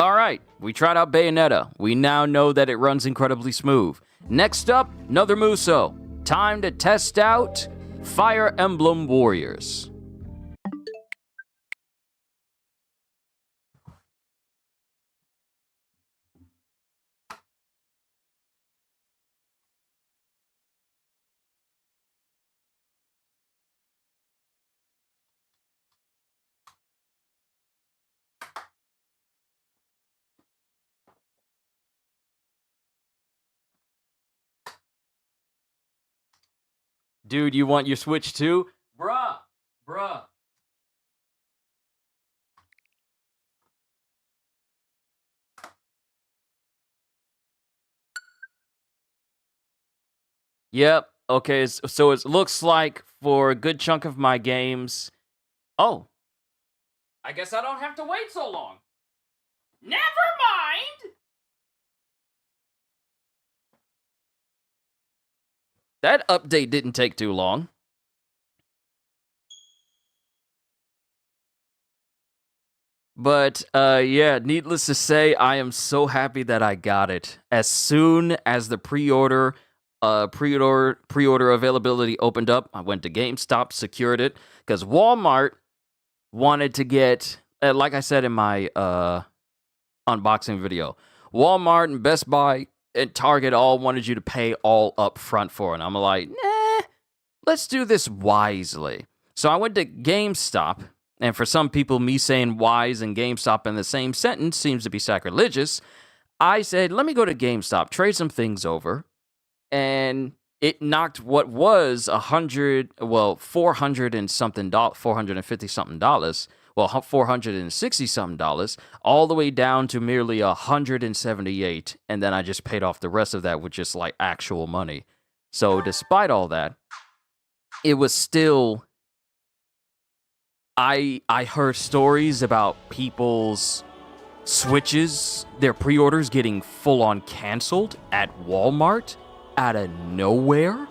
Alright, we tried out Bayonetta. We now know that it runs incredibly smooth. Next up, another Muso. Time to test out Fire Emblem Warriors. Dude, you want your Switch too? Bruh. Yep, okay, so it looks like for a good chunk of my games... Oh. I guess I don't have to wait so long. Never mind! That update didn't take too long. But, yeah, needless to say, I am so happy that I got it. As soon as the pre-order availability opened up, I went to GameStop, secured it, because Walmart wanted to get, like I said in my unboxing video, Walmart and Best Buy and Target all wanted you to pay all up front for it. And I'm like, nah, let's do this wisely. So I went to GameStop, and for some people, me saying wise and GameStop in the same sentence seems to be sacrilegious. I said, let me go to GameStop, trade some things over, and it knocked what was $400 and something, $450 something, $460 something, all the way down to merely $178, and then I just paid off the rest of that with just like actual money. So despite all that, it was still. I heard stories about people's Switches, their pre-orders getting full-on canceled at Walmart out of nowhere.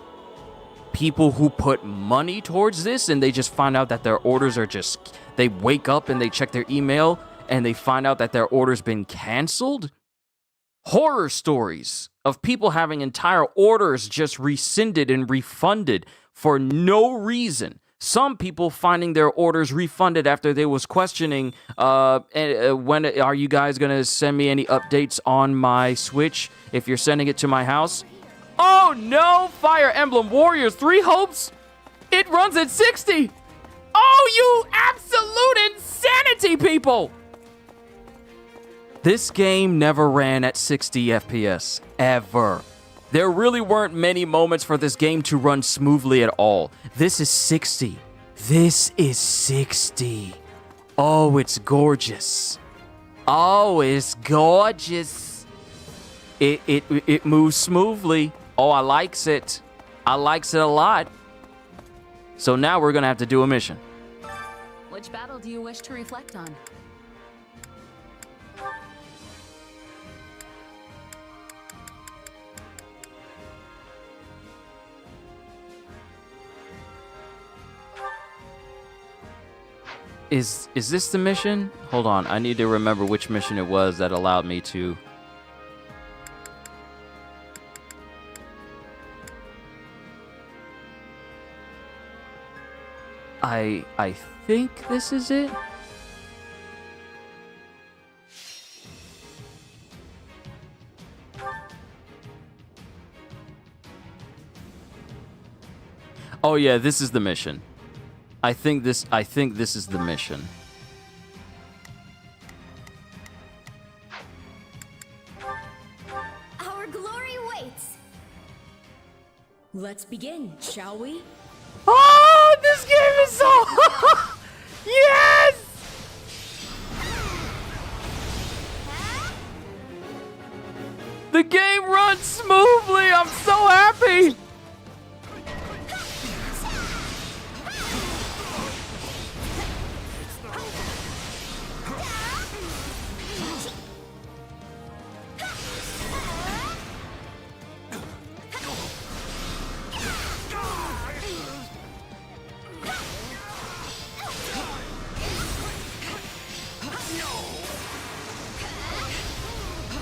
People who put money towards this and they just find out that their orders are just, they wake up and they check their email and they find out that their order's been canceled. Horror stories of people having entire orders just rescinded and refunded for no reason. Some people finding their orders refunded after they was questioning, when are you guys going to send me any updates on my Switch if you're sending it to my house? Oh no, Fire Emblem Warriors 3 Hopes, it runs at 60. Oh, you absolute insanity, people. This game never ran at 60 FPS, ever. There really weren't many moments for this game to run smoothly at all. This is 60. This is 60. Oh, it's gorgeous. Oh, it's gorgeous. It moves smoothly. Oh, I likes it. I likes it a lot. So now we're gonna have to do a mission. Which battle do you wish to reflect on? Is this the mission? Hold on, I need to remember which mission it was that allowed me to... I think this is it? Oh yeah, this is the mission. I think this is the mission. Our glory waits. Let's begin, shall we? Oh, this game is so... Yes! The game runs smoothly. I'm so happy.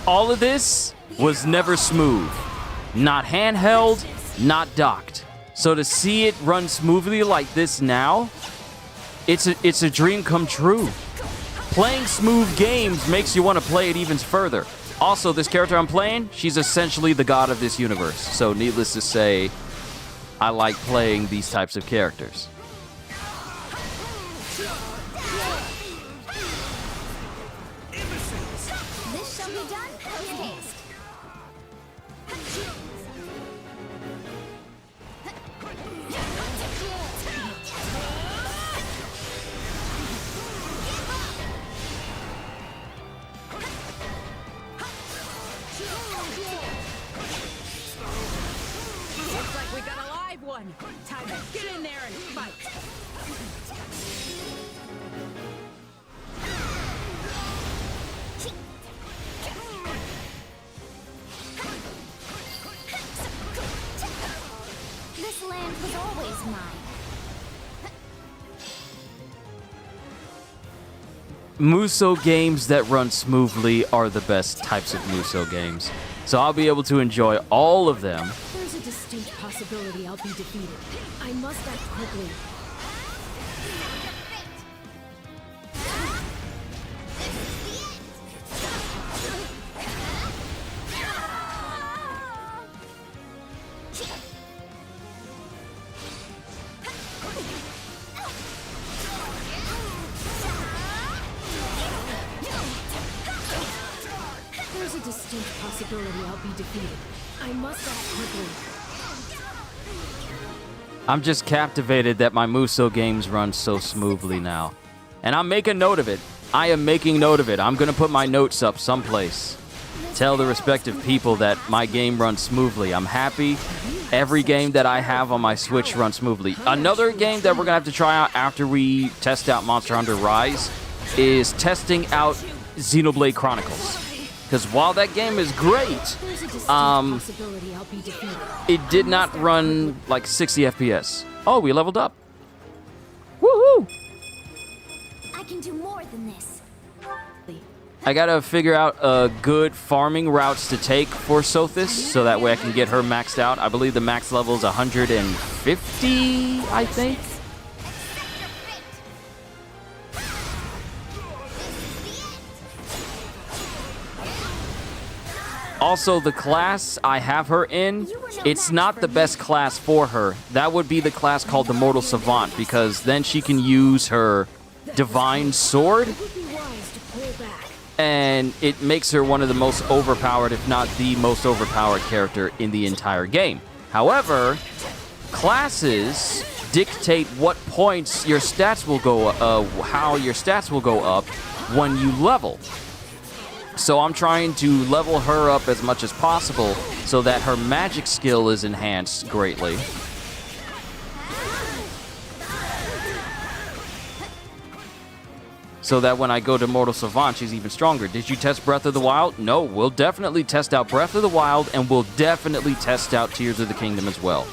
All of this was never smooth. Not handheld, not docked. So to see it run smoothly like this now, it's a dream come true. Playing smooth games makes you want to play it even further. Also, this character I'm playing, she's essentially the god of this universe. So needless to say, I like playing these types of characters. This shall be done post-haste. Looks like we got a live one. Time to get in there and fight. This land was always mine. Muso games that run smoothly are the best types of Muso games. So I'll be able to enjoy all of them. There's a distinct possibility I'll be defeated. I must act quickly. distant possibility I'll be defeated. I must act quickly. I'm just captivated that my Muso games run so smoothly now. And I'm making note of it. I am making note of it. I'm going to put my notes up someplace. Tell the respective people that my game runs smoothly. I'm happy. Every game that I have on my Switch runs smoothly. Another game that we're going to have to try out after we test out Monster Hunter Rise is testing out Xenoblade Chronicles. Because while that game is great, it did not run like 60 FPS. Oh, we leveled up. Woohoo! I can do more than this. I gotta figure out good farming routes to take for Sothis, so that way I can get her maxed out. I believe the max level is 150, I think. Also, the class I have her in, it's not the best class for her. That would be the class called the Mortal Savant, because then she can use her Divine Sword, and it makes her one of the most overpowered, if not the most overpowered character in the entire game. However, classes dictate what points your stats will go, how your stats will go up when you level. So I'm trying to level her up as much as possible so that her magic skill is enhanced greatly. So that when I go to Mortal Savant, she's even stronger. Did you test Breath of the Wild? No, we'll definitely test out Breath of the Wild, and we'll definitely test out Tears of the Kingdom as well.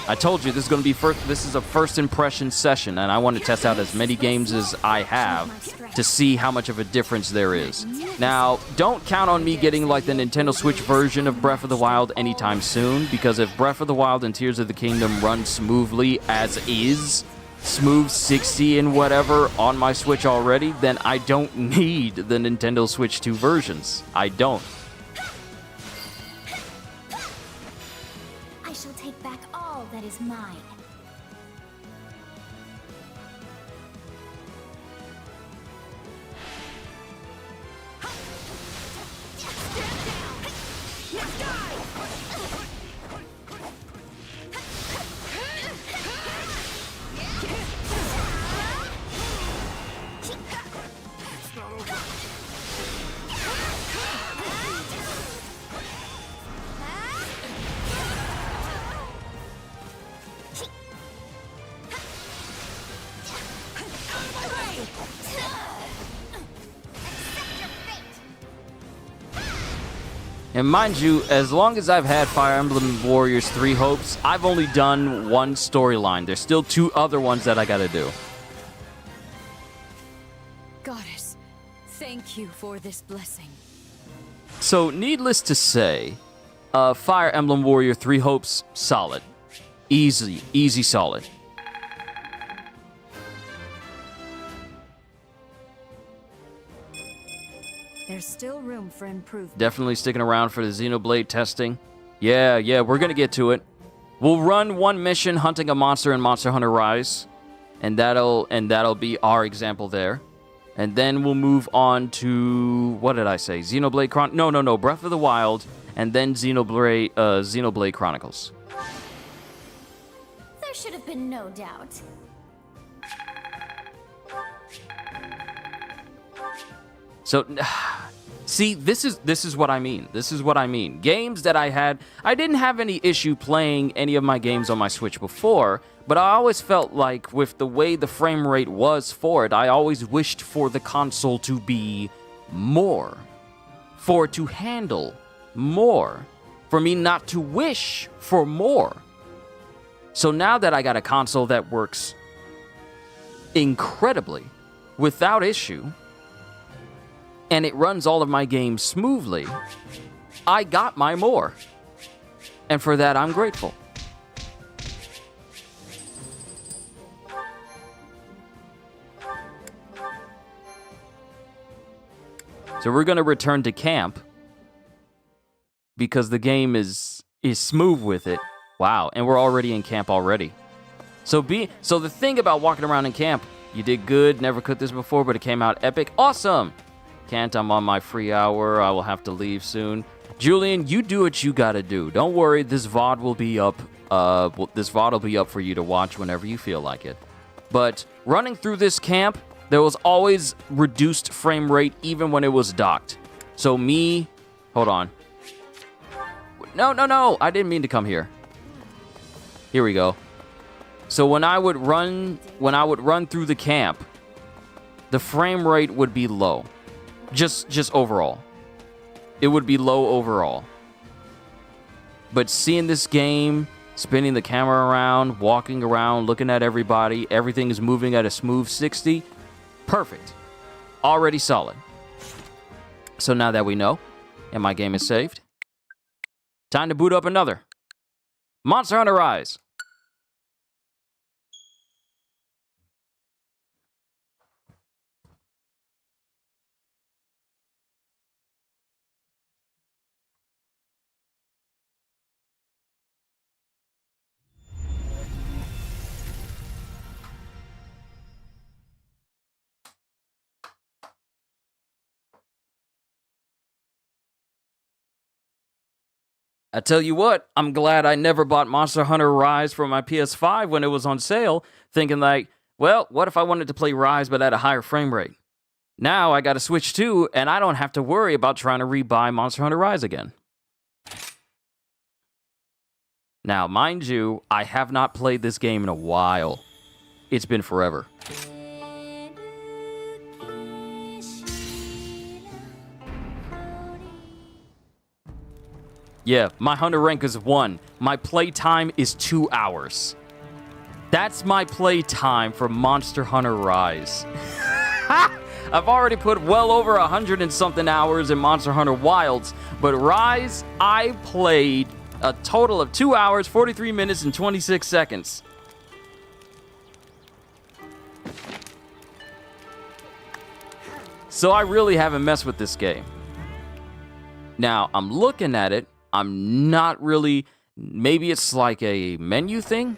I told you this is going to be this is a first impression session, and I want to test out as many games as I have to see how much of a difference there is. Now, don't count on me getting like the Nintendo Switch version of Breath of the Wild anytime soon, because if Breath of the Wild and Tears of the Kingdom run smoothly as is, smooth 60 and whatever on my Switch already, then I don't need the Nintendo Switch 2 versions. I don't. I shall take back all that is mine. And mind you, as long as I've had Fire Emblem Warriors 3 Hopes, I've only done one storyline. There's still 2 other ones that I gotta do. Goddess, thank you for this blessing. So, needless to say, Fire Emblem Warrior 3 Hopes, solid. Easy solid. There's still room for improvement. Definitely sticking around for the Xenoblade testing. Yeah, we're gonna get to it. We'll run one mission hunting a monster in Monster Hunter Rise, and that'll be our example there. And then we'll move on to, what did I say? Xenoblade No, Breath of the Wild, and then Xenoblade Chronicles. There should have been no doubt. So, see, this is what I mean. This is what I mean. Games that I didn't have any issue playing any of my games on my Switch before, but I always felt like with the way the frame rate was for it, I always wished for the console to be more, for it to handle more, for me not to wish for more. So now that I got a console that works incredibly, without issue, and it runs all of my games smoothly, I got my more. And for that, I'm grateful. So we're going to return to camp because the game is smooth with it. Wow, and we're already in camp already. So the thing about walking around in camp, you did good, never cooked this before, but it came out epic. Awesome! Can't, I'm on my free hour. I will have to leave soon. Julian, you do what you gotta do. Don't worry, this VOD will be up. This VOD will be up for you to watch whenever you feel like it. But running through this camp, there was always reduced frame rate even when it was docked. So me, hold on. No, I didn't mean to come here. Here we go. So when I would run through the camp, the frame rate would be low. Just overall. It would be low overall. But seeing this game, spinning the camera around, walking around, looking at everybody, everything is moving at a smooth 60. Perfect. Already solid. So now that we know, and my game is saved, time to boot up another. Monster Hunter Rise. I tell you what, I'm glad I never bought Monster Hunter Rise for my PS5 when it was on sale, thinking like, well, what if I wanted to play Rise but at a higher frame rate? Now I got to Switch 2, and I don't have to worry about trying to rebuy Monster Hunter Rise again. Now, mind you, I have not played this game in a while. It's been forever. Yeah, my Hunter rank is 1. My play time is 2 hours. That's my play time for Monster Hunter Rise. I've already put well over 100 and something hours in Monster Hunter Wilds, but Rise, I played a total of 2 hours, 43 minutes, and 26 seconds. So I really haven't messed with this game. Now, I'm looking at it. I'm not really... Maybe it's like a menu thing?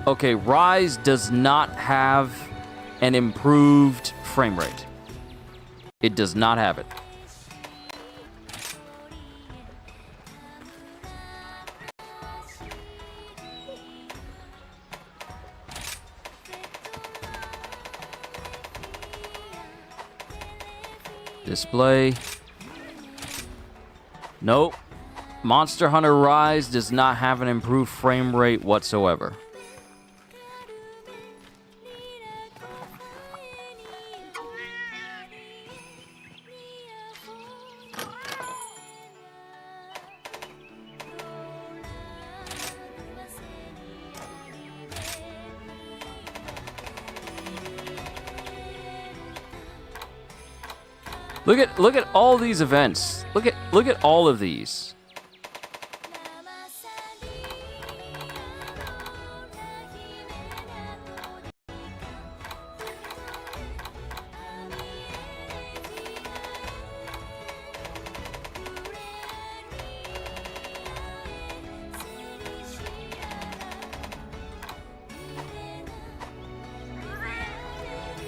Okay, Rise does not have an improved frame rate. It does not have it. Display. Nope. Monster Hunter Rise does not have an improved frame rate whatsoever. Look at all these events. Look at all of these.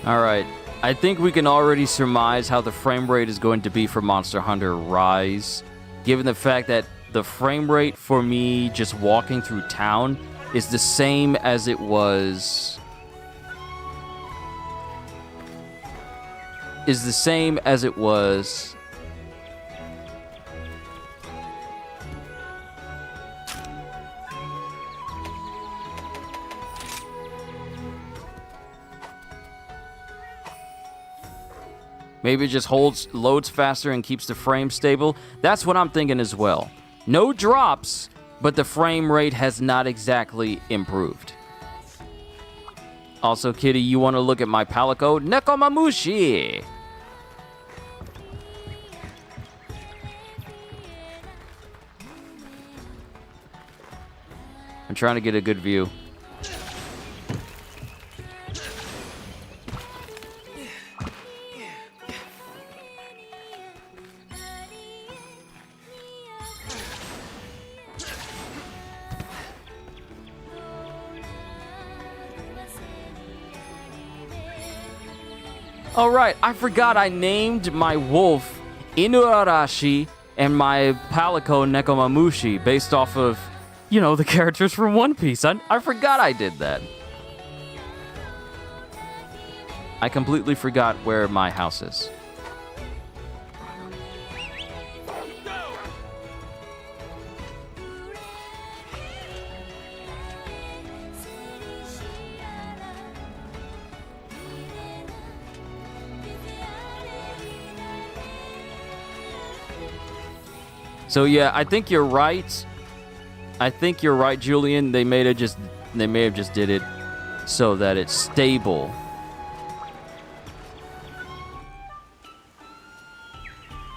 All right. I think we can already surmise how the frame rate is going to be for Monster Hunter Rise, given the fact that the frame rate for me just walking through town is the same as it was... Maybe it just loads faster and keeps the frame stable. That's what I'm thinking as well. No drops, but the frame rate has not exactly improved. Also, Kitty, you want to look at my Palico? Nekomamushi! I'm trying to get a good view. Oh, right. I forgot I named my wolf Inuarashi and my palico Nekomamushi based off of, you know, the characters from One Piece. I forgot I did that. I completely forgot where my house is. So yeah, I think you're right. I think you're right, Julian. They may have just did it so that it's stable.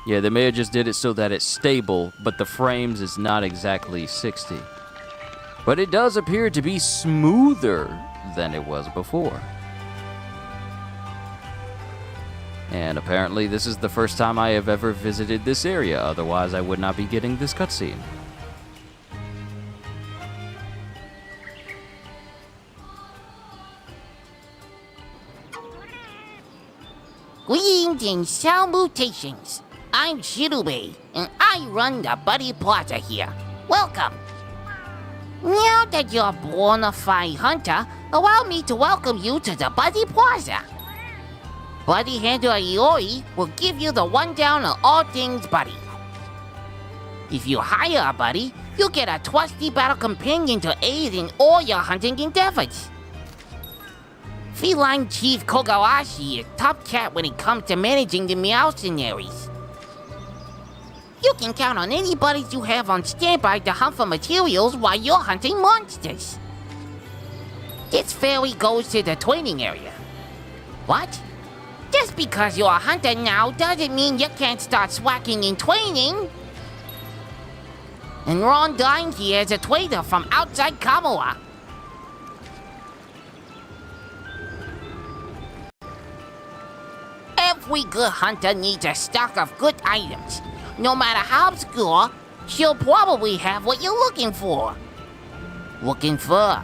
Yeah, they may have just did it so that it's stable, but the frames is not exactly 60. But it does appear to be smoother than it was before. And apparently this is the first time I have ever visited this area, otherwise I would not be getting this cutscene. Greetings and salutations. I'm Shirube, and I run the Buddy Plaza here. Welcome. Now that you're a bona fide hunter, allow me to welcome you to the Buddy Plaza. Buddy Handler Iori will give you the rundown on all things Buddy. If you hire a buddy, you'll get a trusty battle companion to aid in all your hunting endeavors. Feline Chief Kogarashi is top cat when it comes to managing the mercenaries. You can count on any buddies you have on standby to hunt for materials while you're hunting monsters. This ferry goes to the training area. What? Just because you're a hunter now doesn't mean you can't start swacking in training. And Ron Dine here is a trader from outside Kamua. Every good hunter needs a stock of good items. No matter how obscure, she'll probably have what you're looking for. Looking for.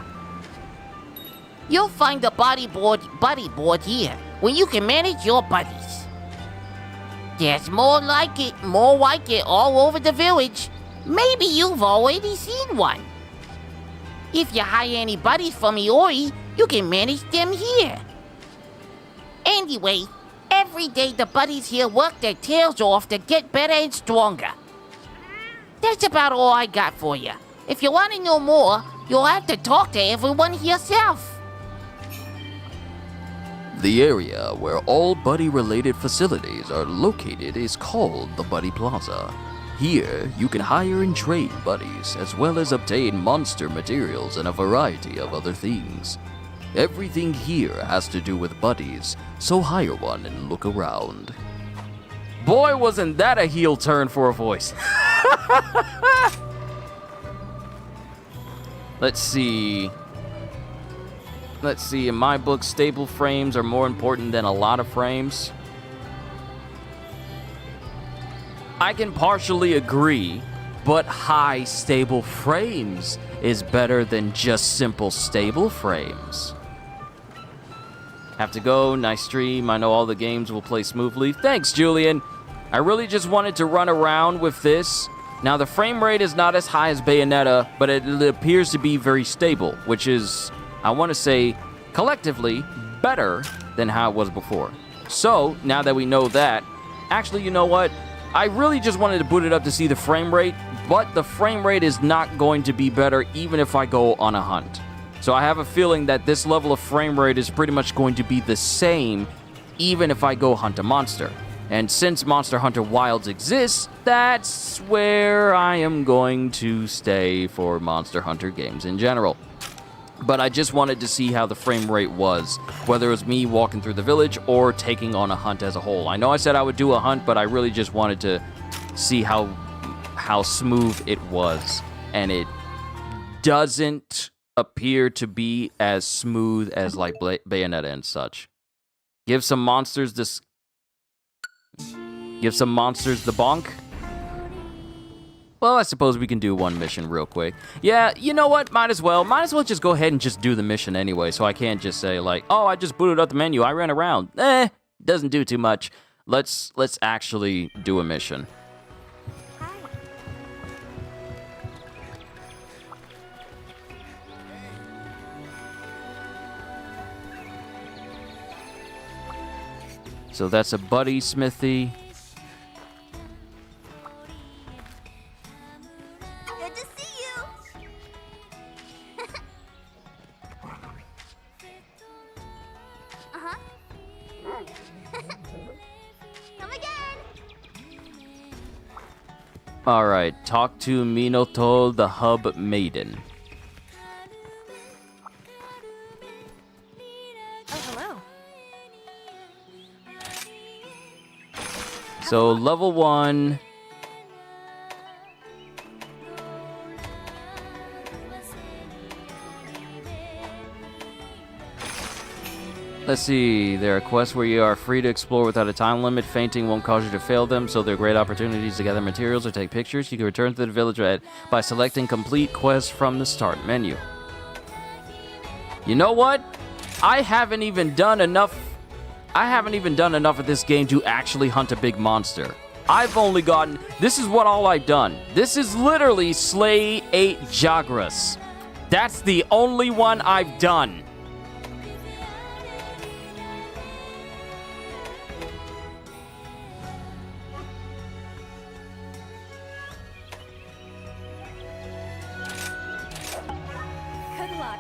You'll find the buddy board here, where you can manage your buddies. There's more like it all over the village. Maybe you've already seen one. If you hire any buddies from Iori, you can manage them here. Anyway, every day the buddies here work their tails off to get better and stronger. That's about all I got for you. If you want to know more, you'll have to talk to everyone yourself. The area where all buddy-related facilities are located is called the Buddy Plaza. Here, you can hire and train buddies, as well as obtain monster materials and a variety of other things. Everything here has to do with buddies, so hire one and look around. Boy, wasn't that a heel turn for a voice. Let's see. In my book, stable frames are more important than a lot of frames. I can partially agree, but high stable frames is better than just simple stable frames. Have to go, nice stream. I know all the games will play smoothly. Thanks, Julian. I really just wanted to run around with this. Now, the frame rate is not as high as Bayonetta, but it appears to be very stable, which is, I want to say, collectively, better than how it was before. So, now that we know that, actually, you know what? I really just wanted to boot it up to see the frame rate, but the frame rate is not going to be better even if I go on a hunt. So I have a feeling that this level of frame rate is pretty much going to be the same even if I go hunt a monster. And since Monster Hunter Wilds exists, that's where I am going to stay for Monster Hunter games in general. But I just wanted to see how the frame rate was, whether it was me walking through the village or taking on a hunt as a whole. I know I said I would do a hunt, but I really just wanted to see how smooth it was. And it doesn't appear to be as smooth as like Bayonetta and such. Give some monsters the bonk. Well, I suppose we can do one mission real quick. Yeah, you know what? Might as well just go ahead and just do the mission anyway, so I can't just say like, oh, I just booted up the menu, I ran around. Doesn't do too much. Let's actually do a mission. So that's a buddy smithy. Good to see you. Uh-huh. Come again. All right, talk to Minotaur, the hub maiden. Oh, hello. So level 1. Let's see, there are quests where you are free to explore without a time limit. Fainting won't cause you to fail them, so they're great opportunities to gather materials or take pictures. You can return to the village by selecting complete quests from the start menu. You know what? I haven't even done enough of this game to actually hunt a big monster. I've only gotten... This is what all I've done. This is literally slay 8 Jagras. That's the only one I've done. Good luck.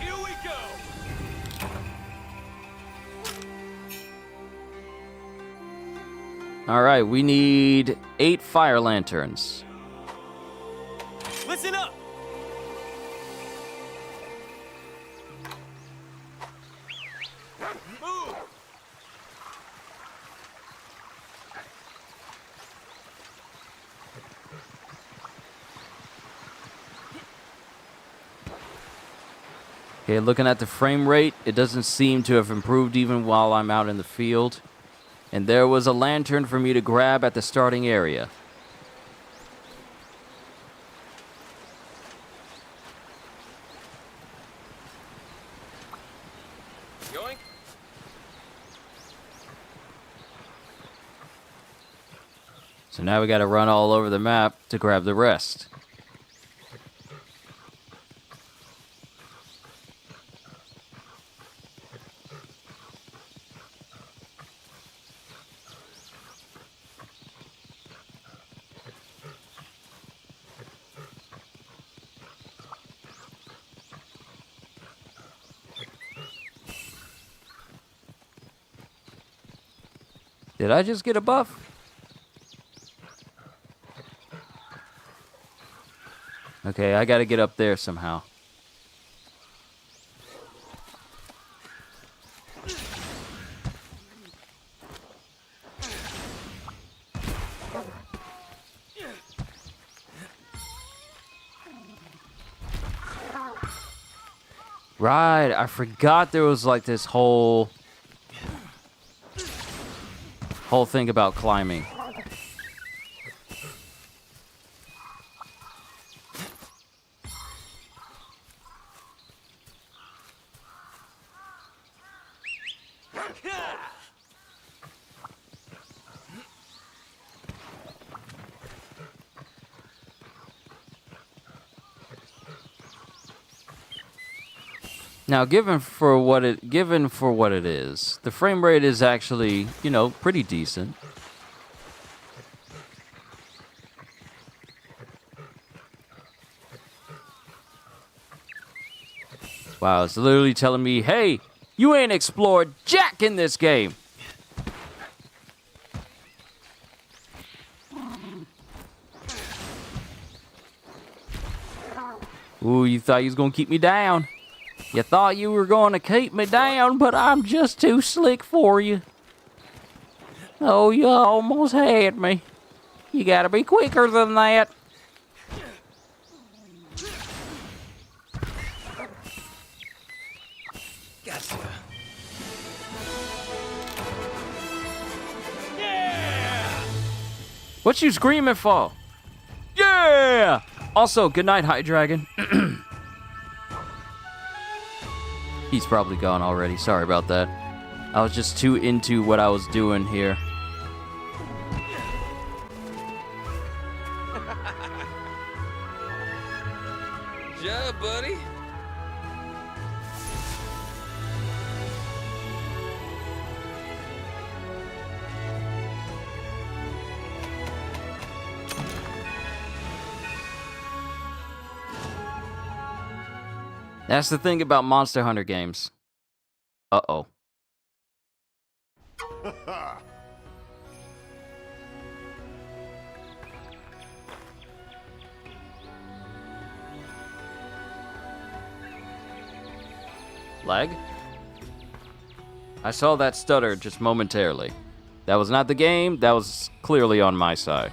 Here we go! All right, we need 8 fire lanterns. Listen up. Move. Okay, looking at the frame rate, it doesn't seem to have improved even while I'm out in the field. And there was a lantern for me to grab at the starting area. Yoink. So now we gotta run all over the map to grab the rest. Did I just get a buff? Okay, I gotta get up there somehow. Right, I forgot there was like this whole thing about climbing. Now, given for what it is, the frame rate is actually, you know, pretty decent. Wow, it's literally telling me, hey, you ain't explored jack in this game. Ooh, you thought you was gonna keep me down. You thought you were going to keep me down, but I'm just too slick for you. Oh, you almost had me. You gotta be quicker than that. Gotcha. What you screaming for? Yeah! Also, good night, High Dragon. He's probably gone already. Sorry about that. I was just too into what I was doing here. Yeah, buddy. That's the thing about Monster Hunter games. Uh-oh. Lag? I saw that stutter just momentarily. That was not the game, that was clearly on my side.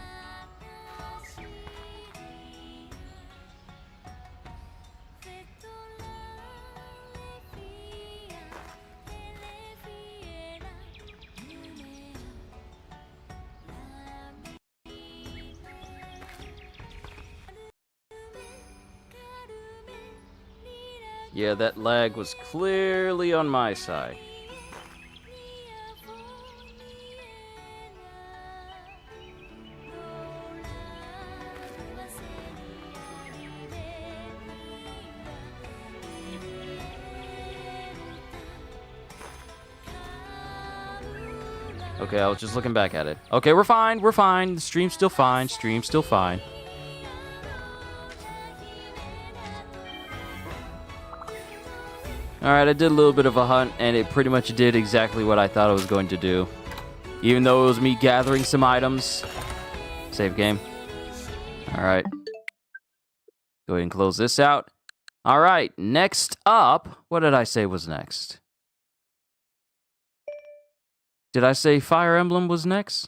Yeah, that lag was clearly on my side. Okay, I was just looking back at it. Okay, we're fine, we're fine. The stream's still fine, stream's still fine. Alright, I did a little bit of a hunt, and it pretty much did exactly what I thought it was going to do. Even though it was me gathering some items. Save game. Alright. Go ahead and close this out. Alright, next up... What did I say was next? Did I say Fire Emblem was next?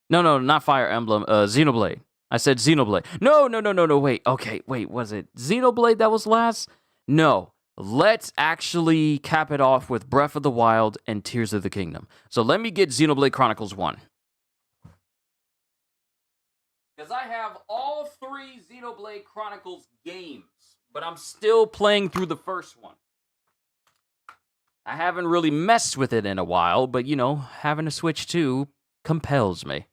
No, not Fire Emblem. Xenoblade. I said Xenoblade. No, wait. Okay, wait, was it Xenoblade that was last? No. Let's actually cap it off with Breath of the Wild and Tears of the Kingdom. So let me get Xenoblade Chronicles 1. Because I have all 3 Xenoblade Chronicles games, but I'm still playing through the first one. I haven't really messed with it in a while, but you know, having a Switch 2 compels me.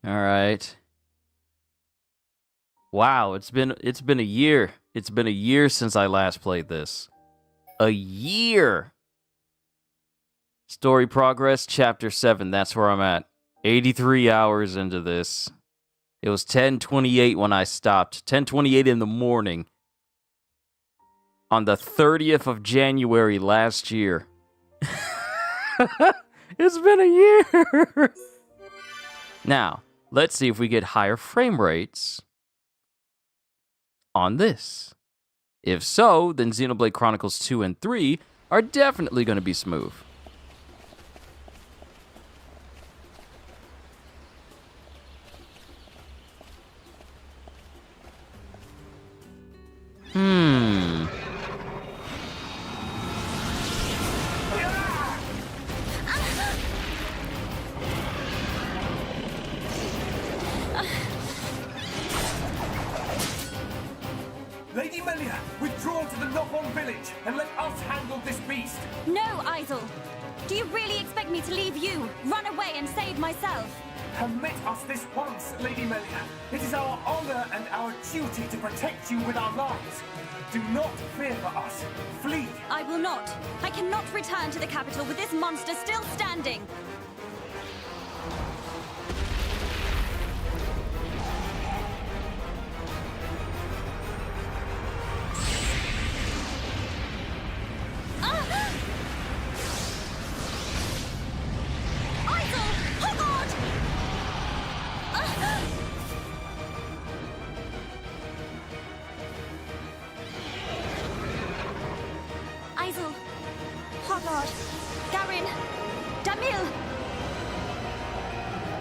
All right. Wow, it's been a year. It's been a year since I last played this. A year. Story progress, chapter 7. That's where I'm at. 83 hours into this. It was 10:28 when I stopped. 10:28 in the morning. On the 30th of January last year. It's been a year. Now, let's see if we get higher frame rates on this. If so, then Xenoblade Chronicles 2 and 3 are definitely going to be smooth. Lady Melia, withdraw to the Knock-On village and let us handle this beast. No, Idol. Do you really expect me to leave you, run away and save myself? Permit us this once, Lady Melia. It is our honor and our duty to protect you with our lives. Do not fear for us. Flee. I will not. I cannot return to the capital with this monster still standing.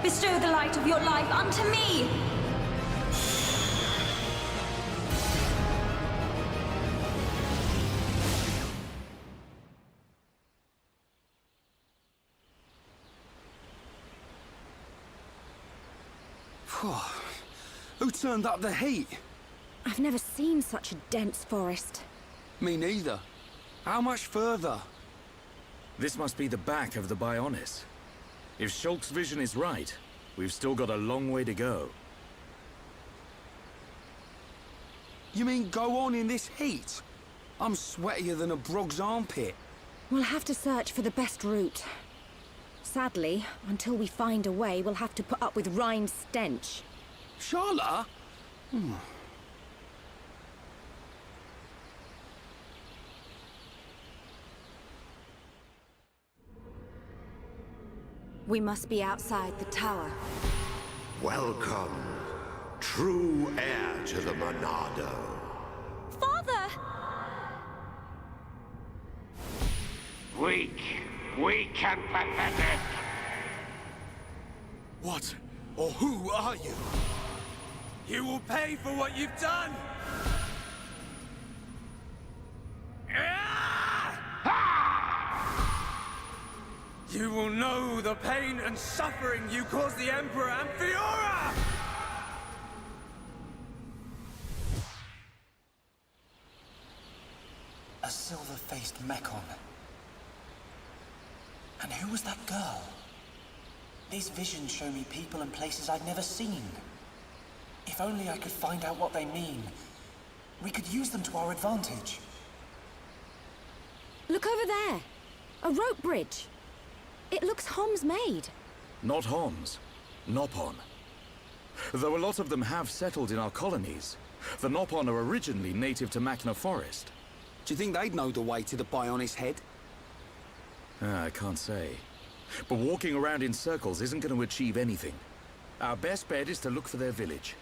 Bestow the light of your life unto me! Who turned up the heat? I've never seen such a dense forest. Me neither. How much further? This must be the back of the Bionis. If Shulk's vision is right, we've still got a long way to go. You mean go on in this heat? I'm sweatier than a brog's armpit. We'll have to search for the best route. Sadly, until we find a way, we'll have to put up with Rhine's stench. Charlotte? We must be outside the tower. Welcome, true heir to the Monado. Father! Weak and pathetic. What or who are you? You will pay for what you've done! You will know the pain and suffering you caused the Emperor and Fiora! A silver-faced Mechon. And who was that girl? These visions show me people and places I've never seen. If only I could find out what they mean. We could use them to our advantage. Look over there. A rope bridge. It looks Hom's made. Not Homs. Nopon. Though a lot of them have settled in our colonies, the Nopon are originally native to Machna Forest. Do you think they'd know the way to the Bionis head? I can't say. But walking around in circles isn't going to achieve anything. Our best bet is to look for their village.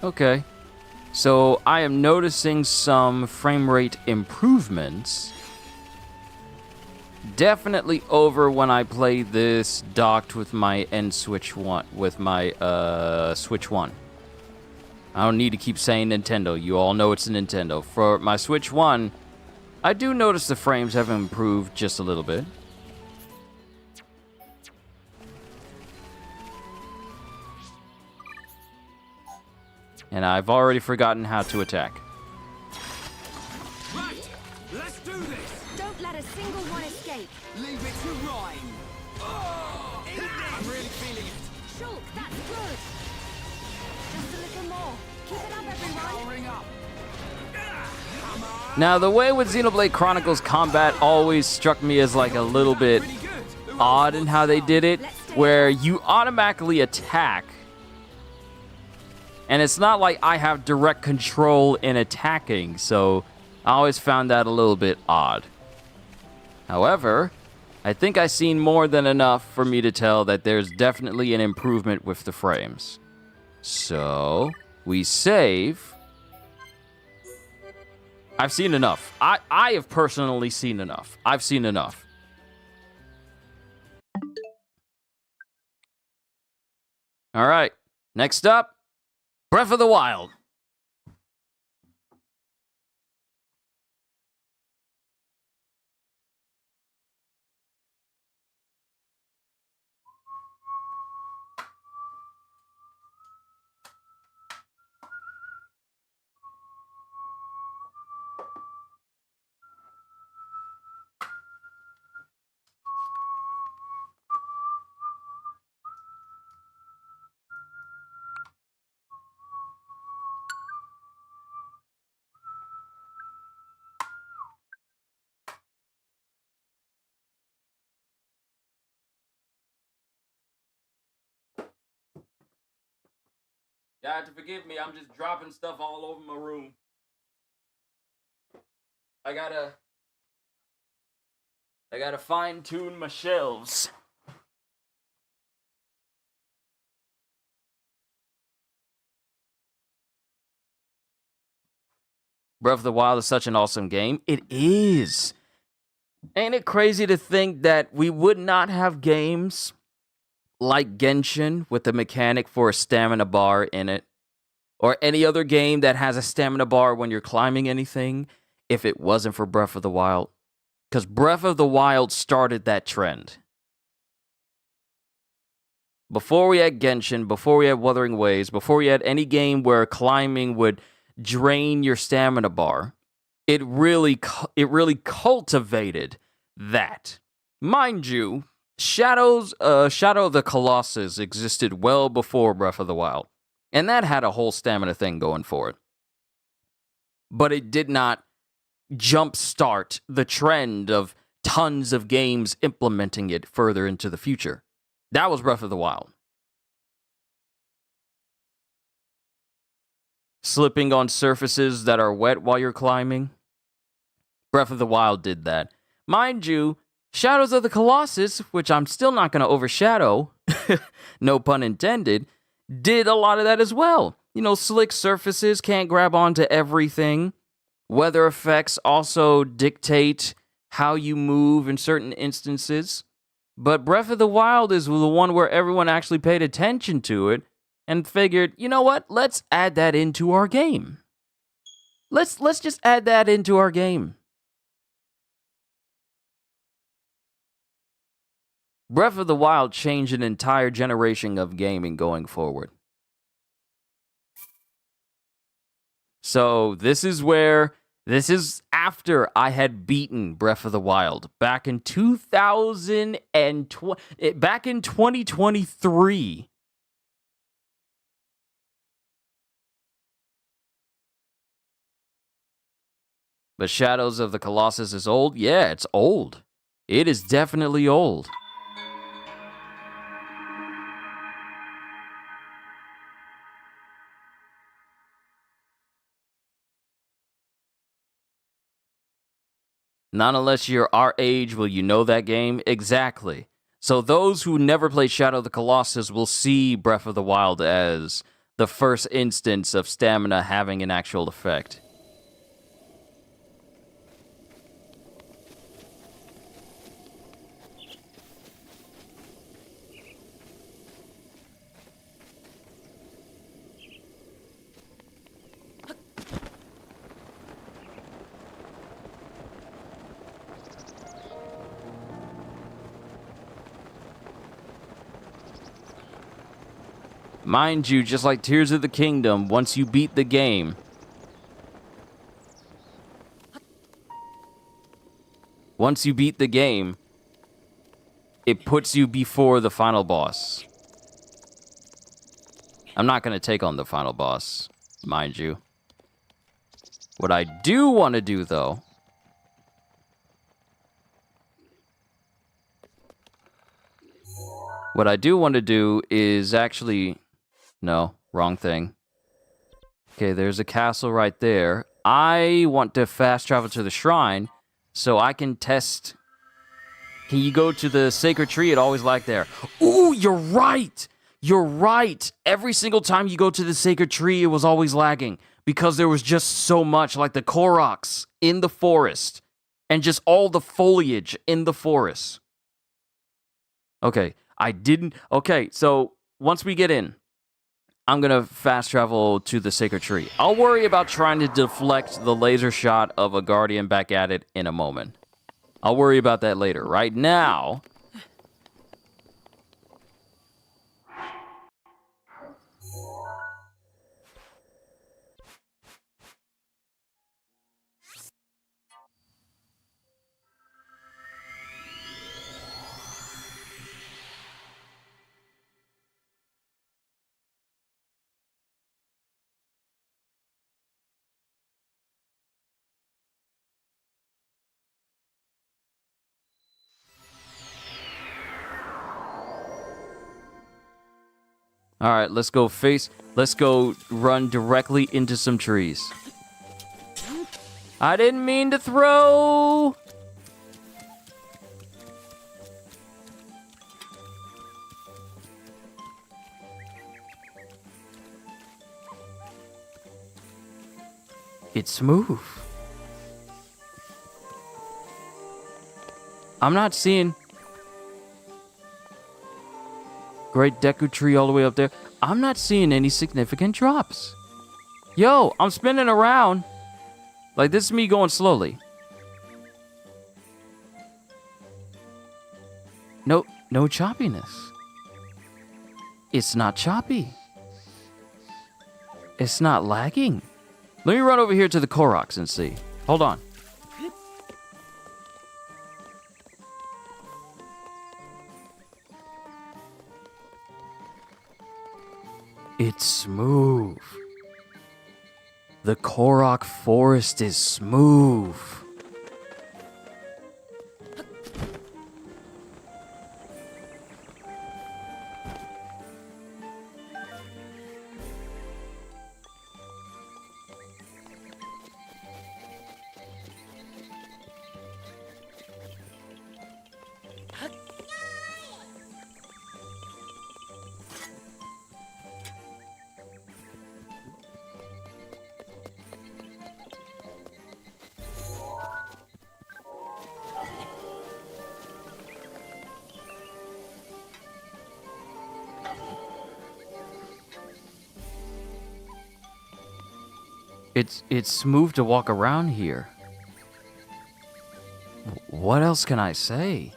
Okay, so I am noticing some frame rate improvements. Definitely over when I played this docked with my Switch 1, with my Switch 1. I don't need to keep saying Nintendo. You all know it's a Nintendo. For my Switch 1, I do notice the frames have improved just a little bit. And I've already forgotten how to attack. Right! Let's do this! Don't let a single one escape. Leave it to Rhine. Oh! I'm really feeling it. Shulk, that's good. Just a little more. Keep it up, everyone. Powering up. Now, the way with Xenoblade Chronicles combat always struck me as like a little bit odd in how they did it, where you automatically attack. And it's not like I have direct control in attacking, so I always found that a little bit odd. However, I think I've seen more than enough for me to tell that there's definitely an improvement with the frames. So, we save. I've seen enough. I have personally seen enough. I've seen enough. All right, next up. Breath of the Wild. You have to forgive me. I'm just dropping stuff all over my room. I gotta fine tune my shelves. Breath of the Wild is such an awesome game. It is. Ain't it crazy to think that we would not have games like Genshin with the mechanic for a stamina bar in it, or any other game that has a stamina bar when you're climbing anything, if it wasn't for Breath of the Wild? Because Breath of the Wild started that trend. Before we had Genshin, before we had Wuthering Waves, before we had any game where climbing would drain your stamina bar, it really cultivated that. Mind you, Shadow of the Colossus existed well before Breath of the Wild, and that had a whole stamina thing going for it. But it did not jumpstart the trend of tons of games implementing it further into the future. That was Breath of the Wild. Slipping on surfaces that are wet while you're climbing. Breath of the Wild did that. Mind you, Shadows of the Colossus, which I'm still not going to overshadow, no pun intended, did a lot of that as well. You know, slick surfaces, can't grab onto everything. Weather effects also dictate how you move in certain instances. But Breath of the Wild is the one where everyone actually paid attention to it and figured, you know what? Let's add that into our game. Let's just add that into our game. Breath of the Wild changed an entire generation of gaming going forward. So this is after I had beaten Breath of the Wild back in 2023. But Shadows of the Colossus is old? Yeah, it's old. It is definitely old. Not unless you're our age will you know that game. Exactly. So those who never played Shadow of the Colossus will see Breath of the Wild as the first instance of stamina having an actual effect. Mind you, just like Tears of the Kingdom, once you beat the game, it puts you before the final boss. I'm not going to take on the final boss, mind you. What I do want to do, though, is actually... No, wrong thing. Okay, there's a castle right there. I want to fast travel to the shrine so I can test... Can you go to the sacred tree? It always lagged there. Ooh, you're right! You're right! Every single time you go to the sacred tree, it was always lagging. Because there was just so much, like the Koroks in the forest. And just all the foliage in the forest. Okay, Okay, so once we get in, I'm going to fast travel to the sacred tree. I'll worry about trying to deflect the laser shot of a guardian back at it in a moment. I'll worry about that later. Right now... All right, let's go face. Let's go run directly into some trees. I didn't mean to throw. It's smooth. I'm not seeing Great Deku Tree all the way up there. I'm not seeing any significant drops. Yo, I'm spinning around. Like, this is me going slowly. No choppiness. It's not choppy. It's not lagging. Let me run over here to the Koroks and see. Hold on. It's smooth. The Korok forest is smooth. It's smooth to walk around here. What else can I say?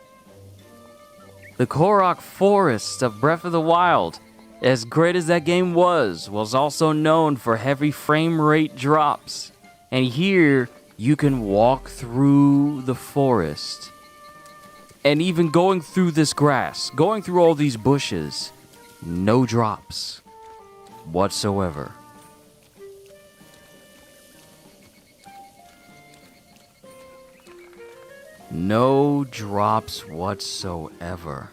The Korok Forest of Breath of the Wild, as great as that game was also known for heavy frame rate drops. And here, you can walk through the forest. And even going through this grass, going through all these bushes, no drops whatsoever. No drops whatsoever.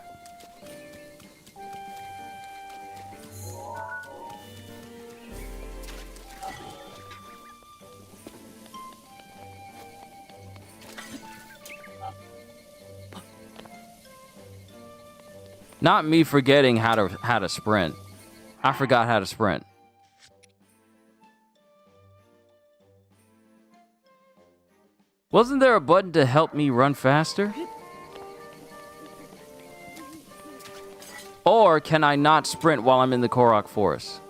Not me forgetting how to sprint. I forgot how to sprint. Wasn't there a button to help me run faster? Or can I not sprint while I'm in the Korok Forest?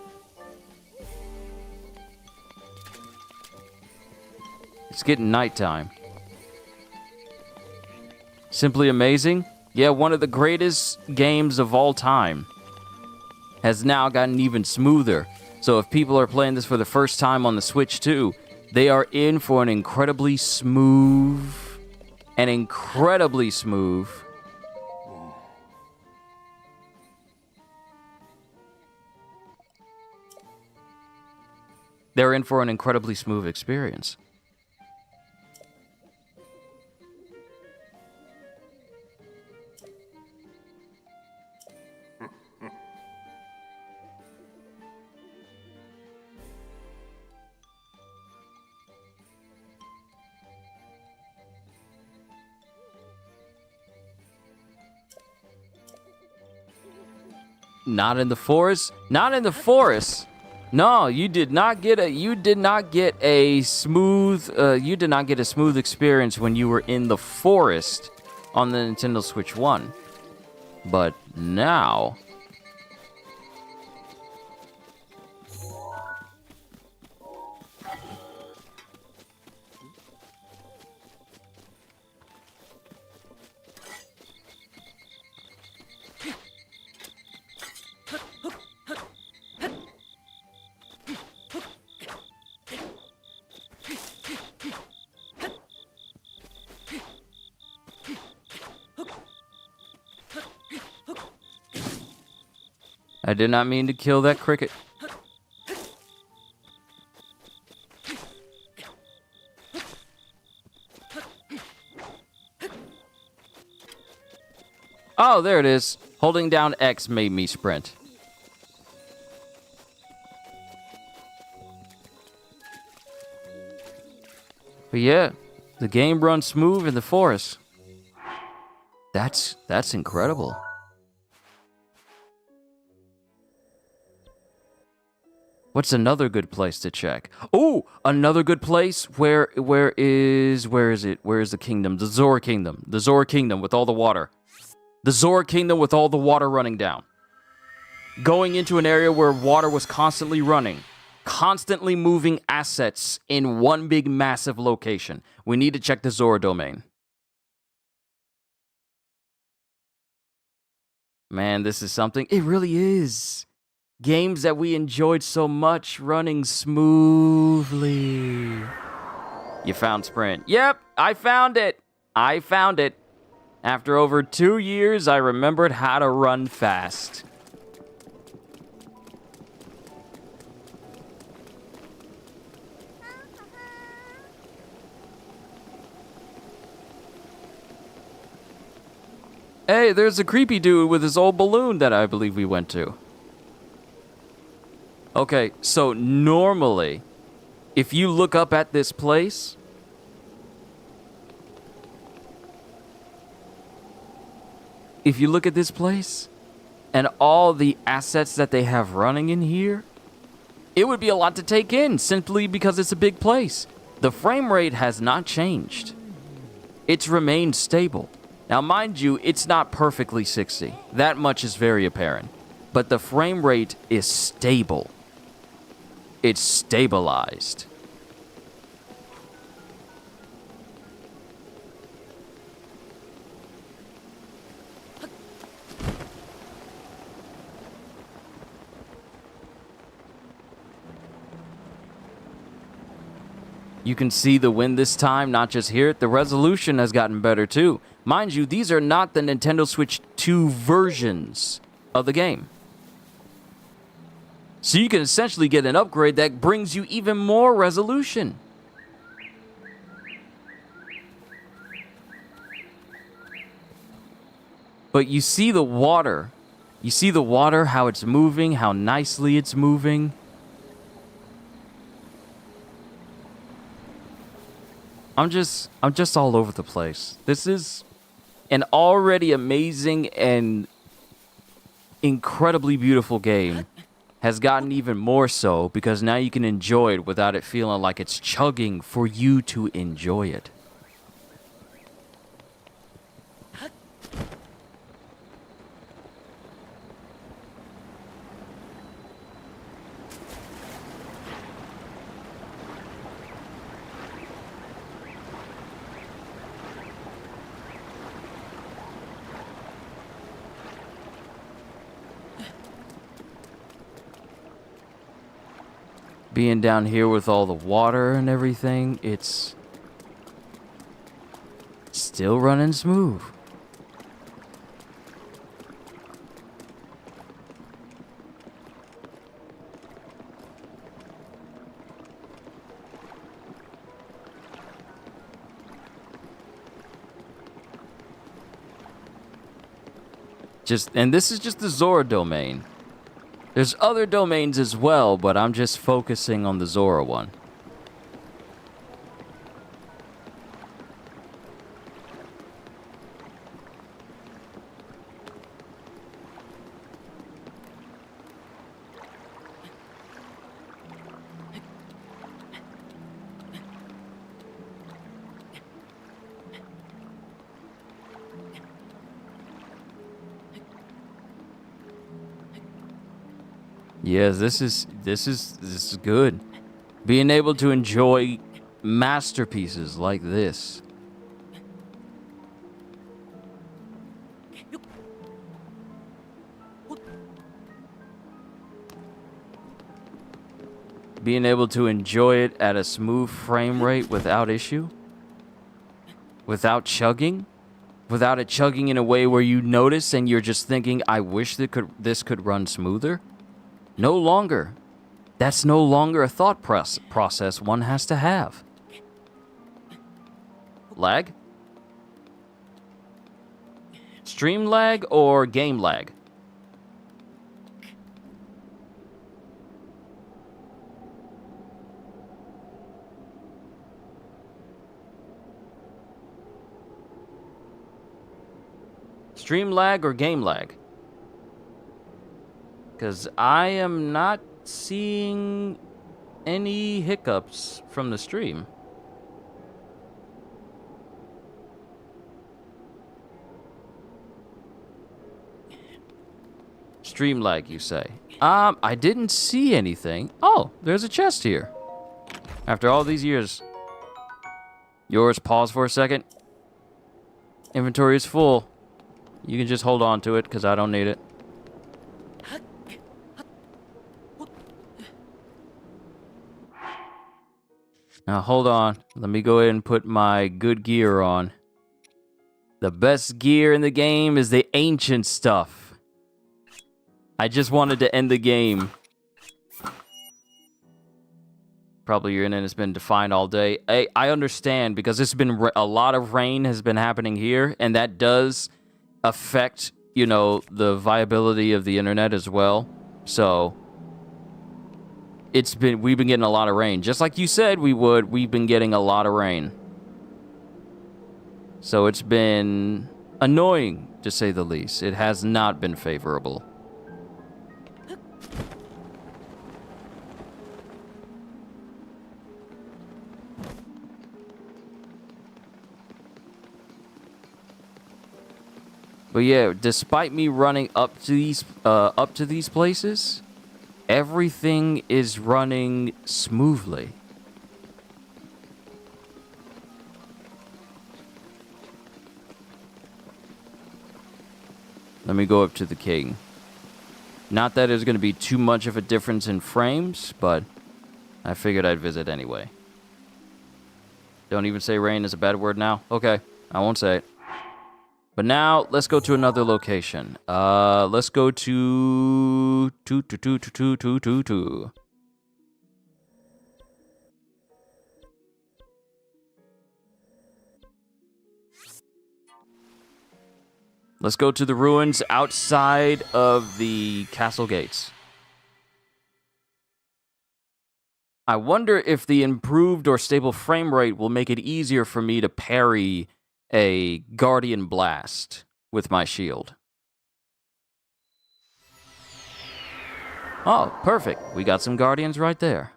It's getting nighttime. Simply amazing. Yeah, one of the greatest games of all time has now gotten even smoother. So if people are playing this for the first time on the Switch too, they are in for an incredibly smooth. They're in for an incredibly smooth experience. Not in the forest. Not in the forest. No, you did not get a smooth experience when you were in the forest on the Nintendo Switch 1. But now I did not mean to kill that cricket. Oh, there it is. Holding down X made me sprint. But yeah, the game runs smooth in the forest. That's incredible. What's another good place to check? Oh, another good place. Where is it? Where is the kingdom? The Zora Kingdom. The Zora Kingdom with all the water. The Zora Kingdom with all the water running down. Going into an area where water was constantly running. Constantly moving assets in one big massive location. We need to check the Zora domain. Man, this is something. It really is. Games that we enjoyed so much running smoothly. You found Sprint. Yep, I found it. I found it. After over 2 years, I remembered how to run fast. Hey, there's a creepy dude with his old balloon that I believe we went to. Okay, so normally, if you look up at this place, if you look at this place and all the assets that they have running in here, it would be a lot to take in simply because it's a big place. The frame rate has not changed. It's remained stable. Now, mind you, it's not perfectly 60. That much is very apparent. But the frame rate is stable. It's stabilized. You can see the wind this time, not just hear it. The resolution has gotten better too. Mind you, these are not the Nintendo Switch 2 versions of the game. So you can essentially get an upgrade that brings you even more resolution. But you see the water. You see the water, how it's moving, how nicely it's moving. I'm just all over the place. This is an already amazing and incredibly beautiful game. Has gotten even more so because now you can enjoy it without it feeling like it's chugging for you to enjoy it. Being down here with all the water and everything, it's still running smooth. And this is just the Zora domain. There's other domains as well, but I'm just focusing on the Zora one. Yes, this is good. Being able to enjoy masterpieces like this. Being able to enjoy it at a smooth frame rate without issue. Without chugging. Without it chugging in a way where you notice and you're just thinking, I wish this could run smoother. No longer. That's no longer a thought process one has to have. Lag? Stream lag or game lag? stream lag or game lag? Because I am not seeing any hiccups from the stream. Stream lag, you say? I didn't see anything. Oh, there's a chest here. After all these years. Yours, pause for a second. Inventory is full. You can just hold on to it, because I don't need it. Now, hold on. Let me go ahead and put my good gear on. The best gear in the game is the ancient stuff. I just wanted to end the game. Probably your internet's been defined all day. I understand, because there's been a lot of rain has been happening here, and that does affect, you know, the viability of the internet as well. So we've been getting a lot of rain. Just like you said we would, we've been getting a lot of rain. So it's been annoying, to say the least. It has not been favorable. But yeah, despite me running up to these places, everything is running smoothly. Let me go up to the king. Not that there's going to be too much of a difference in frames, but I figured I'd visit anyway. Don't even say rain is a bad word now? Okay, I won't say it. But now, let's go to another location. Let's go to... Let's go to the ruins outside of the castle gates. I wonder if the improved or stable frame rate will make it easier for me to parry a Guardian Blast with my shield. Oh, perfect. We got some Guardians right there.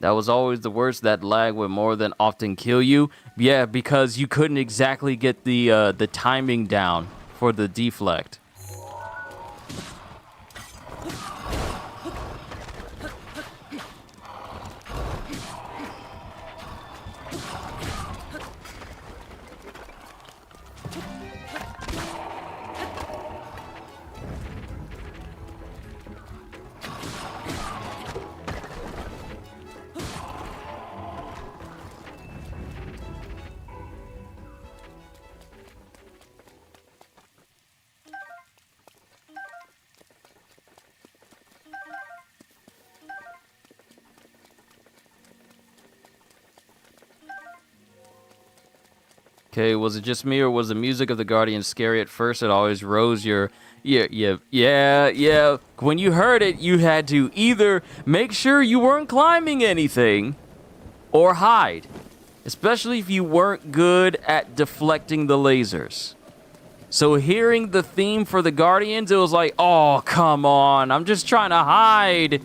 That was always the worst. That lag would more than often kill you. Yeah, because you couldn't exactly get the timing down for the deflect. Okay, was it just me, or was the music of the Guardians scary at first? It always rose your... Yeah. When you heard it, you had to either make sure you weren't climbing anything or hide. Especially if you weren't good at deflecting the lasers. So hearing the theme for the Guardians, it was like, oh, come on. I'm just trying to hide.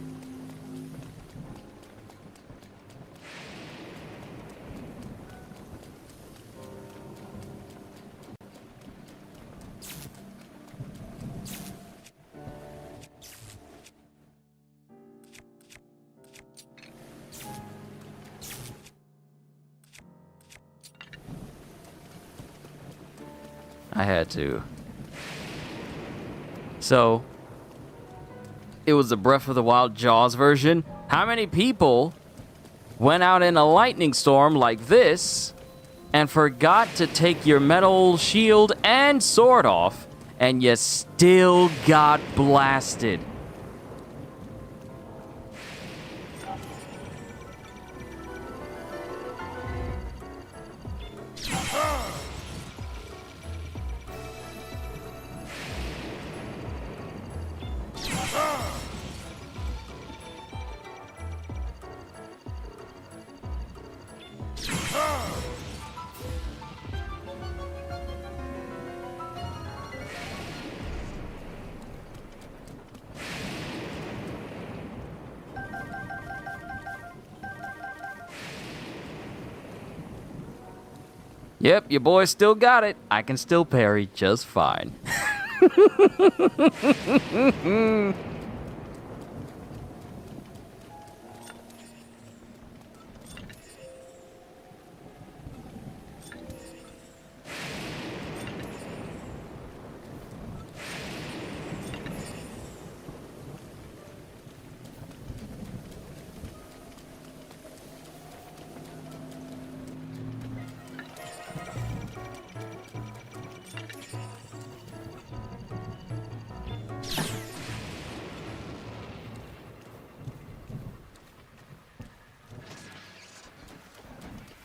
I had to. So, it was the Breath of the Wild Jaws version. How many people went out in a lightning storm like this and forgot to take your metal shield and sword off, and you still got blasted. Yep, your boy still got it. I can still parry just fine.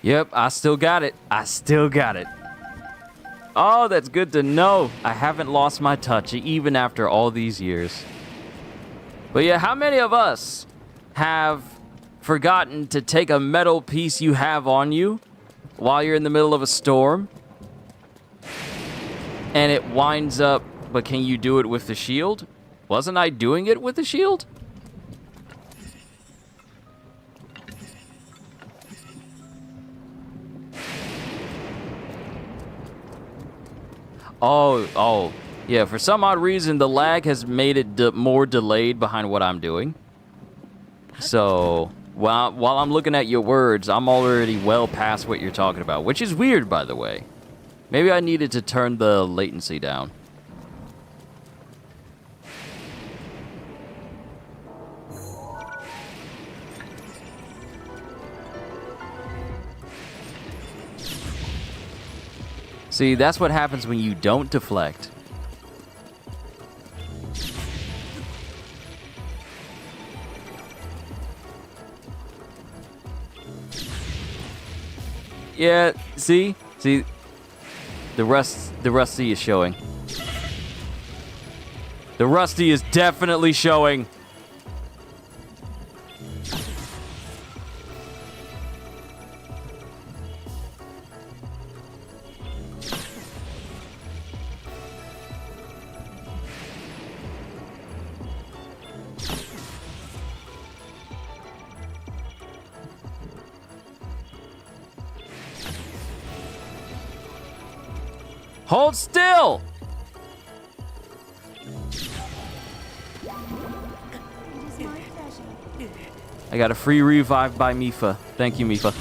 Yep, I still got it. I still got it. Oh, that's good to know. I haven't lost my touch even after all these years. But yeah, how many of us have forgotten to take a metal piece you have on you while you're in the middle of a storm? And it winds up, but can you do it with the shield? Wasn't I doing it with the shield? Oh, yeah, for some odd reason, the lag has made it more delayed behind what I'm doing. So, while I'm looking at your words, I'm already well past what you're talking about, which is weird, by the way. Maybe I needed to turn the latency down. See, that's what happens when you don't deflect. Yeah, see, the rusty is showing. The rusty is definitely showing. Hold still! I got a free revive by Mifa. Thank you, Mifa.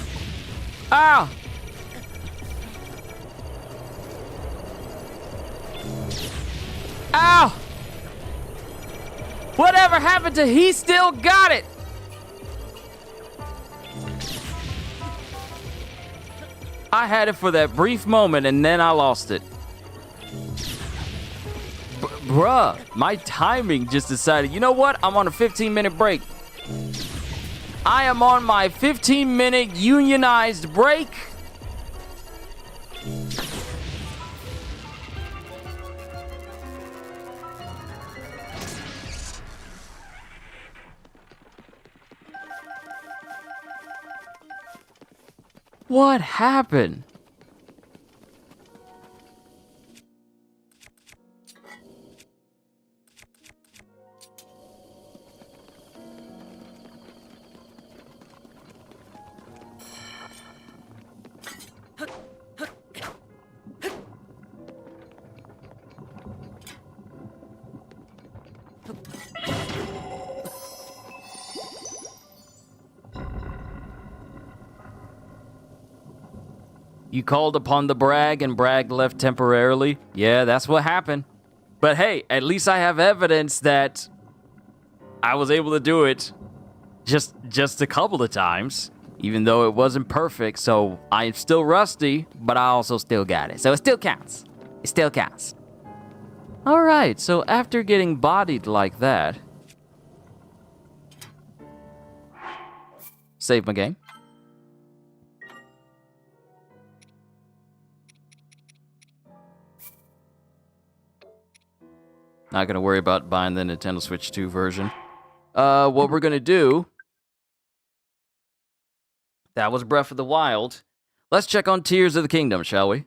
Ah! Ow! Whatever happened to he still got it? I had it for that brief moment and then I lost it. Bruh, my timing just decided, you know what? I'm on a 15-minute break. I am on my 15-minute unionized break. What happened? You called upon the Bragg and Bragg left temporarily? Yeah, that's what happened. But hey, at least I have evidence that I was able to do it just a couple of times. Even though it wasn't perfect, so I'm still rusty, but I also still got it. So it still counts. It still counts. All right, so after getting bodied like that, save my game. Not gonna worry about buying the Nintendo Switch 2 version. What we're gonna do, that was Breath of the Wild. Let's check on Tears of the Kingdom, shall we?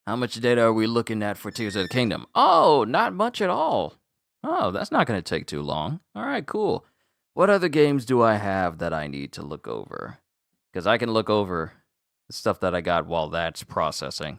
How much data are we looking at for Tears of the Kingdom? Oh, not much at all. Oh, that's not going to take too long. All right, cool. What other games do I have that I need to look over? Because I can look over the stuff that I got while that's processing.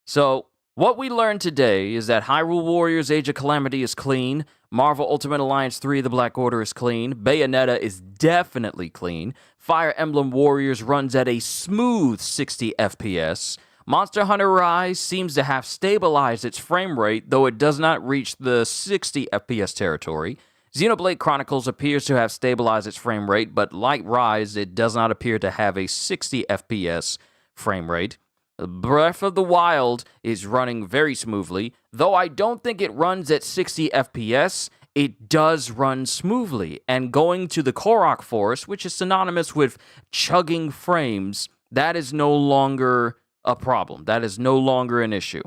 So, what we learned today is that Hyrule Warriors Age of Calamity is clean, Marvel Ultimate Alliance 3 The Black Order is clean, Bayonetta is definitely clean, Fire Emblem Warriors runs at a smooth 60 FPS, Monster Hunter Rise seems to have stabilized its frame rate, though it does not reach the 60 FPS territory. Xenoblade Chronicles appears to have stabilized its frame rate, but like Rise, it does not appear to have a 60 FPS frame rate. Breath of the Wild is running very smoothly, though I don't think it runs at 60 FPS. It does run smoothly, and going to the Korok Forest, which is synonymous with chugging frames, that is no longer a problem. That is no longer an issue.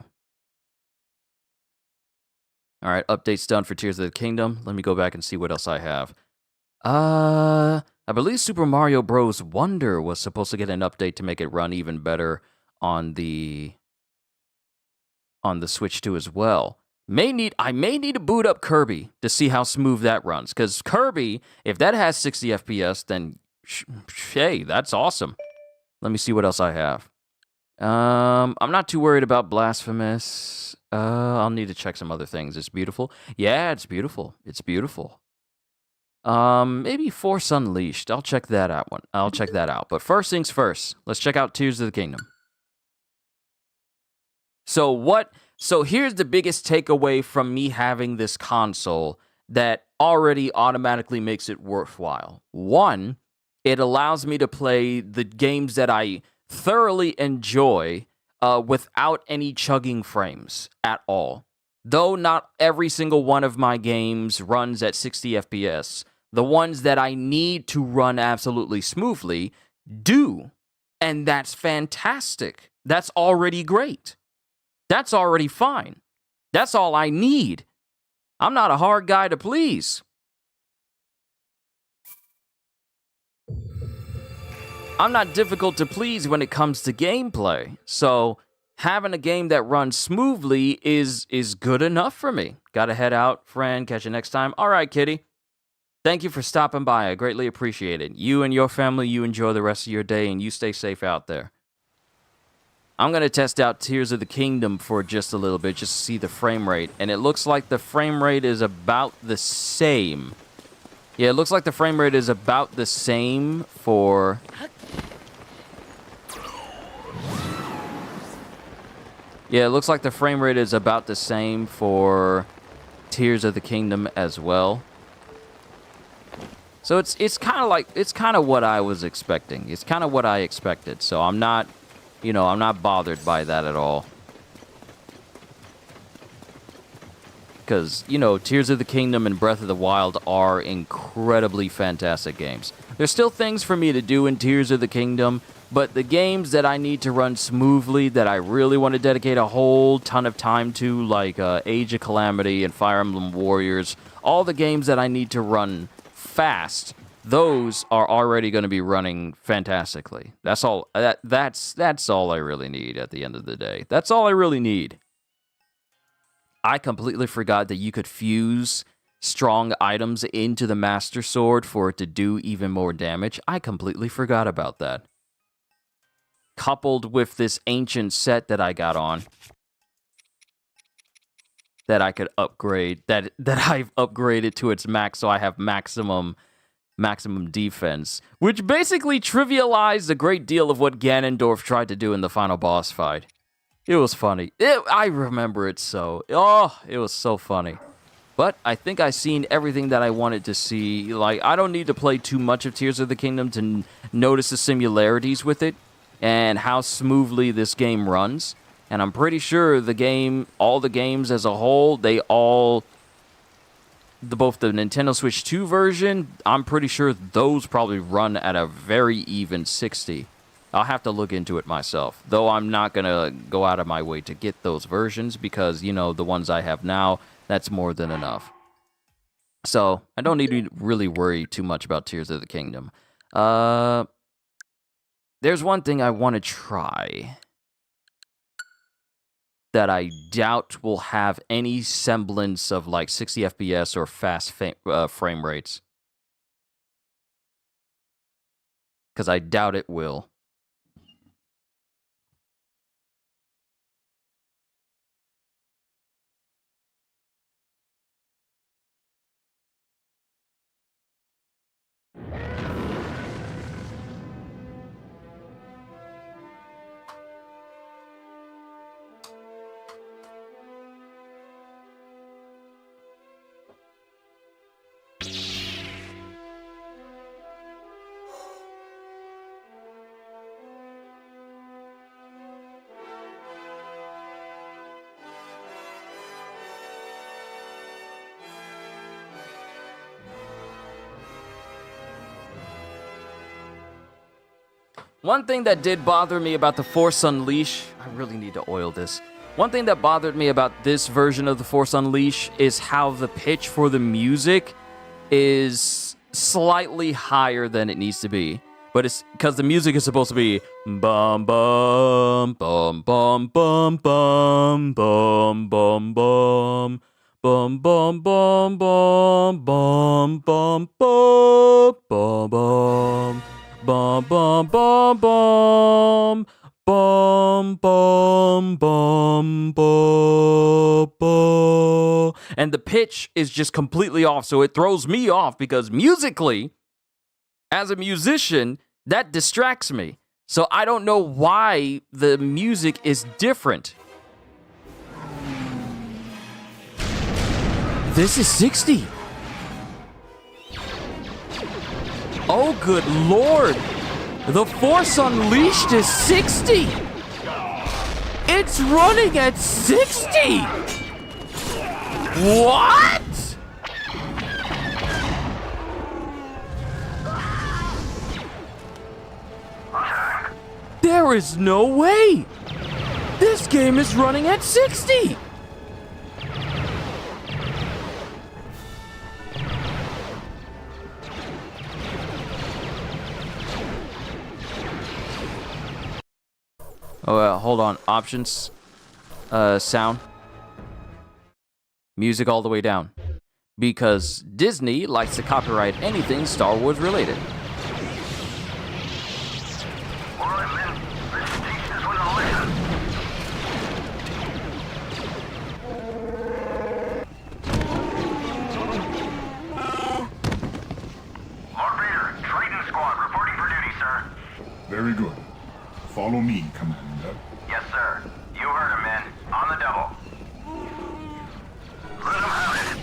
All right, updates done for Tears of the Kingdom. Let me go back and see what else I have. I believe Super Mario Bros. Wonder was supposed to get an update to make it run even better on the Switch 2 as well. I may need to boot up Kirby to see how smooth that runs, because Kirby, if that has 60 FPS, then hey, that's awesome. Let me see what else I have. I'm not too worried about Blasphemous. I'll need to check some other things. It's beautiful. Yeah, it's beautiful. It's beautiful. Maybe Force Unleashed. I'll check that out. But first things first, let's check out Tears of the Kingdom. So here's the biggest takeaway from me having this console that already automatically makes it worthwhile. One, it allows me to play the games that I thoroughly enjoy without any chugging frames at all. Though not every single one of my games runs at 60 FPS, the ones that I need to run absolutely smoothly do. And that's fantastic. That's already great. That's already fine. That's all I need. I'm not a hard guy to please. I'm not difficult to please when it comes to gameplay, so having a game that runs smoothly is good enough for me. Gotta head out, friend. Catch you next time. All right, kitty. Thank you for stopping by. I greatly appreciate it. You and your family, you enjoy the rest of your day, and you stay safe out there. I'm going to test out Tears of the Kingdom for just a little bit, just to see the frame rate, and it looks like the frame rate is about the same. Yeah, it looks like the frame rate is about the same for... Yeah, it looks like the frame rate is about the same for Tears of the Kingdom as well. So it's kind of what I was expecting. It's kind of what I expected. So I'm not bothered by that at all. Because, Tears of the Kingdom and Breath of the Wild are incredibly fantastic games. There's still things for me to do in Tears of the Kingdom, But the games that I need to run smoothly, that I really want to dedicate a whole ton of time to, like Age of Calamity and Fire Emblem Warriors, all the games that I need to run fast, those are already going to be running fantastically. That's all. That's all I really need at the end of the day. That's all I really need. I completely forgot that you could fuse strong items into the Master Sword for it to do even more damage. I completely forgot about that. Coupled with this ancient set that I got on, that I could upgrade, that I've upgraded to its max, so I have maximum defense, which basically trivialized a great deal of what Ganondorf tried to do in the final boss fight. It was funny. I remember it so. Oh, it was so funny. But I think I've seen everything that I wanted to see. Like, I don't need to play too much of Tears of the Kingdom to notice the similarities with it and how smoothly this game runs. And I'm pretty sure all the games as a whole, both the Nintendo Switch 2 version, I'm pretty sure those probably run at a very even 60. I'll have to look into it myself, though I'm not going to go out of my way to get those versions because, you know, the ones I have now, that's more than enough. So, I don't need to really worry too much about Tears of the Kingdom. There's one thing I want to try that I doubt will have any semblance of like 60 FPS or fast frame rates. Because I doubt it will. One thing that did bother me about the Force Unleashed, I really need to oil this. One thing that bothered me about this version of the Force Unleashed is how the pitch for the music is slightly higher than it needs to be. But it's because the music is supposed to be bum bum bum bum bum bum bum bum bum bum bum bum bum bum bum bum bum. Bum bum bum bum bum bum bum bum bum, and the pitch is just completely off, so it throws me off because musically, as a musician, that distracts me. So I don't know why the music is different. This is 60. Oh, good lord! The Force Unleashed is 60! It's running at 60! What?! There is no way! This game is running at 60! Oh, hold on. Options. Sound. Music all the way down. Because Disney likes to copyright anything Star Wars related. Very good. Follow me, Commander. Yes, sir. You heard him, men. On the double. Let him have it.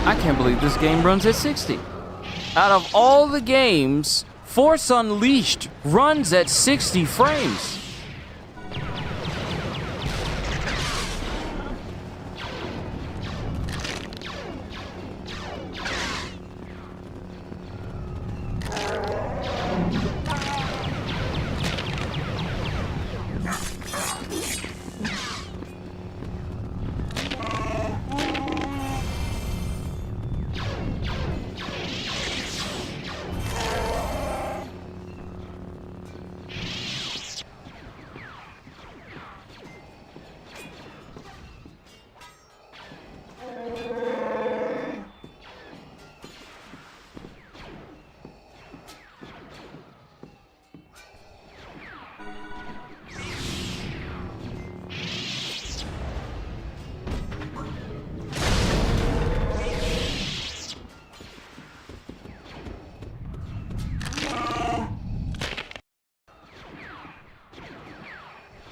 I can't believe this game runs at 60. Out of all the games, Force Unleashed runs at 60 frames.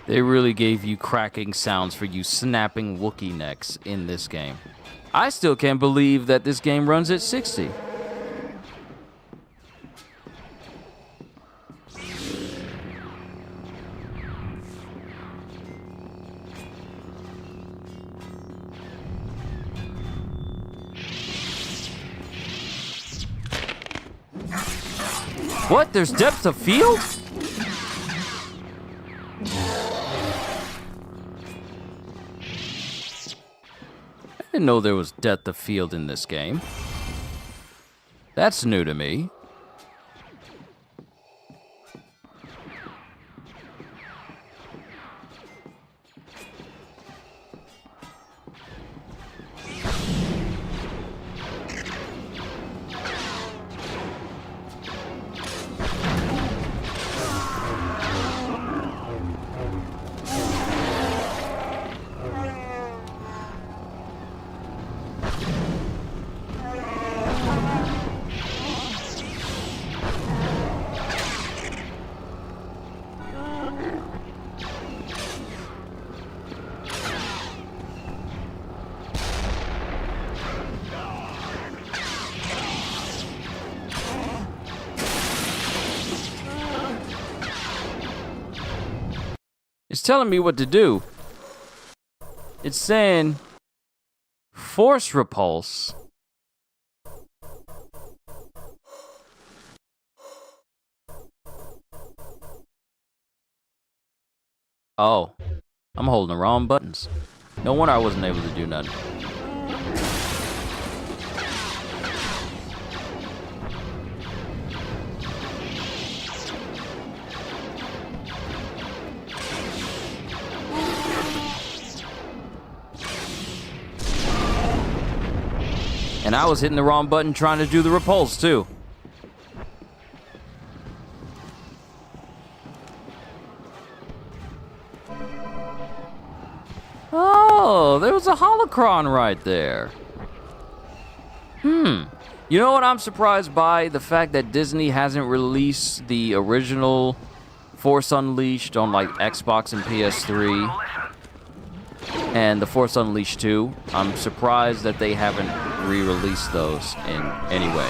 They really gave you cracking sounds for you snapping Wookiee necks in this game. I still can't believe that this game runs at 60. What? There's depth of field? I didn't know there was depth of field in this game. That's new to me. It's telling me what to do. It's saying force repulse. Oh, I'm holding the wrong buttons. No wonder I wasn't able to do nothing. And I was hitting the wrong button trying to do the repulse, too. Oh, there was a holocron right there. You know what I'm surprised by? The fact that Disney hasn't released the original Force Unleashed on, like, Xbox and PS3. And the Force Unleashed 2. I'm surprised that they haven't re-released those in any way.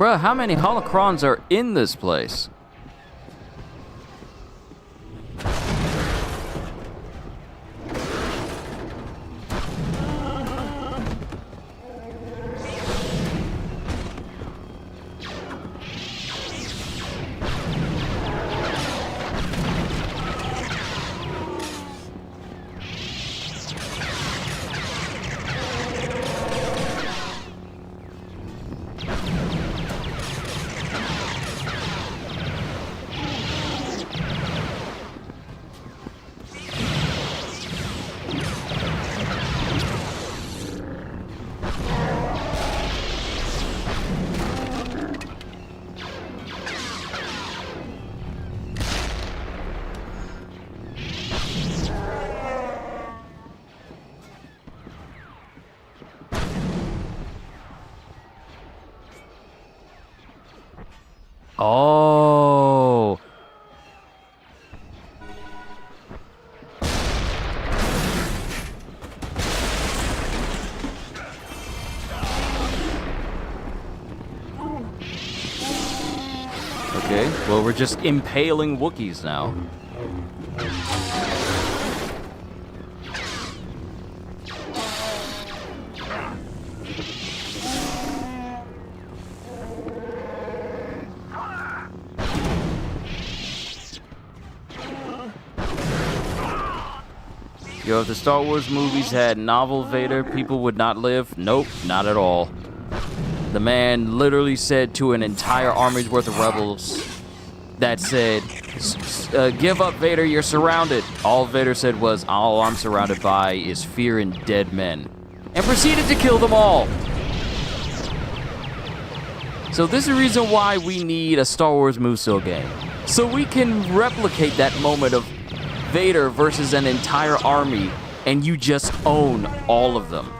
Bruh, how many holocrons are in this place? Oh. Okay, well, we're just impaling Wookiees now. Yo, if the Star Wars movies had novel Vader, people would not live. Nope, not at all. The man literally said to an entire army's worth of rebels that said, give up, Vader, you're surrounded. All Vader said was, all I'm surrounded by is fear and dead men. And proceeded to kill them all. So this is the reason why we need a Star Wars Muso game. So we can replicate that moment of Vader versus an entire army and you just own all of them.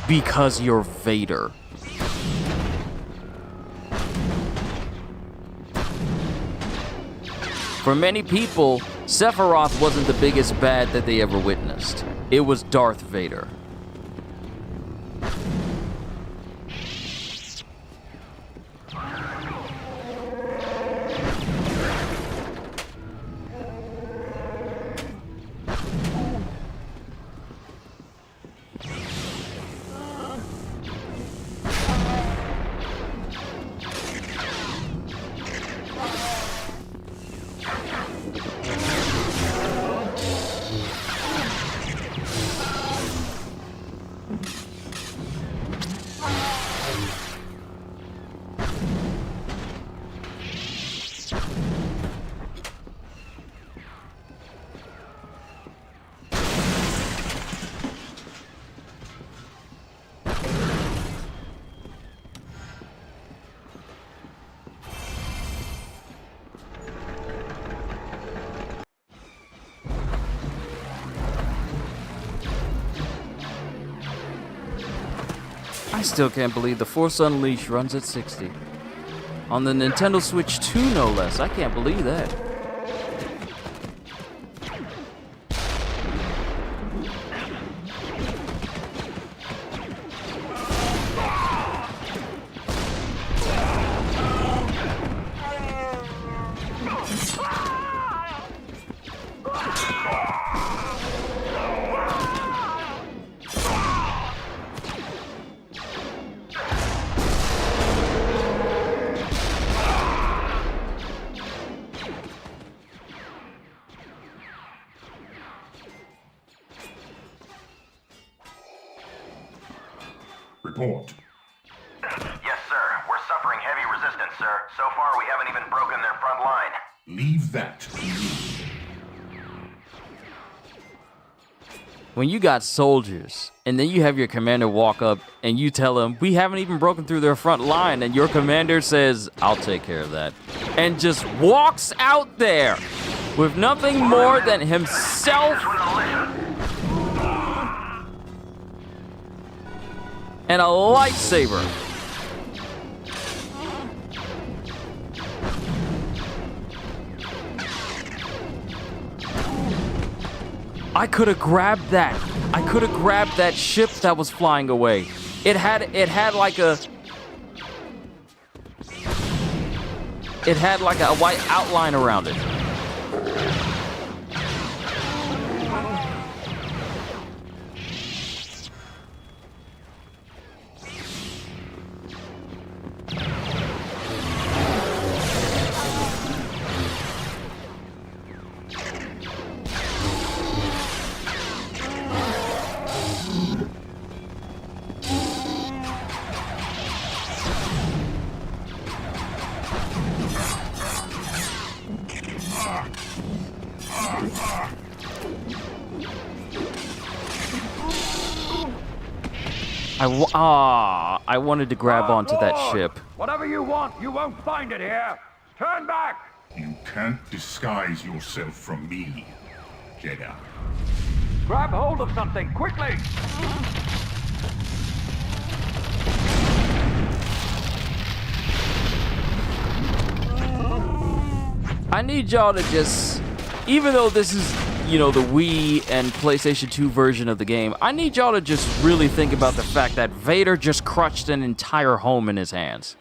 Because you're Vader. For many people, Sephiroth wasn't the biggest bad that they ever witnessed. It was Darth Vader. I still can't believe the Force Unleashed runs at 60. On the Nintendo Switch 2, no less. I can't believe that. Report. Yes, sir. We're suffering heavy resistance, sir. So far, we haven't even broken their front line. Leave that to me. When you got soldiers, and then you have your commander walk up, and you tell him, we haven't even broken through their front line, and your commander says, I'll take care of that, and just walks out there with nothing more than himself and a lightsaber. I could have grabbed that. I could have grabbed that ship that was flying away. It had like a white outline around it. I wanted to grab onto that ship. Whatever you want, you won't find it here. Turn back! You can't disguise yourself from me, Jedi. Grab hold of something, quickly! I need y'all to just, even though this is, you know, the Wii and PlayStation 2 version of the game, I need y'all to just really think about the fact that Vader just crushed an entire home in his hands.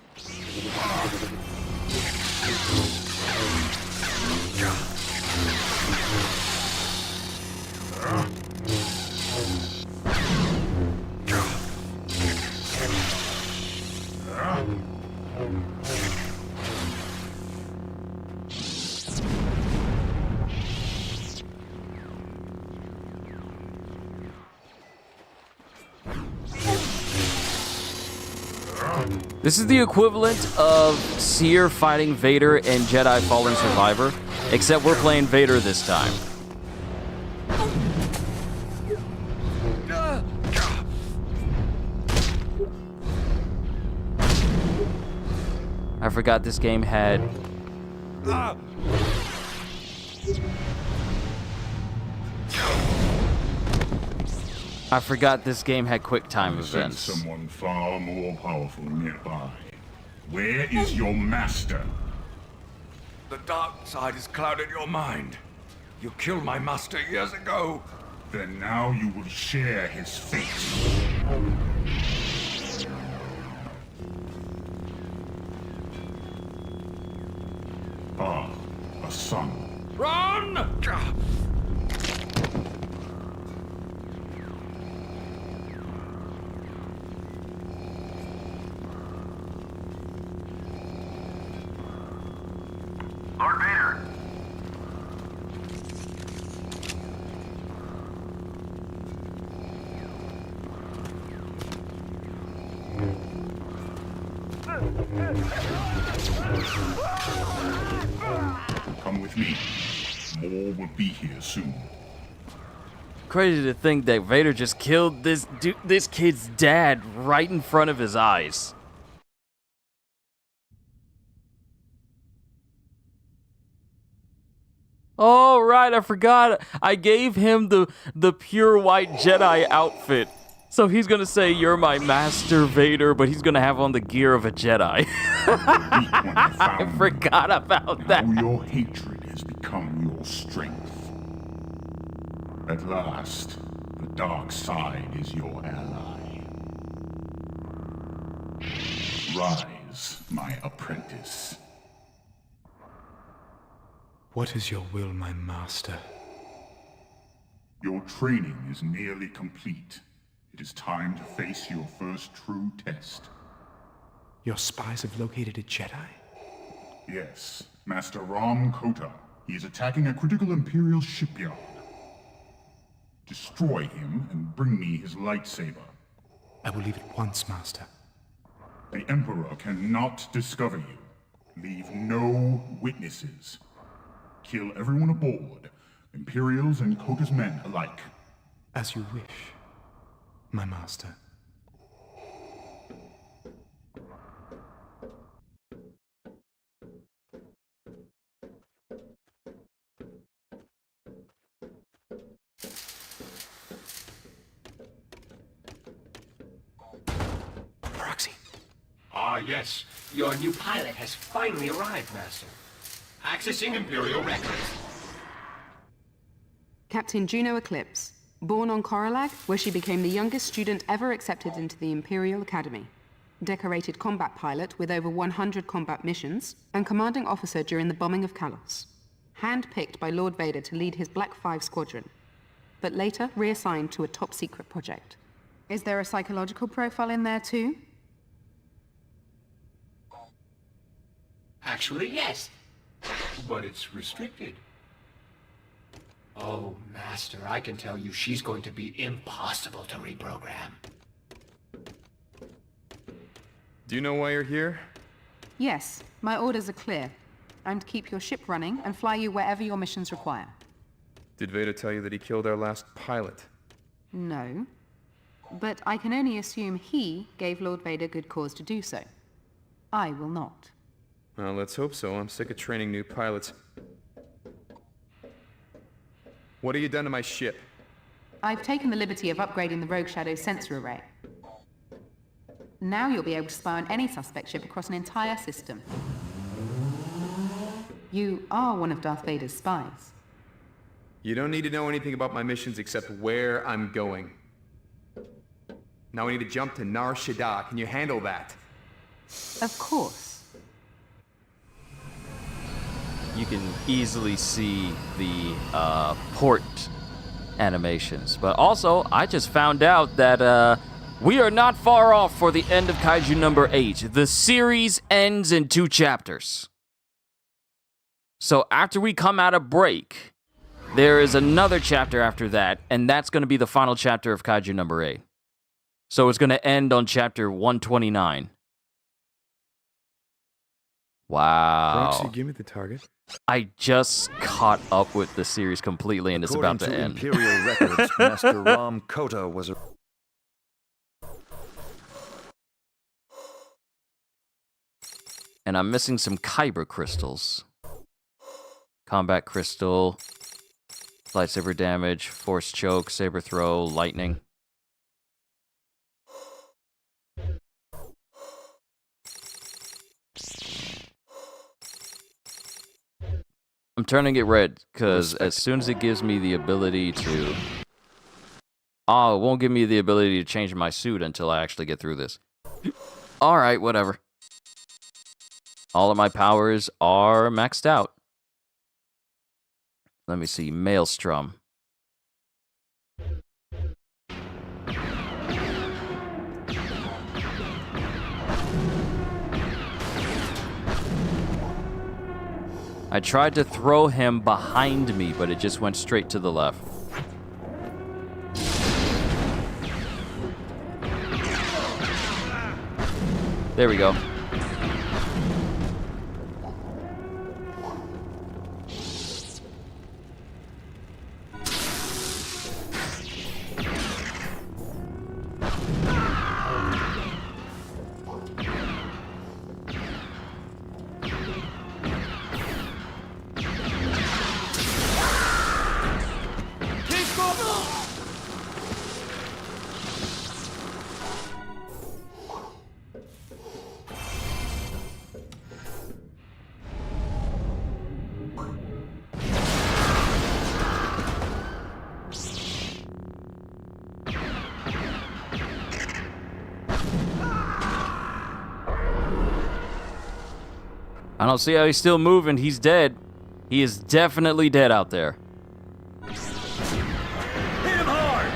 This is the equivalent of Seer fighting Vader in Jedi Fallen Survivor, except we're playing Vader this time. I forgot this game had... I forgot this game had quick time events. Someone far more powerful nearby. Where is your master? The dark side has clouded your mind. You killed my master years ago. Then now you will share his fate. Ah, a son. Run! Lord Vader! Come with me. More will be here soon. Crazy to think that Vader just killed this kid's dad right in front of his eyes. Oh, right, I forgot. I gave him the pure white Jedi outfit. So he's gonna say, "You're my master, Vader," but he's gonna have on the gear of a Jedi. I forgot about that. Now your hatred has become your strength. At last, the dark side is your ally. Rise, my apprentice. What is your will, my master? Your training is nearly complete. It is time to face your first true test. Your spies have located a Jedi? Yes, Master Ram Kota. He is attacking a critical Imperial shipyard. Destroy him and bring me his lightsaber. I will leave at once, Master. The Emperor cannot discover you. Leave no witnesses. Kill everyone aboard, Imperials and Kota's men alike. As you wish, my master. Proxy. Ah, yes. Your new pilot has finally arrived, Master. Accessing Imperial records. Captain Juno Eclipse, born on Coralag, where she became the youngest student ever accepted into the Imperial Academy. Decorated combat pilot with over 100 combat missions, and commanding officer during the bombing of Kalos. Hand-picked by Lord Vader to lead his Black 5 squadron, but later reassigned to a top-secret project. Is there a psychological profile in there too? Actually, yes. But it's restricted. Oh, Master, I can tell you she's going to be impossible to reprogram. Do you know why you're here? Yes, my orders are clear. I'm to keep your ship running and fly you wherever your missions require. Did Vader tell you that he killed our last pilot? No. But I can only assume he gave Lord Vader good cause to do so. I will not. Well, let's hope so. I'm sick of training new pilots. What have you done to my ship? I've taken the liberty of upgrading the Rogue Shadow sensor array. Now you'll be able to spy on any suspect ship across an entire system. You are one of Darth Vader's spies. You don't need to know anything about my missions except where I'm going. Now we need to jump to Nar Shaddaa. Can you handle that? Of course. You can easily see the port animations. But also, I just found out that we are not far off for the end of Kaiju number 8. The series ends in 2 chapters. So after we come out of break, there is another chapter after that, and that's going to be the final chapter of Kaiju number 8. So it's going to end on chapter 129. Wow. Proxy, give me the target. I just caught up with the series completely, and it's about to end. Imperial records, Master Ram Kota was a... And I'm missing some Kyber crystals. Combat crystal, lightsaber damage, force choke, saber throw, lightning. I'm turning it red, because as soon as it gives me the ability to... Oh, it won't give me the ability to change my suit until I actually get through this. Alright, whatever. All of my powers are maxed out. Let me see, Maelstrom. I tried to throw him behind me, but it just went straight to the left. There we go. I don't see how he's still moving. He's dead. He is definitely dead out there. Hit him hard!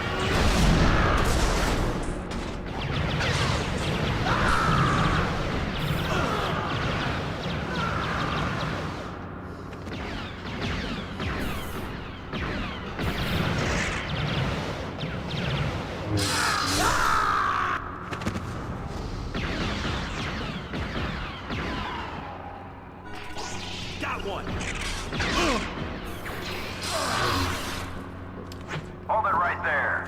Got one! Hold it right there.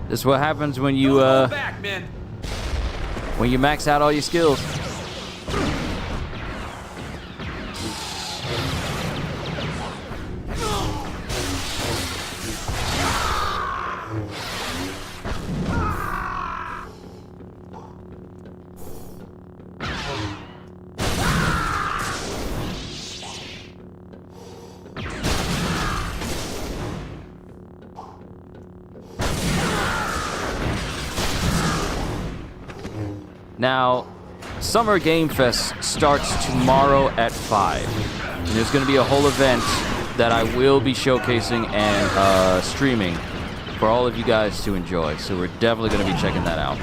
This is what happens when you Back, man. when you max out all your skills. Now, Summer Game Fest starts tomorrow at 5. And there's going to be a whole event that I will be showcasing and streaming for all of you guys to enjoy. So we're definitely going to be checking that out.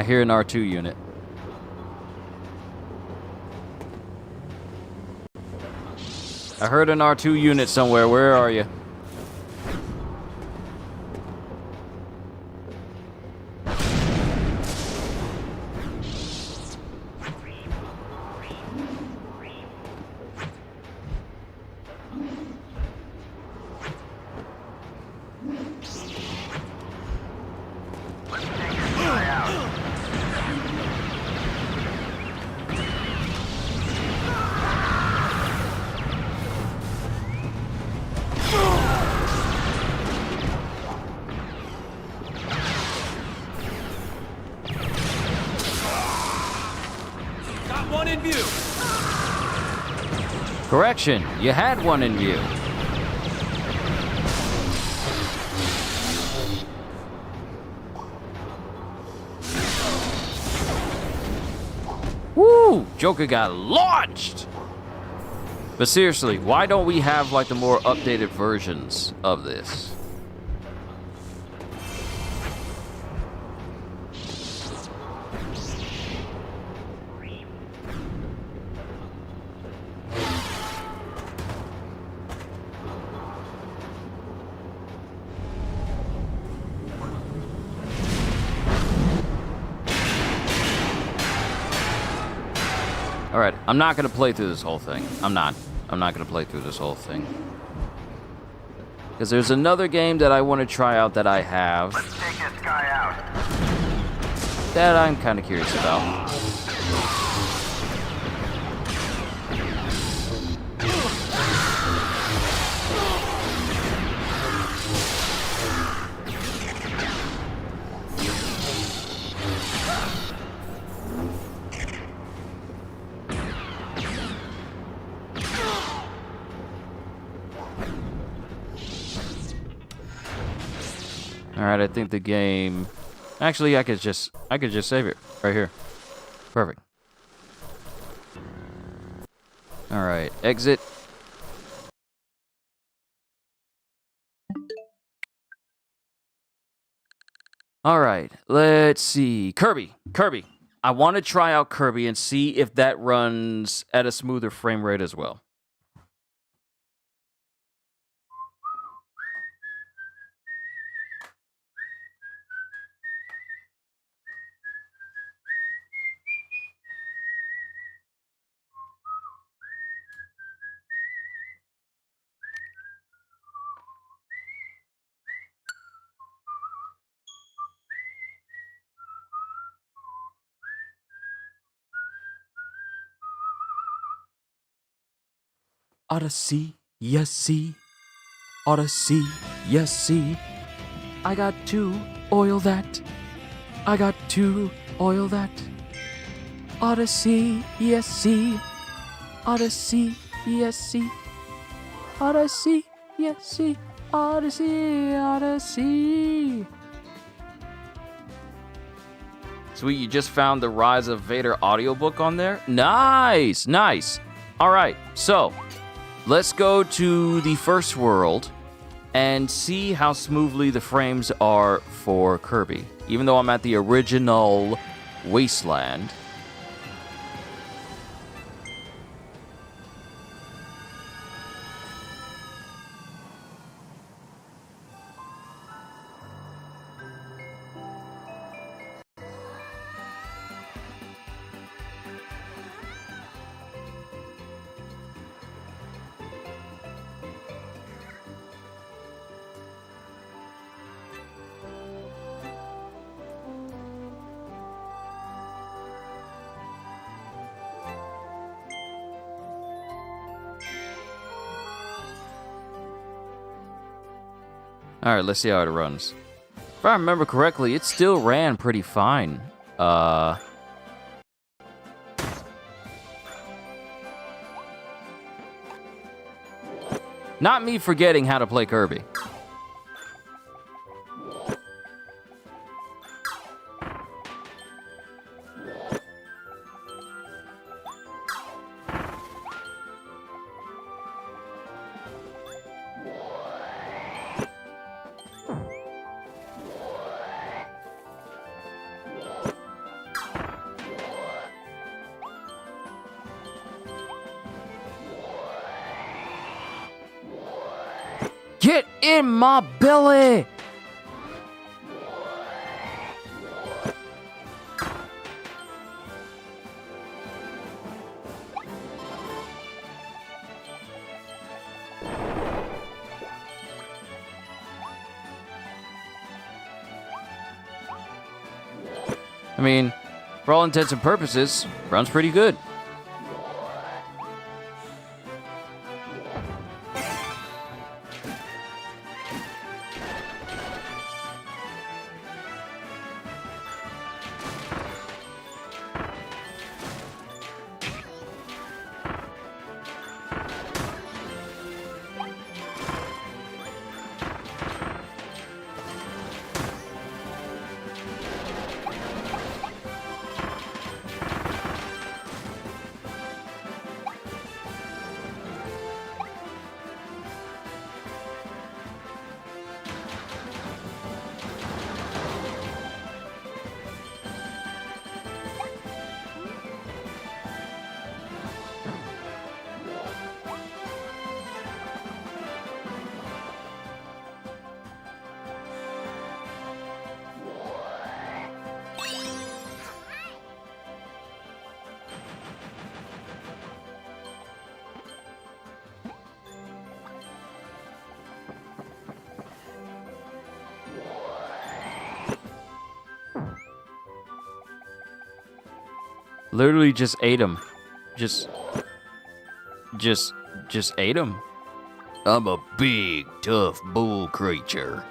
I hear an R2 unit. I heard an R2 unit somewhere. Where are you? Got one in view. Correction, you had one in view. Woo! Joker got launched! But seriously, why don't we have like the more updated versions of this? Alright, I'm not gonna play through this whole thing. I'm not gonna play through this whole thing. Because there's another game that I want to try out that I have. Let's take this guy out. That I'm kind of curious about. Alright, I think the game... Actually, I could just save it right here. Perfect. Alright, exit. Alright, let's see. Kirby. I want to try out Kirby and see if that runs at a smoother frame rate as well. Odyssey, yes, see. Odyssey, yes, see. I got to oil that. I got to oil that. Odyssey, yes, see. Odyssey, yes, see. Odyssey, yes, see. Odyssey, Odyssey. Sweet, you just found the Rise of Vader audiobook on there? Nice, nice. All right, so let's go to the first world and see how smoothly the frames are for Kirby. Even though I'm at the original Wasteland. Alright, let's see how it runs. If I remember correctly, it still ran pretty fine. Not me forgetting how to play Kirby. Get in my belly! I mean, for all intents and purposes, runs pretty good. Literally just ate him. Just ate him. I'm a big, tough bull creature.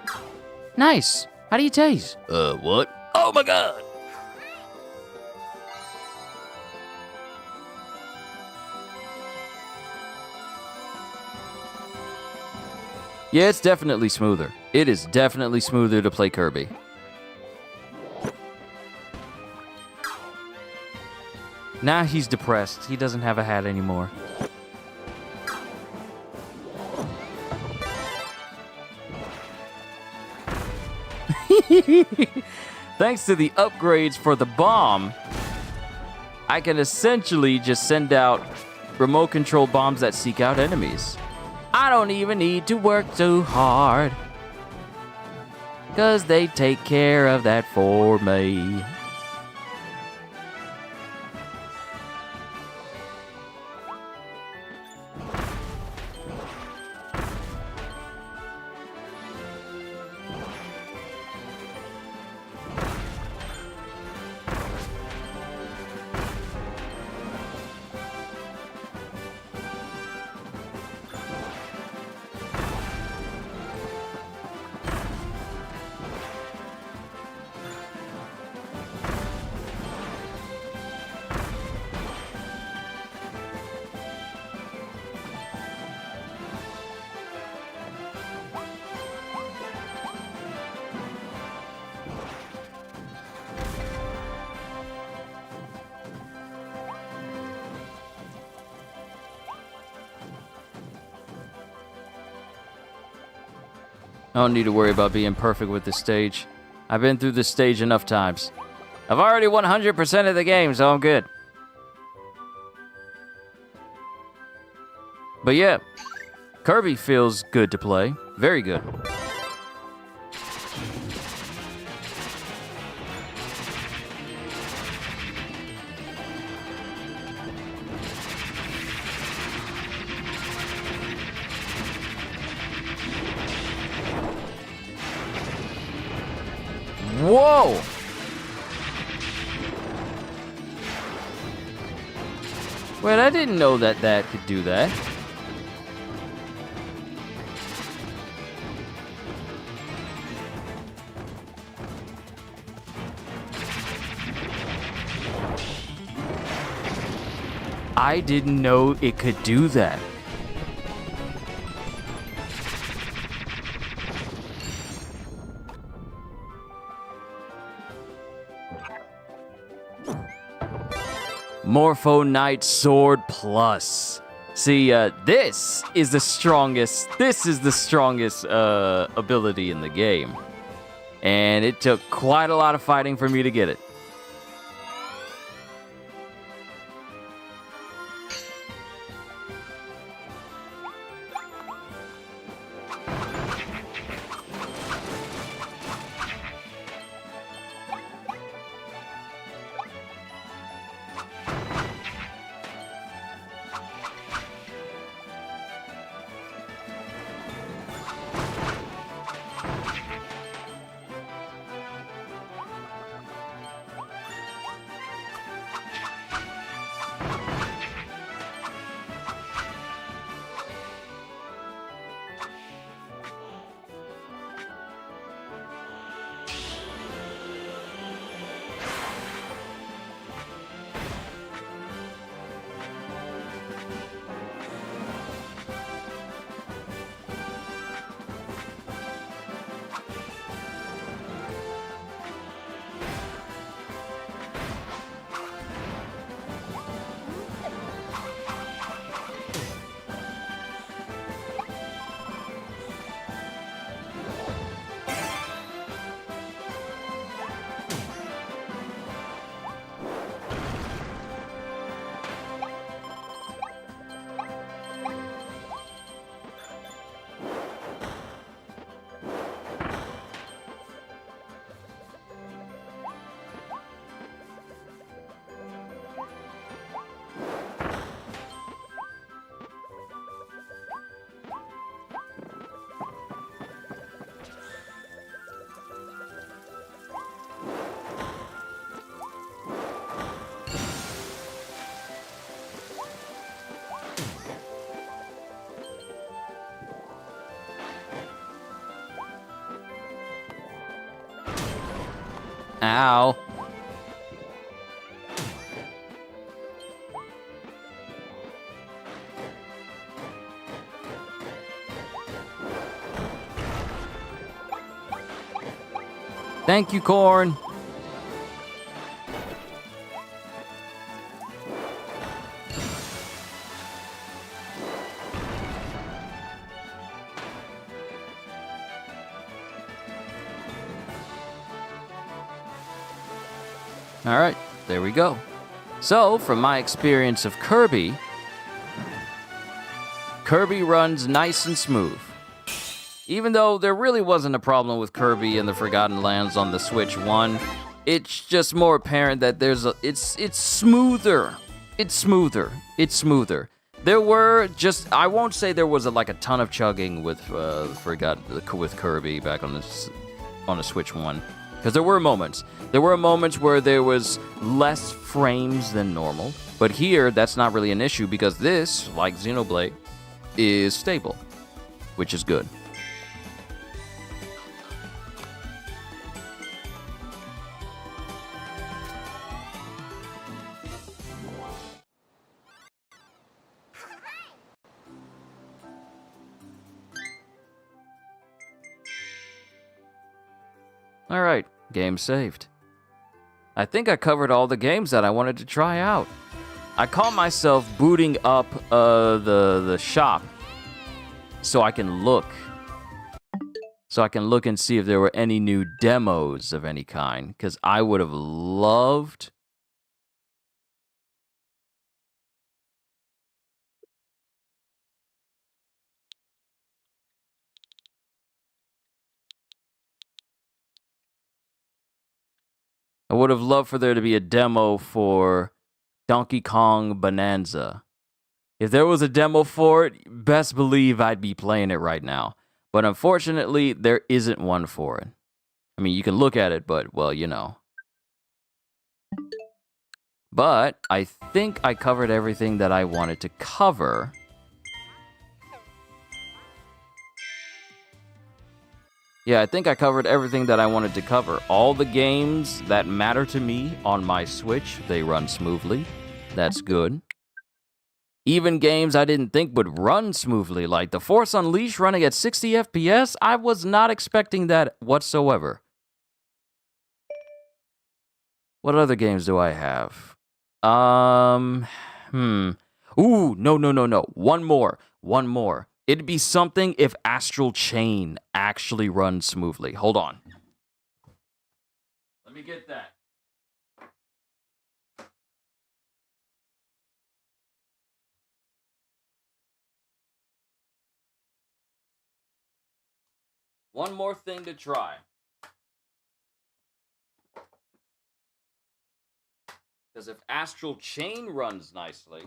Nice. How do you taste? What? Oh my god! Yeah, it's definitely smoother. It is definitely smoother to play Kirby. Now he's depressed. He doesn't have a hat anymore. Thanks to the upgrades for the bomb, I can essentially just send out remote control bombs that seek out enemies. I don't even need to work too hard, 'cause they take care of that for me. I don't need to worry about being perfect with this stage. I've been through this stage enough times. I've already 100% of the game, so I'm good. But yeah, Kirby feels good to play. Very good. Whoa! Wait, I didn't know that that could do that. I didn't know it could do that. Morpho Knight Sword Plus. See, this is the strongest. This is the strongest ability in the game, and it took quite a lot of fighting for me to get it. Ow. Thank you, Corn. All right, there we go. So, from my experience of Kirby, Kirby runs nice and smooth. Even though there really wasn't a problem with Kirby and the Forgotten Lands on the Switch 1, it's just more apparent that it's smoother. It's smoother. There were just, I won't say there was a ton of chugging with Kirby back on the Switch 1, because there were moments. There were moments where there was less frames than normal, but here that's not really an issue because this, like Xenoblade, is stable, which is good. All right, game saved. I think I covered all the games that I wanted to try out. I caught myself booting up the shop so I can look. So I can look and see if there were any new demos of any kind, because I would have loved... I would have loved for there to be a demo for Donkey Kong Bonanza. If there was a demo for it, best believe I'd be playing it right now. But unfortunately, there isn't one for it. I mean, you can look at it, but, well, you know. But I think I covered everything that I wanted to cover. Yeah, I think I covered everything that I wanted to cover. All the games that matter to me on my Switch, they run smoothly. That's good. Even games I didn't think would run smoothly, like The Force Unleashed running at 60 FPS, I was not expecting that whatsoever. What other games do I have? Ooh, no. One more. It'd be something if Astral Chain actually runs smoothly. Hold on. Let me get that. One more thing to try. Because if Astral Chain runs nicely...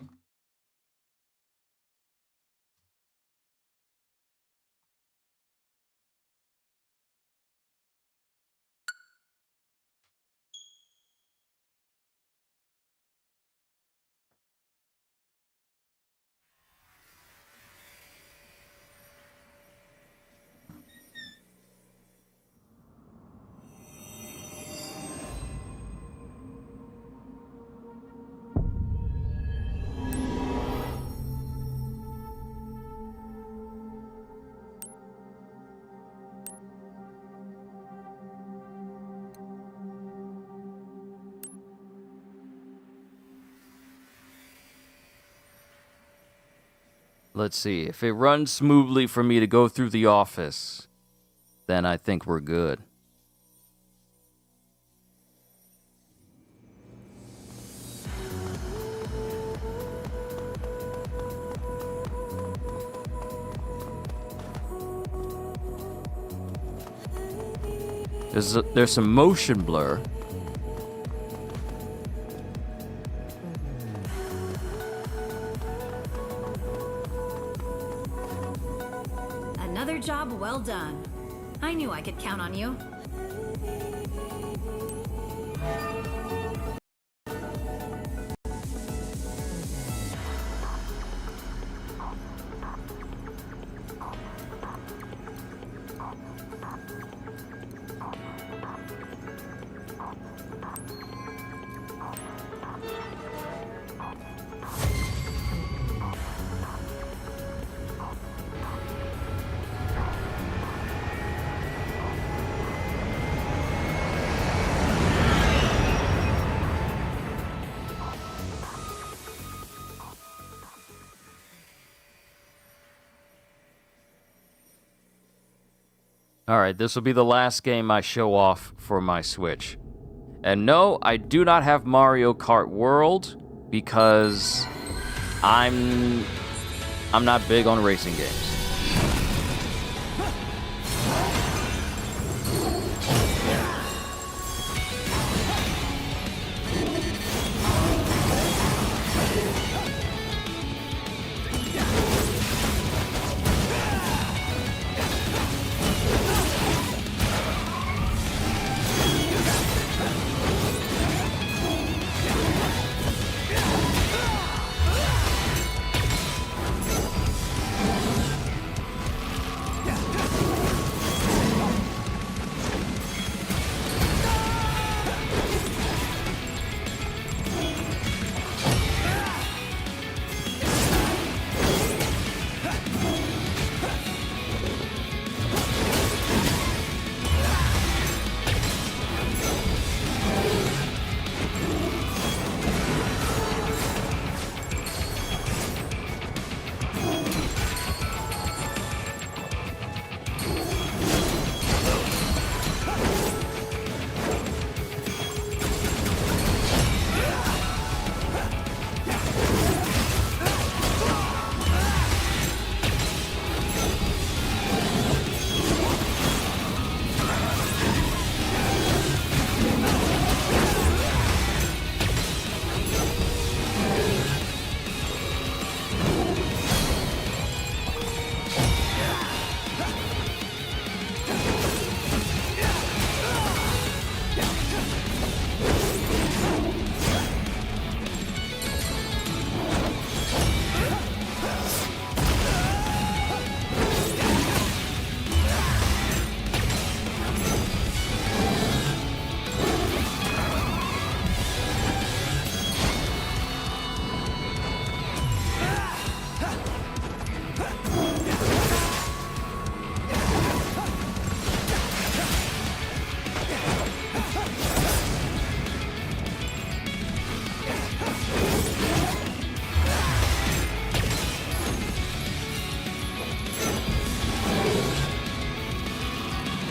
Let's see, if it runs smoothly for me to go through the office, then I think we're good. There's some motion blur. Another job well done. I knew I could count on you. Alright, this will be the last game I show off for my Switch. And no, I do not have Mario Kart World because I'm not big on racing games.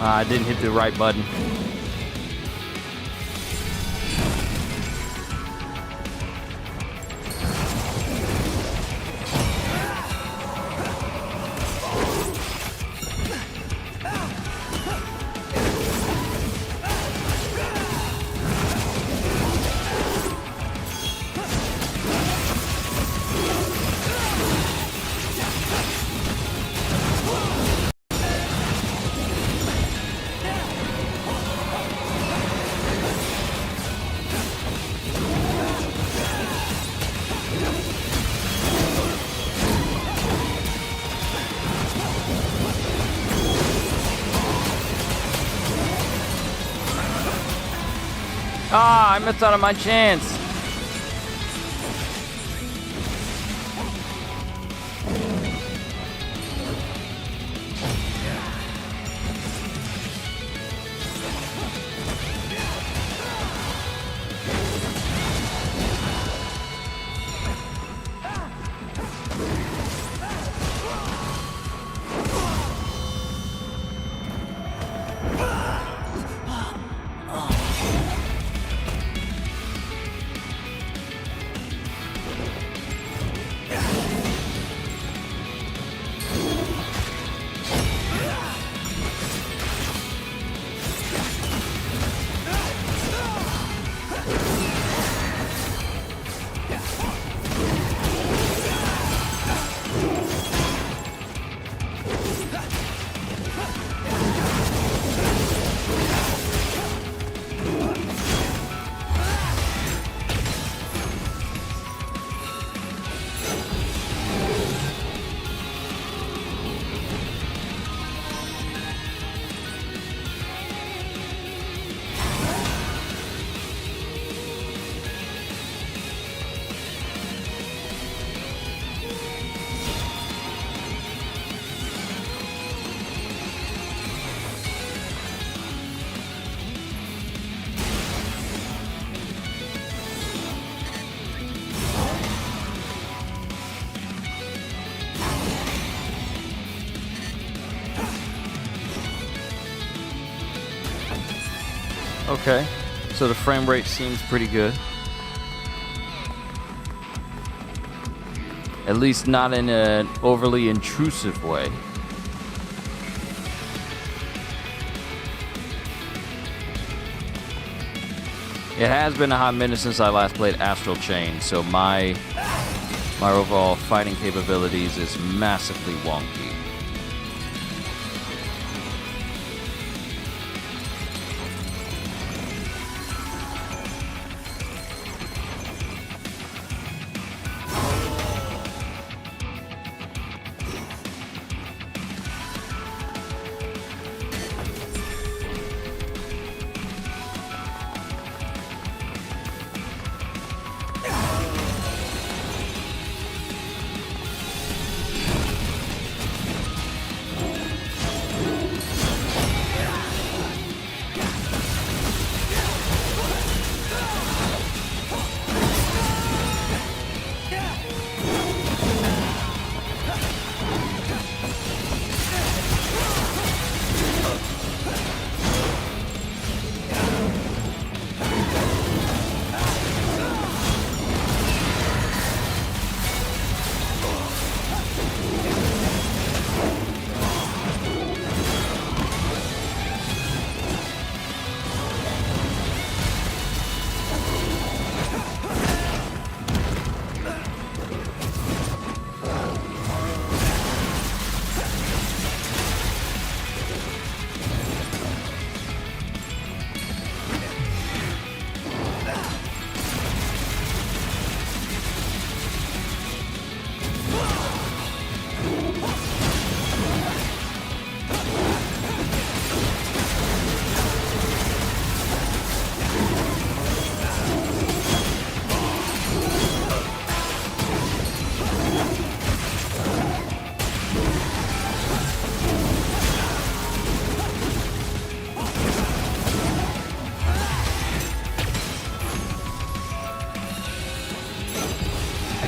I didn't hit the right button. Ah, I missed out on my chance. Okay, so the frame rate seems pretty good. At least not in an overly intrusive way. It has been a hot minute since I last played Astral Chain, so my overall fighting capabilities is massively wonky.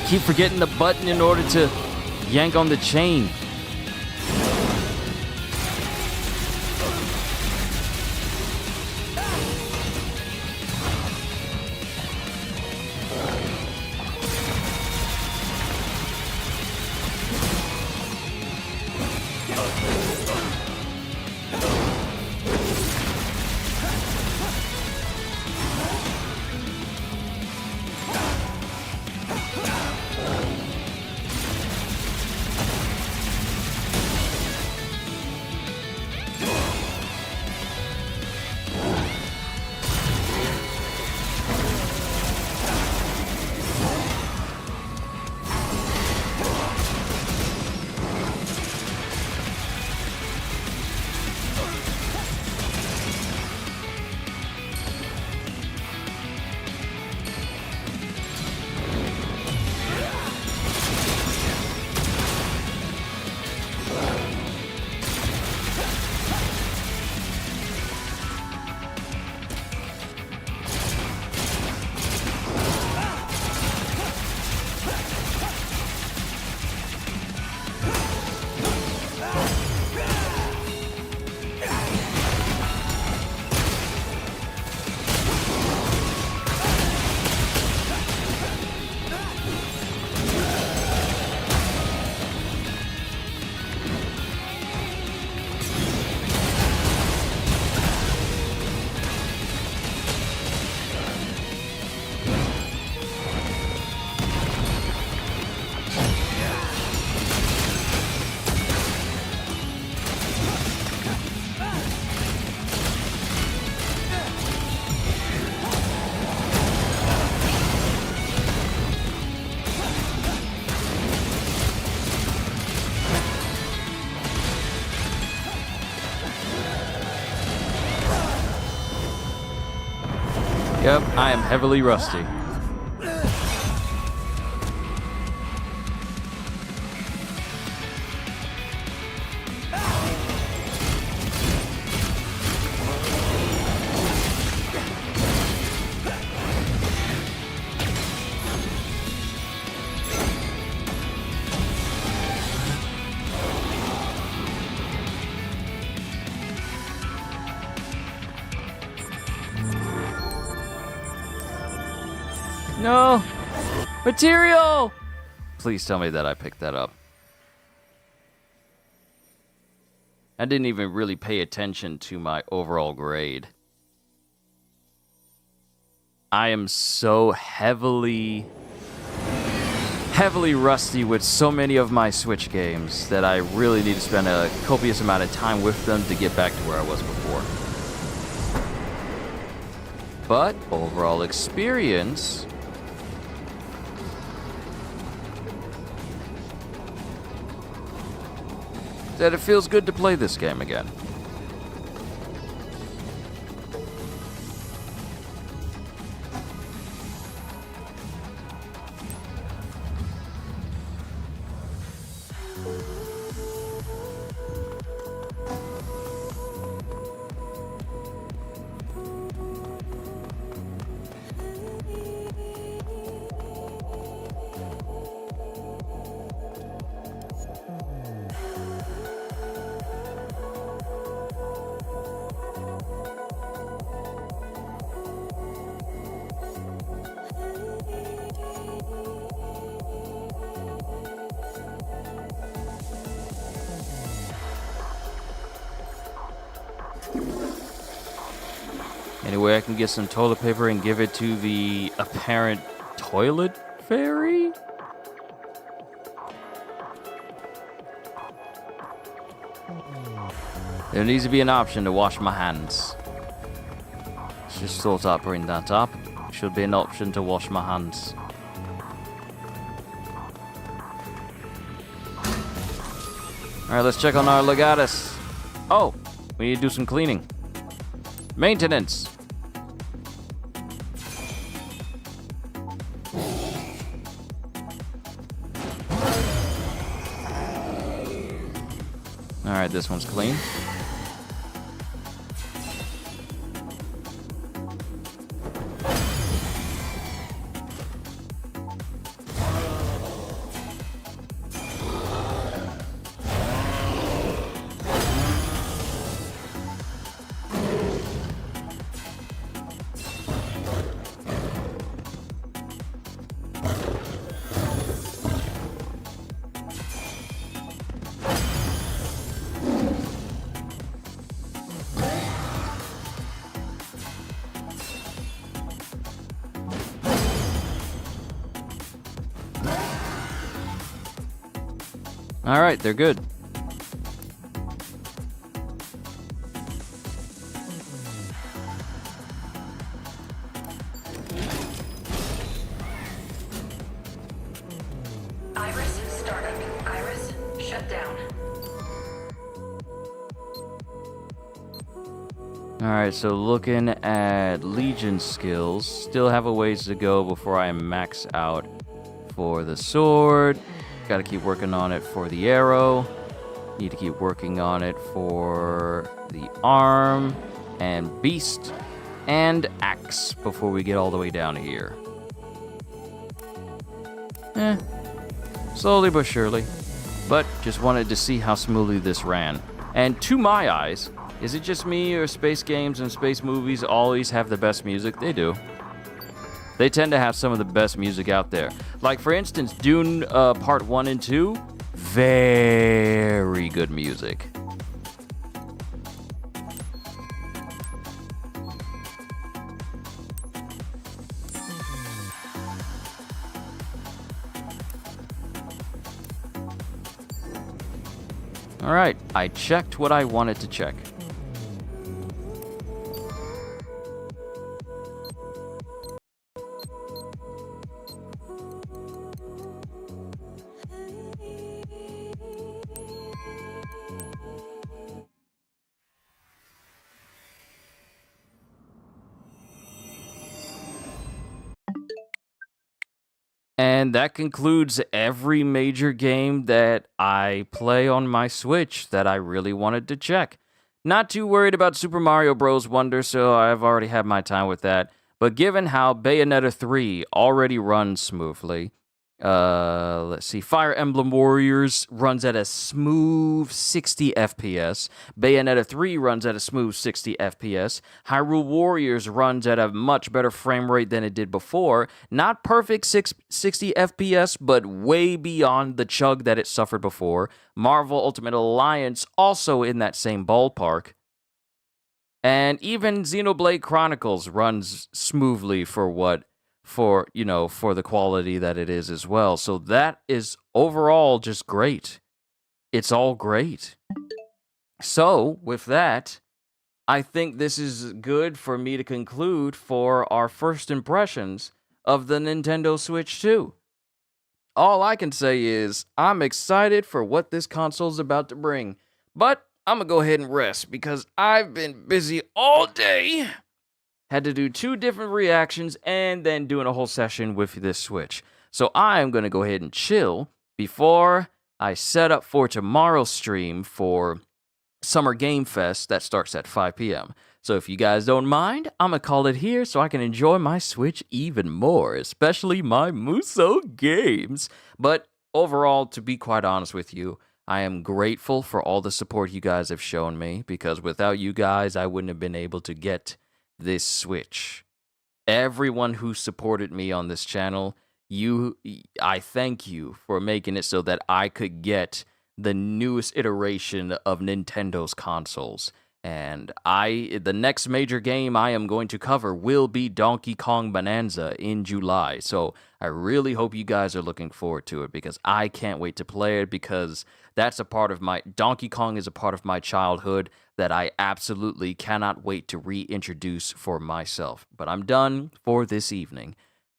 Keep forgetting the button in order to yank on the chain. Yep, I am heavily rusty. No! Material! Please tell me that I picked that up. I didn't even really pay attention to my overall grade. I am so heavily rusty with so many of my Switch games that I really need to spend a copious amount of time with them to get back to where I was before. But overall experience, that it feels good to play this game again. Anyway, I can get some toilet paper and give it to the apparent toilet fairy? There needs to be an option to wash my hands. Let's just sort out, bring that up. Should be an option to wash my hands. Alright, let's check on our Legatus. Oh, we need to do some cleaning. Maintenance. Alright, this one's clean. Alright, they're good. Iris startup. Iris shut down. Alright, so looking at Legion skills, still have a ways to go before I max out for the sword. Gotta keep working on it for the arrow. Need to keep working on it for the arm and beast and axe before we get all the way down here. Slowly but surely. But just wanted to see how smoothly this ran. And to my eyes, is it just me or space games and space movies always have the best music? They do. They tend to have some of the best music out there. Like, for instance, Dune Part 1 and 2, very good music. All right, I checked what I wanted to check. And that concludes every major game that I play on my Switch that I really wanted to check. Not too worried about Super Mario Bros. Wonder, so I've already had my time with that. But given how Bayonetta 3 already runs smoothly, Let's see. Fire Emblem Warriors runs at a smooth 60 FPS. Bayonetta 3 runs at a smooth 60 FPS. Hyrule Warriors runs at a much better frame rate than it did before. Not perfect 60 FPS, but way beyond the chug that it suffered before. Marvel Ultimate Alliance also in that same ballpark. And even Xenoblade Chronicles runs smoothly for the quality that it is as well. So that is overall just great. It's all great. So with that, I think this is good for me to conclude for our first impressions of the Nintendo Switch 2. All I can say is I'm excited for what this console's about to bring. But I'm gonna go ahead and rest because I've been busy all day. Had to do 2 different reactions and then doing a whole session with this Switch. So I'm going to go ahead and chill before I set up for tomorrow's stream for Summer Game Fest that starts at 5 p.m. So if you guys don't mind, I'm going to call it here so I can enjoy my Switch even more, especially my Muso games. But overall, to be quite honest with you, I am grateful for all the support you guys have shown me because without you guys, I wouldn't have been able to get this Switch. Everyone who supported me on this channel, I thank you for making it so that I could get the newest iteration of Nintendo's consoles. And the next major game I am going to cover will be Donkey Kong Bonanza in July. So I really hope you guys are looking forward to it because I can't wait to play it because Donkey Kong is a part of my childhood that I absolutely cannot wait to reintroduce for myself. But I'm done for this evening.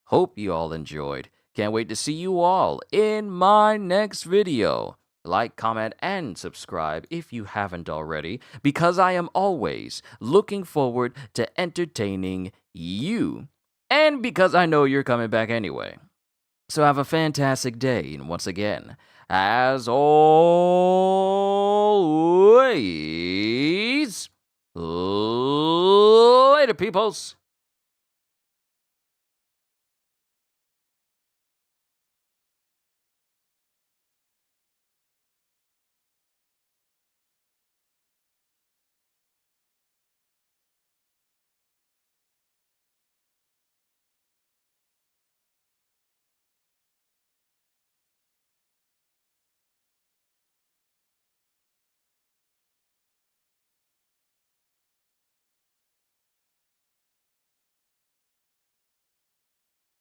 Hope you all enjoyed. Can't wait to see you all in my next video. Like, comment, and subscribe if you haven't already, because I am always looking forward to entertaining you, and because I know you're coming back anyway. So have a fantastic day, and once again, as always, later, peoples.